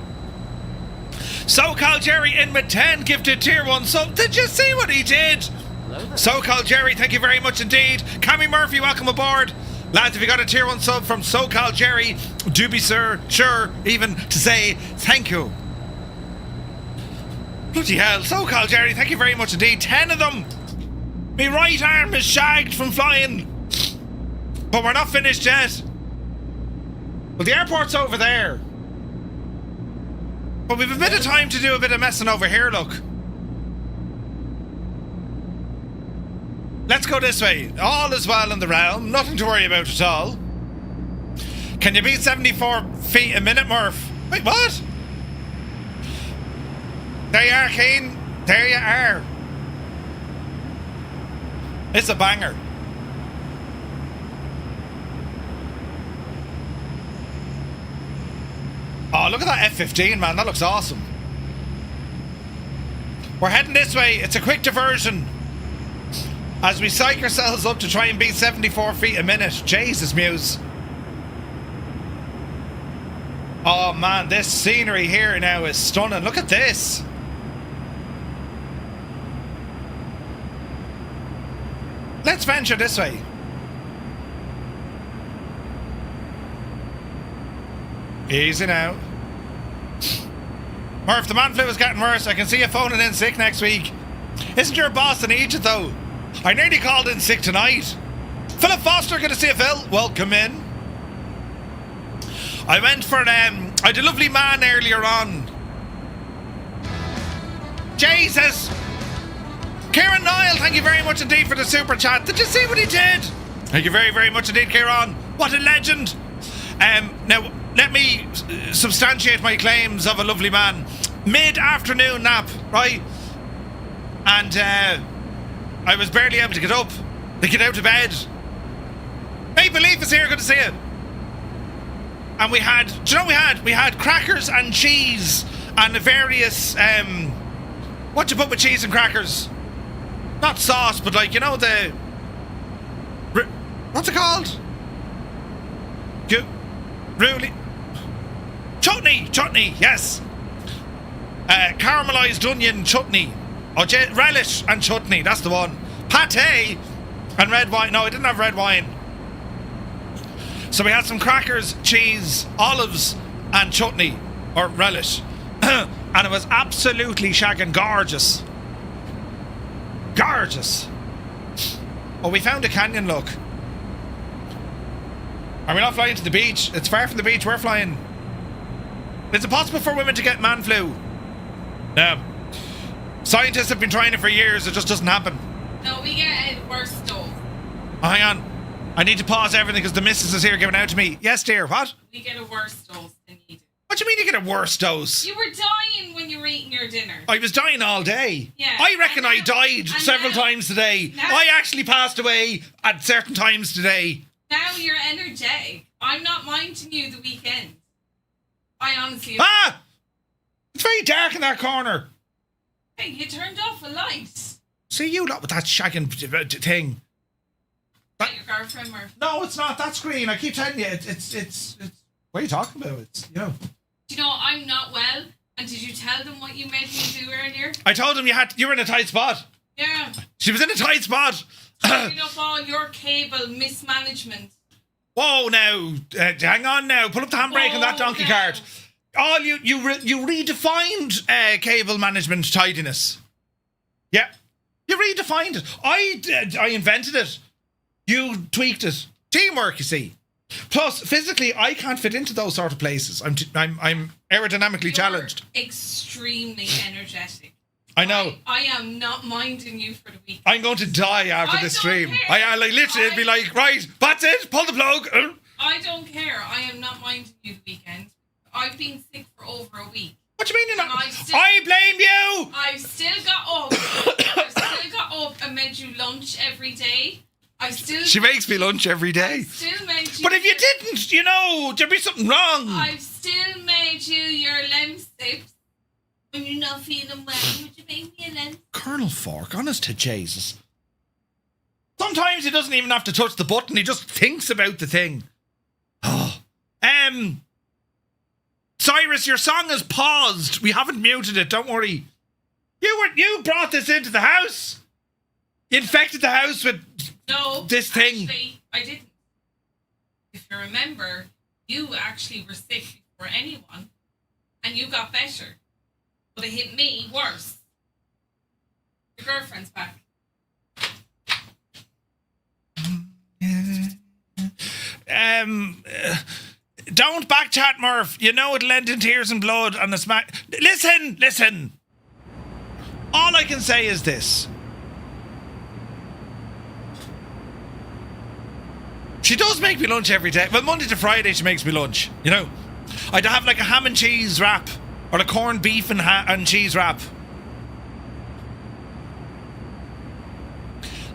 SoCal Jerry in with 10 gifted tier 1 sub. Did you see what he did? SoCal Jerry, thank you very much indeed. Cammy Murphy, welcome aboard. Lads, if you got a tier 1 sub from SoCal Jerry, do be sure even to say thank you. Bloody hell, SoCal Jerry, thank you very much indeed. 10 of them. My right arm is shagged from flying. But we're not finished yet. Well, the airport's over there. But we've a bit of time to do a bit of messing over here, look. Let's go this way. All is well in the realm. Nothing to worry about at all. Can you beat 74 feet a minute, Murph? Wait, what? There you are, Kane. There you are. It's a banger. Oh, look at that F-15, man. That looks awesome. We're heading this way. It's a quick diversion as we psych ourselves up to try and beat 74 feet a minute. Jesus, Muse. Oh, man. This scenery here now is stunning. Look at this. Let's venture this way. Easy now. Murph, the man flu is getting worse. I can see you phoning in sick next week. Isn't your boss in Egypt, though? I nearly called in sick tonight. Philip Foster, good to see you, Phil. Welcome in. I went for, I had a lovely man earlier on. Jesus! Kieran Niall, thank you very much indeed for the super chat. Did you see what he did? Thank you very, very much indeed, Kieran. What a legend. Now, let me substantiate my claims of a lovely man. Mid-afternoon nap, right? And I was barely able to get up, to get out of bed. Maple Leaf is here, good to see you. And we had, do you know what we had? We had crackers and cheese and various, what do you put with cheese and crackers? Not sauce, but like, you know, the... What's it called? Really? Chutney, yes. Caramelized onion chutney. Oh, relish and chutney, that's the one. Pate and red wine. No, I didn't have red wine. So we had some crackers, cheese, olives, and chutney, or relish. And it was absolutely shagging gorgeous. Gorgeous. Oh, we found a canyon, look. Are we not flying to the beach? It's far from the beach, we're flying. Is it possible for women to get man flu? No. Scientists have been trying it for years, it just doesn't happen. No, we get a worse dose. Oh, hang on. I need to pause everything because the missus is here giving out to me. Yes, dear, what? We get a worse dose than you do. What do you mean you get a worse dose? You were dying when you were eating your dinner. I was dying all day. Yeah. I reckon I And died now- several and now- times today. now- I actually passed away at certain times today. Now you're energetic. I'm not minding you the weekend. I honestly... Ah! It's very dark in that corner. Hey, you turned off a light. See you lot with that shagging thing. Is that your girlfriend, Murph? No, it's not. That's green. I keep telling you, it's. What are you talking about? It's, you know. Do you know I'm not well? And did you tell them what you made me do earlier? I told him you were in a tight spot. Yeah. She was in a tight spot. Cleaning up all your cable mismanagement. Whoa, now, hang on now. Pull up the handbrake on that donkey now. cart. Oh, you redefined cable management tidiness. Yeah, you redefined it. I invented it. You tweaked it. Teamwork, you see. Plus, physically, I can't fit into those sort of places. I'm aerodynamically challenged. Extremely energetic. I know. I am not minding you for the week. I'm going to die after I this don't stream. care. I like literally, it'd be like, right, that's it. Pull the plug. I don't care. I am not minding you the weekend. I've been sick for over a week. What do you mean you're not? And I blame you. I've still got up. I've still got up and made you lunch every day. She makes me lunch every day. Still made you. But if you didn't, you know, there'd be something wrong. I've still made you your lem sips. When you're not feeling well, would you make me a lem? Colonel Fork, honest to Jesus. Sometimes he doesn't even have to touch the button. He just thinks about the thing. Oh. Cyrus, your song is paused. We haven't muted it. Don't worry. You brought this into the house. You infected the house with this thing. Actually, I didn't. If you remember, you actually were sick before anyone, and you got better. But it hit me worse. Your girlfriend's back. Don't backchat, Murph. You know it'll end in tears and blood and a smack. Listen. All I can say is this. She does make me lunch every day. Well, Monday to Friday she makes me lunch, you know. I'd have like a ham and cheese wrap or a corned beef and cheese wrap.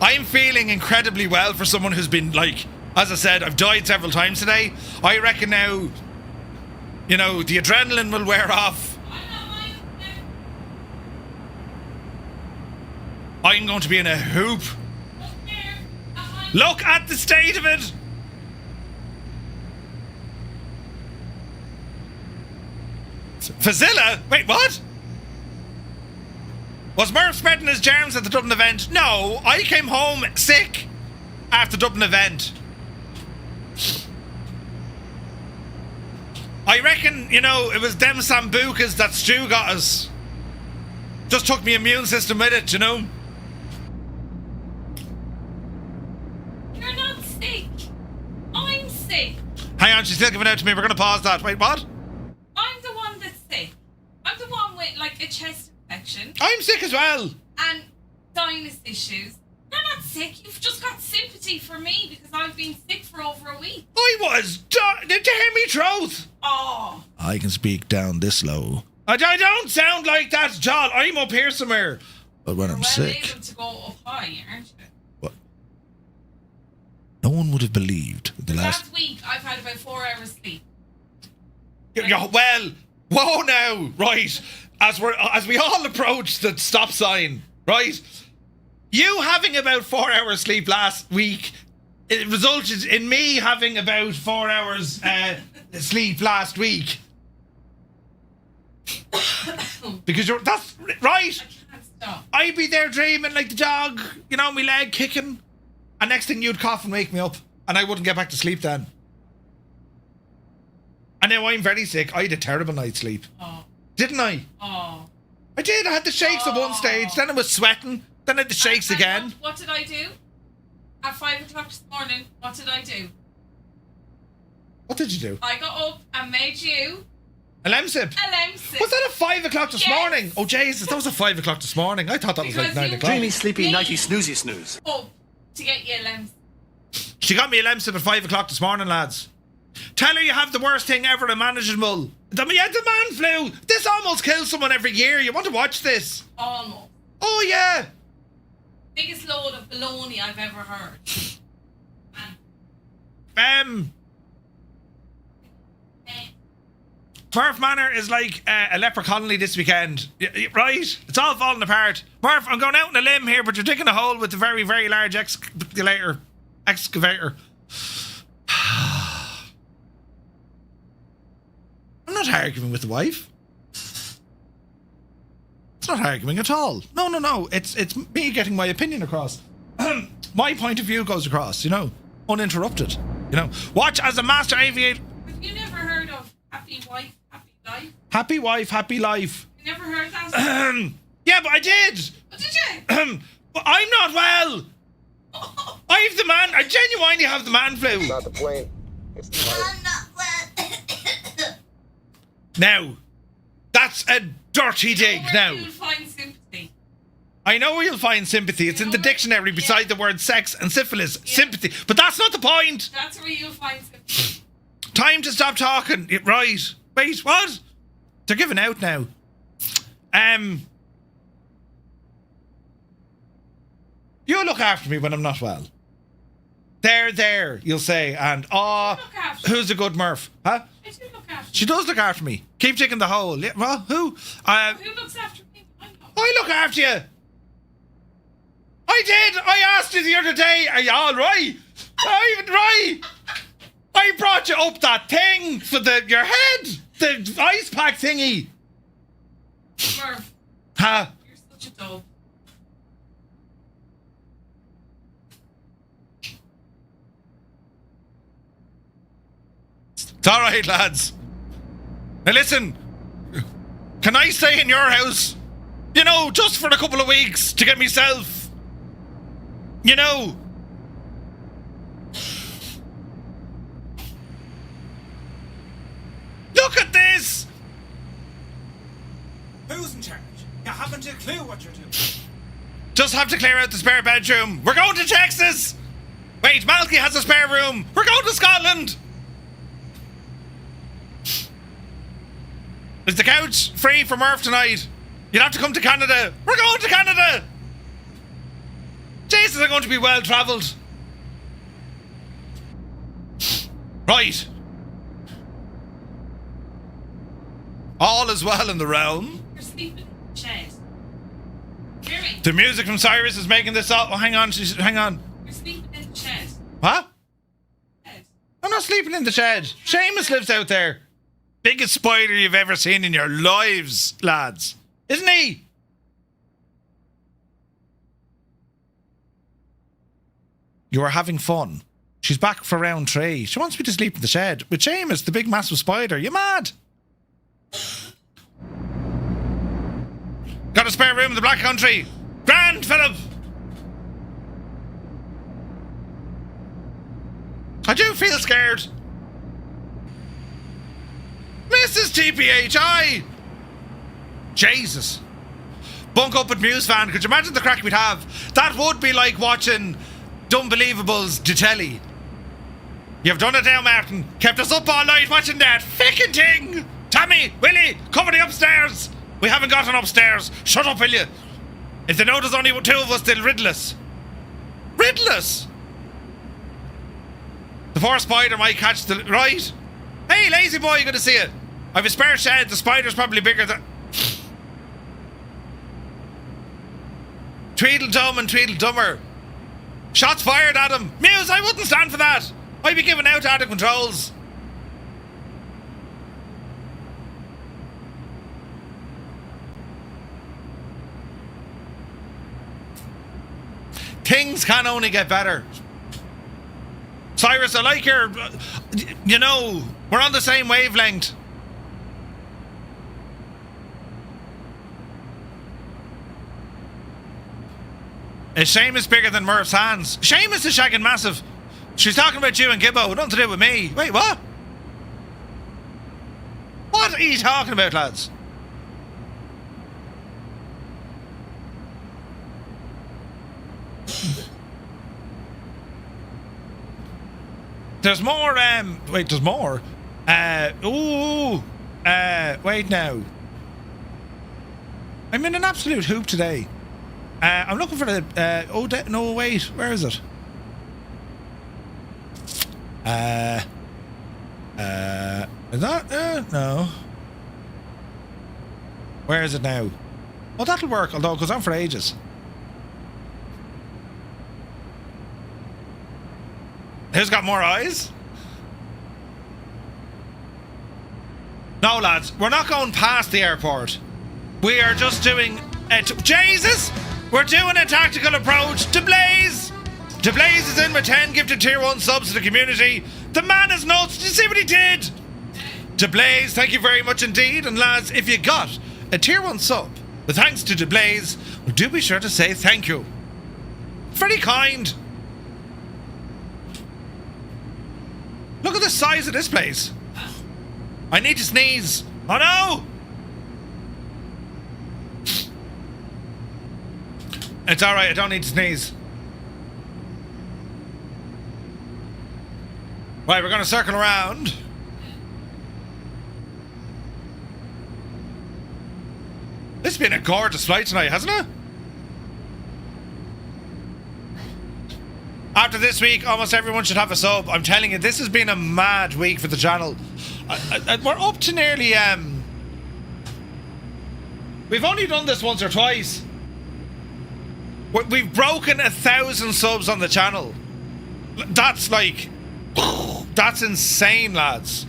I'm feeling incredibly well for someone who's been like, as I said, I've died several times today. I reckon now, you know, the adrenaline will wear off. I'm going to be in a hoop. Look at the state of it. Fazilla? Wait, what? Was Murph spreading his germs at the Dublin event? No, I came home sick after the Dublin event. I reckon, you know, it was them sambucas that Stu got us. Just took my immune system with it, you know? You're not sick. I'm sick. Hang on, she's still giving out to me. We're going to pause that. Wait, what? I'm the one that's sick. I'm the one with like a chest infection. I'm sick as well. And sinus issues. You're not sick. You've just got sympathy for me because I've been sick for over a week. I was. Did you hear me throat? Oh. I can speak down this low. I don't sound like that, John. I'm up here somewhere. But when I'm sick. Able to go up high, aren't you? What? No one would have believed the last week I've had about 4 hours sleep. Well, whoa now, right? As we all approach the stop sign, right? You having about 4 hours sleep last week, it resulted in me having about 4 hours sleep last week. Because that's right. I can't stop. I'd be there dreaming like the dog, you know, my leg kicking, and next thing you'd cough and wake me up, and I wouldn't get back to sleep then. And now I'm very sick. I had a terrible night's sleep. Oh. Didn't I? Oh. I did. I had the shakes at one stage. Then I was sweating. Then I had the shakes again. What did I do? At 5 o'clock this morning, what did I do? What did you do? I got up and made you a lemsip. a lemsip. Was that at 5 o'clock this Yes. morning? Oh, Jesus. That was at 5 o'clock this morning. I thought that was like Because 9 you o'clock. Dreamy, sleepy, Me. nighty, snoozy, snooze. Up to get you a lemsip. She got me a lemsip at 5 o'clock this morning, lads. Tell her you have the worst thing ever, imaginable. The man flu. This almost kills someone every year. You want to watch this? Almost. Oh, yeah. Biggest load of baloney I've ever heard. Murph Manor is like a leper colony this weekend. Right? It's all falling apart. Murph, I'm going out on a limb here, but you're digging a hole with a very, very large excavator. I'm not arguing with the wife. It's not arguing at all. No. It's me getting my opinion across. My point of view goes across, you know, uninterrupted. You know, watch as a master aviator. Have you never heard of happy wife, happy life? Happy wife, happy life. You never heard that? Yeah, but I did. What did you? But I'm not well. I genuinely have the man flu. Not the plane. It's the pilot. I'm not well. Now, that's a dirty dig now. You'll find sympathy. I know where you'll find sympathy. It's in the dictionary beside the word sex and syphilis. Yeah. Sympathy. But that's not the point. That's where you'll find sympathy. Time to stop talking. Right. Wait, what? They're giving out now. You look after me when I'm not well. There, you'll say, and who's a good Murph? Huh? I do look after She does look after me. Keep digging the hole. Yeah, well, who? Who looks after me? I look after you. I did. I asked you the other day. Are you all right? Right. I brought you up that thing for your head, the ice pack thingy. Murph, Huh? you're such a dog. It's all right, lads. Now listen. Can I stay in your house? You know, just for a couple of weeks to get myself. You know. Look at this! Who's in charge? You haven't a clue what you're doing. Just have to clear out the spare bedroom. We're going to Texas! Wait, Malky has a spare room. We're going to Scotland! Is the couch free for Murph tonight? You'll have to come to Canada. We're going to Canada! Jesus, I'm going to be well travelled. Right. All is well in the realm. You're sleeping in the shed. Hear me? The music from Cyrus is making this up. Oh, hang on. Hang on. You're sleeping in the shed. What? Shed. I'm not sleeping in the shed. Seamus lives out there. Biggest spider you've ever seen in your lives, lads. Isn't he? You are having fun. She's back for round 3. She wants me to sleep in the shed with Seamus, the big massive spider. You mad? Got a spare room in the Black Country. Grand, Philip. I do feel scared. Mrs. TPHI. Jesus. Bunk up at Muse fan. Could you imagine the crack we'd have? That would be like watching Dunbelievables de telly. You've done it now, Martin. Kept us up all night watching that fickin' thing. Tommy, Willie, cover the upstairs. We haven't got an upstairs. Shut up, will you? If they know there's only 2 of us, they'll riddle us. Riddle us? The poor spider might catch the... Right? Hey, lazy boy, you gonna see it. I've a spare shed. The spider's probably bigger than... Tweedledum and Tweedledummer. Shots fired at him. Muse, I wouldn't stand for that. I'd be giving out out of controls. Things can only get better. Cyrus, I like your... You know, we're on the same wavelength. Is Seamus bigger than Murph's hands? Seamus is shagging massive. She's talking about you and Gibbo. Nothing to do with me. Wait, what? What are you talking about, lads? There's more, wait, there's more. wait now. I'm in an absolute hoop today. I'm looking for the, no, wait, where is it? Is that, no. Where is it now? Oh, that'll work, although it goes on for ages. Who's got more eyes? No, lads, we're not going past the airport. We are just doing Jesus! We're doing a tactical approach to Blaze! To Blaze is in with 10 gifted tier 1 subs to the community. The man is nuts. Did you see what he did? To Blaze, thank you very much indeed. And lads, if you got a tier 1 sub, with thanks to Blaze, well, do be sure to say thank you. Very kind. Look at the size of this place. I need to sneeze. Oh no! It's alright, I don't need to sneeze. Right, we're going to circle around. This has been a gorgeous flight tonight, hasn't it? After this week, almost everyone should have a sub. I'm telling you, this has been a mad week for the channel. We're up to nearly... We've only done this once or twice. We've broken 1,000 subs on the channel. That's like... That's insane, lads.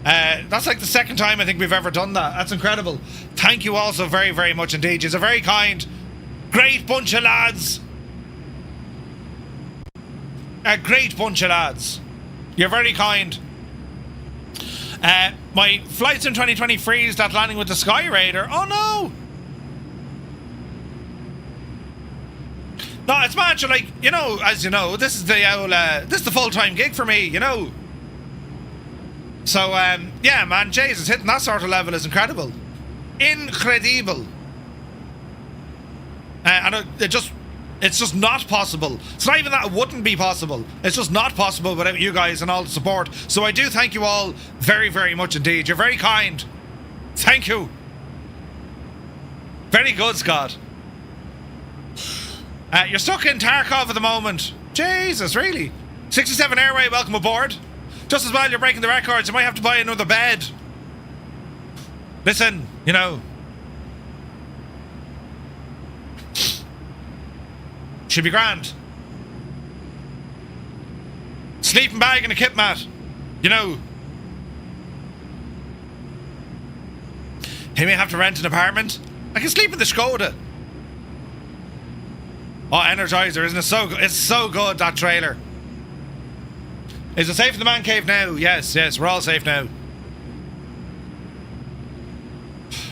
That's like the second time I think we've ever done that. That's incredible. Thank you all so very, very much indeed. You're a very kind, great bunch of lads. A great bunch of lads. You're very kind. My flights in 2020 freezed at landing with the Sky Raider. Oh no! No, it's mad. Like, you know, as you know, this is the old, this is the full-time gig for me, you know. So, yeah, man, Jesus, hitting that sort of level is incredible. Incredible. And it's just not possible. It's not even that it wouldn't be possible. It's just not possible without you guys and all the support. So I do thank you all very, very much indeed. You're very kind. Thank you. Very good, Scott. You're stuck in Takeoff at the moment. Jesus, really? 67 Airway, welcome aboard. Just as well you're breaking the records, you might have to buy another bed. Listen, you know. Should be grand. Sleeping bag and a kit mat. You know. He may have to rent an apartment. I can sleep in the Skoda. Oh, Energizer, isn't it so good? It's so good, that trailer. Is it safe in the man cave now? Yes, yes, we're all safe now.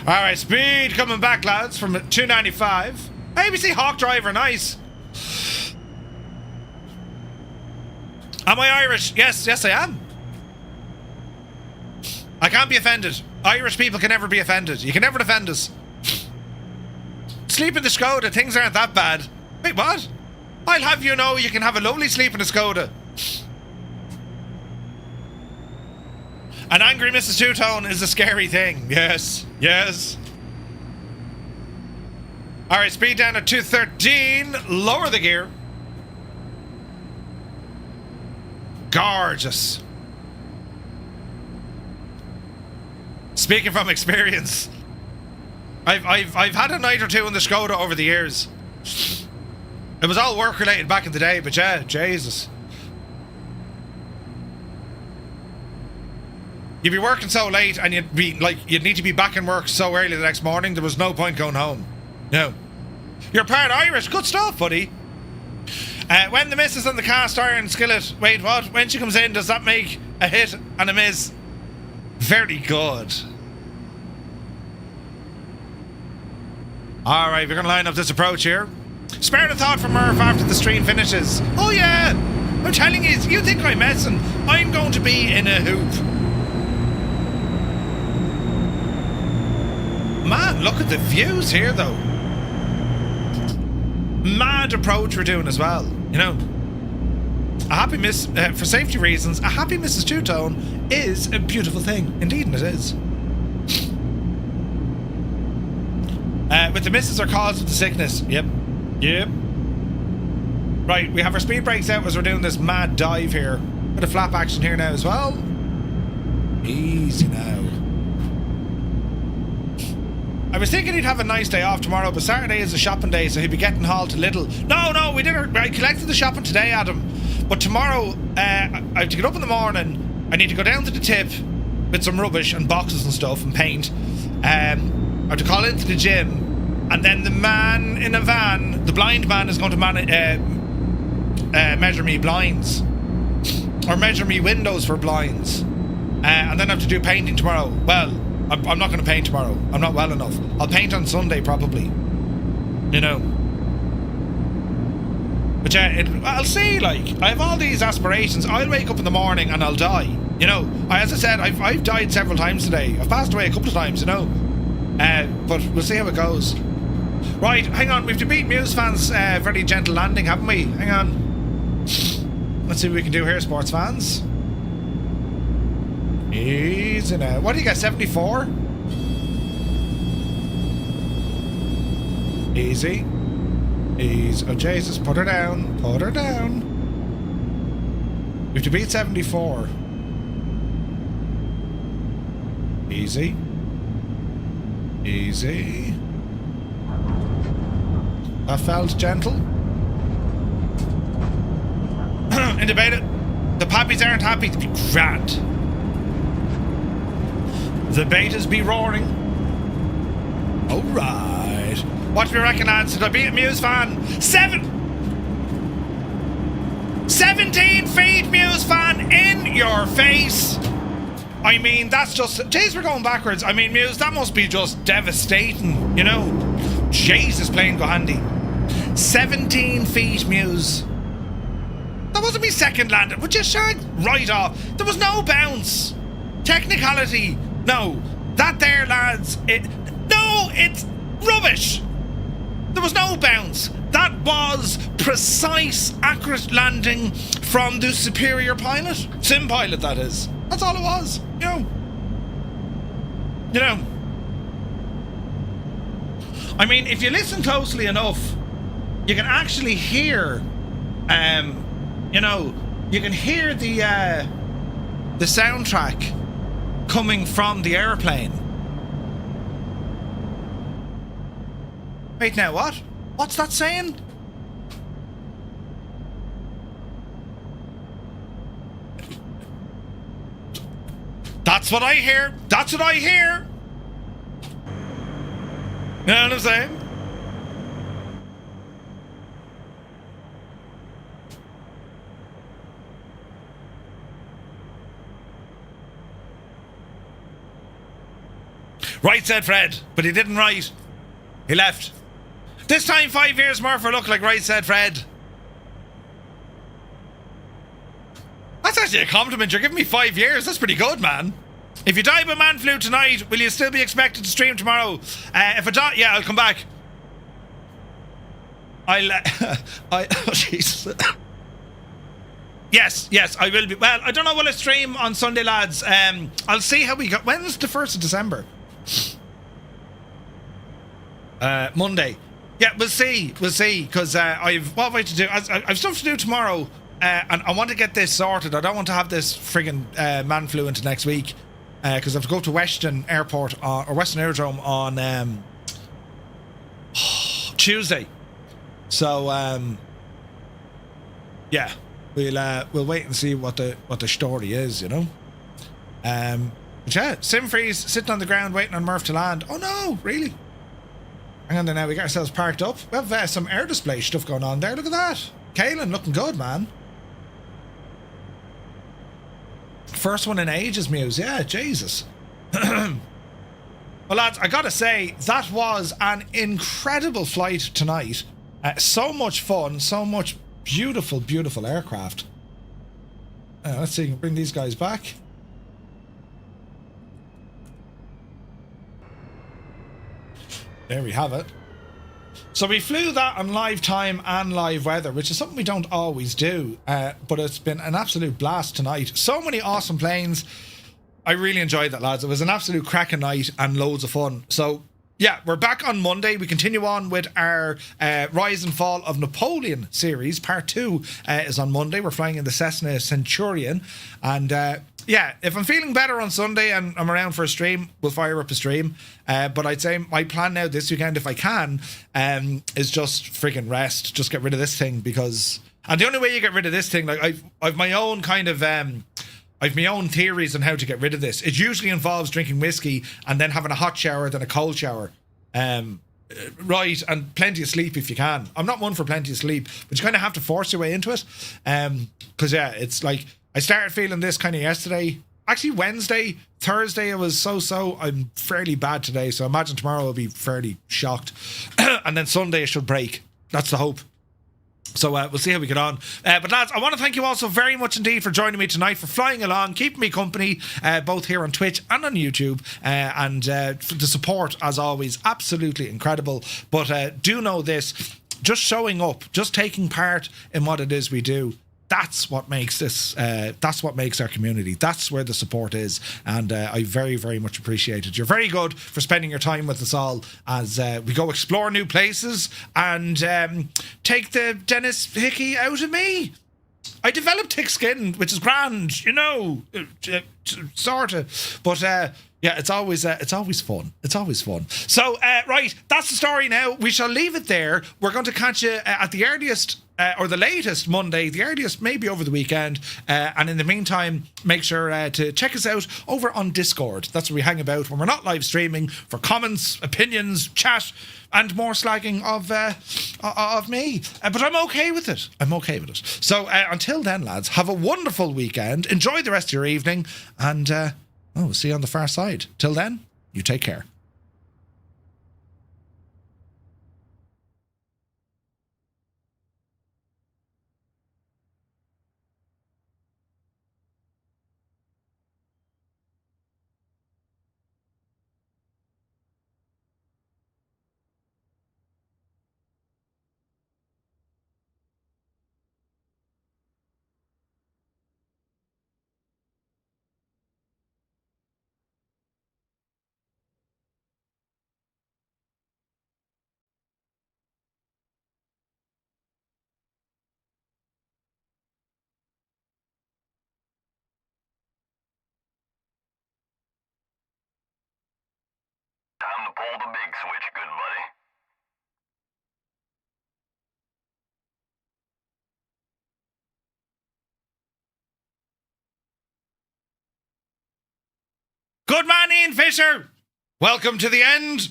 Alright, speed coming back, lads, from 295. ABC Hawk Driver, nice. Am I Irish? Yes, yes I am. I can't be offended. Irish people can never be offended. You can never offend us. Sleep in the Skoda, things aren't that bad. Wait, what? I'll have you know you can have a lovely sleep in a Skoda. An angry Mrs. Two-Tone is a scary thing. Yes, yes. Alright, speed down to 213. Lower the gear. Gorgeous. Speaking from experience, I've had a night or two in the Skoda over the years. It was all work related back in the day, but yeah, Jesus. You'd be working so late and you'd need to be back in work so early the next morning, there was no point going home. No. You're part Irish, good stuff, buddy. When the missus on the cast iron skillet, wait, what? When she comes in, does that make a hit and a miss? Very good. Alright, we're going to line up this approach here. Spare the thought for Murph after the stream finishes. Oh yeah! I'm telling you, you think I'm messing. I'm going to be in a hoop. Man, look at the views here though. Mad approach we're doing as well, you know. A happy miss, for safety reasons, a happy Mrs. Two-Tone is a beautiful thing. Indeed it is. with the misses or cause of the sickness. Yep. Right, we have our speed brakes out as we're doing this mad dive here. Bit of flap action here now as well. Easy now. I was thinking he'd have a nice day off tomorrow, but Saturday is a shopping day, so he'd be getting hauled to Lidl. No, we didn't. I collected the shopping today, Adam. But tomorrow, I have to get up in the morning. I need to go down to the tip with some rubbish and boxes and stuff and paint. I have to call into the gym, and then the man in a van, the blind man, is going to measure me blinds, or measure me windows for blinds, and then I have to do painting tomorrow. Well, I'm not going to paint tomorrow. I'm not well enough. I'll paint on Sunday probably. You know. But yeah, I'll see. Like, I have all these aspirations. I'll wake up in the morning and I'll die. You know. As I said, I've died several times today. I've passed away a couple of times. You know. But we'll see how it goes. Right, hang on. We have to beat Muse fans' very gentle landing, haven't we? Hang on. Let's see what we can do here, sports fans. Easy now. What do you got, 74? Easy. Easy. Oh, Jesus. Put her down. Put her down. We have to beat 74. Easy. Easy. That felt gentle. In the beta, the pappies aren't happy to be grand. The betas be roaring. Alright. What do we reckon, lads? Did I beat a Muse fan? 17 feet, Muse fan, in your face. I mean, that's just... Jeez, we're going backwards. I mean, Muse, that must be just devastating, you know? Jesus, plane go handy. 17 feet, Muse. That wasn't me second landing. Would you shag right off? There was no bounce. Technicality. No. That there, lads. It's rubbish. There was no bounce. That was precise, accurate landing from the superior pilot. Sim pilot, that is. That's all it was. You know. I mean, if you listen closely enough, you can actually hear, you can hear the soundtrack coming from the airplane. Wait, now what? What's that saying? That's what I hear. That's what I hear. You know what I'm saying? Right, said Fred, but he didn't write. He left. This time 5 years more for look like right, said Fred. That's actually a compliment. You're giving me 5 years. That's pretty good, man. If you die by man flu tonight, will you still be expected to stream tomorrow? If I die, yeah, I'll come back. Oh, Jesus. Yes, I will be. Well, I don't know, will I stream on Sunday, lads? I'll see how we go. When's the 1st of December? Monday. Yeah, we'll see, because what have I to do? I've stuff to do tomorrow, and I want to get this sorted. I don't want to have this friggin' man flu into next week, because I have to go to Western Airport, or Western Aerodrome on Tuesday. So, yeah, we'll wait and see what the story is, you know. But yeah, Simfreeze sitting on the ground waiting on Murph to land. Oh no, really? Hang on there now, we got ourselves parked up. We have some air display stuff going on there. Look at that. Kaelin looking good, man. First one in ages, Muse. Yeah, Jesus. Well, lads, I gotta say, that was an incredible flight tonight. So much fun, so much beautiful, beautiful aircraft. Let's see, we can bring these guys back. There we have it. So we flew that on live time and live weather, which is something we don't always do, but it's been an absolute blast tonight. So many awesome planes. I really enjoyed that, lads. It was an absolute cracking night and loads of fun. So yeah, we're back on Monday. We continue on with our Rise and Fall of Napoleon series. Part 2 is on Monday. We're flying in the Cessna Centurion. And yeah, if I'm feeling better on Sunday and I'm around for a stream, we'll fire up a stream. But I'd say my plan now this weekend, if I can, is just freaking rest. Just get rid of this thing because... And the only way you get rid of this thing, like I've my own kind of... I've my own theories on how to get rid of this. It usually involves drinking whiskey and then having a hot shower, then a cold shower. Right, and plenty of sleep if you can. I'm not one for plenty of sleep, but you kind of have to force your way into it. Because, yeah, it's like, I started feeling this kind of yesterday. Actually, Wednesday, Thursday, I was so. I'm fairly bad today, so I imagine tomorrow I'll be fairly shocked. And then Sunday it should break. That's the hope. So we'll see how we get on. But lads, I want to thank you all so very much indeed for joining me tonight, for flying along, keeping me company, both here on Twitch and on YouTube. And for the support, as always, absolutely incredible. But do know this, just showing up, just taking part in what it is we do, that's what makes this, that's what makes our community. That's where the support is. And I very, very much appreciate it. You're very good for spending your time with us all as we go explore new places and take the Dennis Hickey out of me. I developed thick skin, which is grand, you know, sort of. But yeah, it's always fun. It's always fun. So right, that's the story now. We shall leave it there. We're going to catch you at the earliest or the latest Monday, the earliest maybe over the weekend. And in the meantime, make sure to check us out over on Discord. That's where we hang about when we're not live streaming, for comments, opinions, chat, and more slagging of me. But I'm okay with it. I'm okay with it. So until then, lads, have a wonderful weekend. Enjoy the rest of your evening. And we'll see you on the far side. Till then, you take care. Time to pull the big switch, good buddy. Good man, Ian Fisher. Welcome to the end.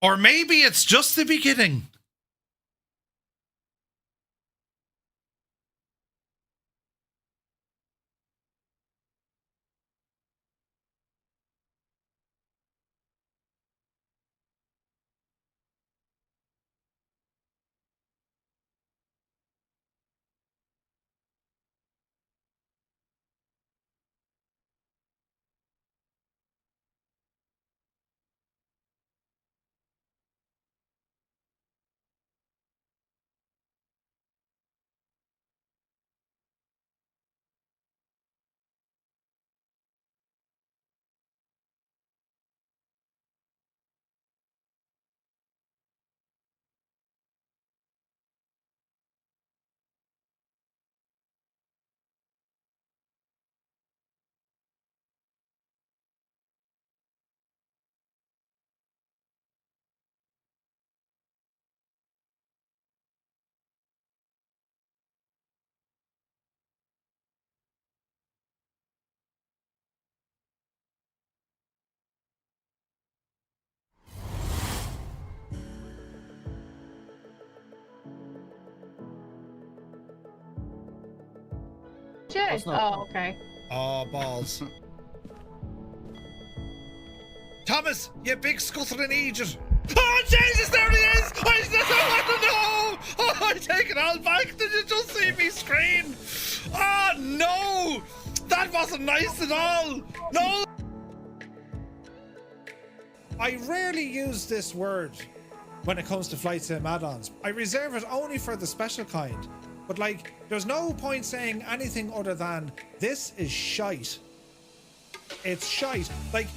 Or maybe it's just the beginning. Shit. Oh, okay. Oh, balls. Thomas, you big scuttling idiot. Oh, Jesus, there he is! I don't want to know! Oh, I take it all back. Did you just see me scream? Oh, no! That wasn't nice at all! No! I rarely use this word when it comes to flight sim add-ons. I reserve it only for the special kind. But, like, there's no point saying anything other than, this is shite. It's shite. Like,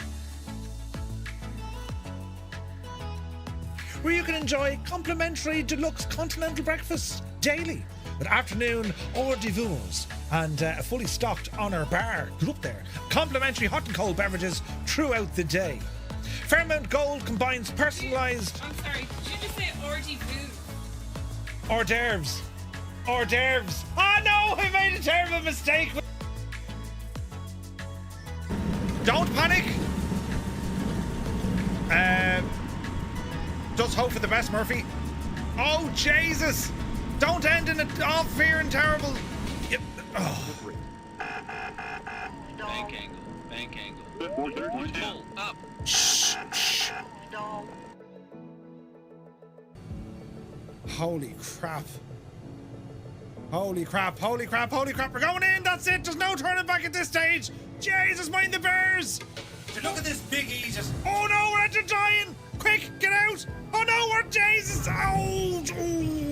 where you can enjoy complimentary deluxe continental breakfast daily with afternoon hors d'oeuvres and a fully stocked honour bar. Good up there. Complimentary hot and cold beverages throughout the day. Fairmount Gold combines personalised I'm sorry, did you just say hors d'oeuvres? hors d'oeuvres. Hors d'oeuvres. Oh no, I made a terrible mistake. Don't panic. Just hope for the best, Murphy. Oh, Jesus. Don't end in it. Oh, fear and terrible. Yep. Oh. Bank angle. Pull up. Shh. Holy crap. Holy crap. We're going in. That's it. There's no turning back at this stage. Jesus, mind the bears. Look at this big Aegis. Oh no, we're dying. Quick, get out. Oh no, we're Jesus. Oh.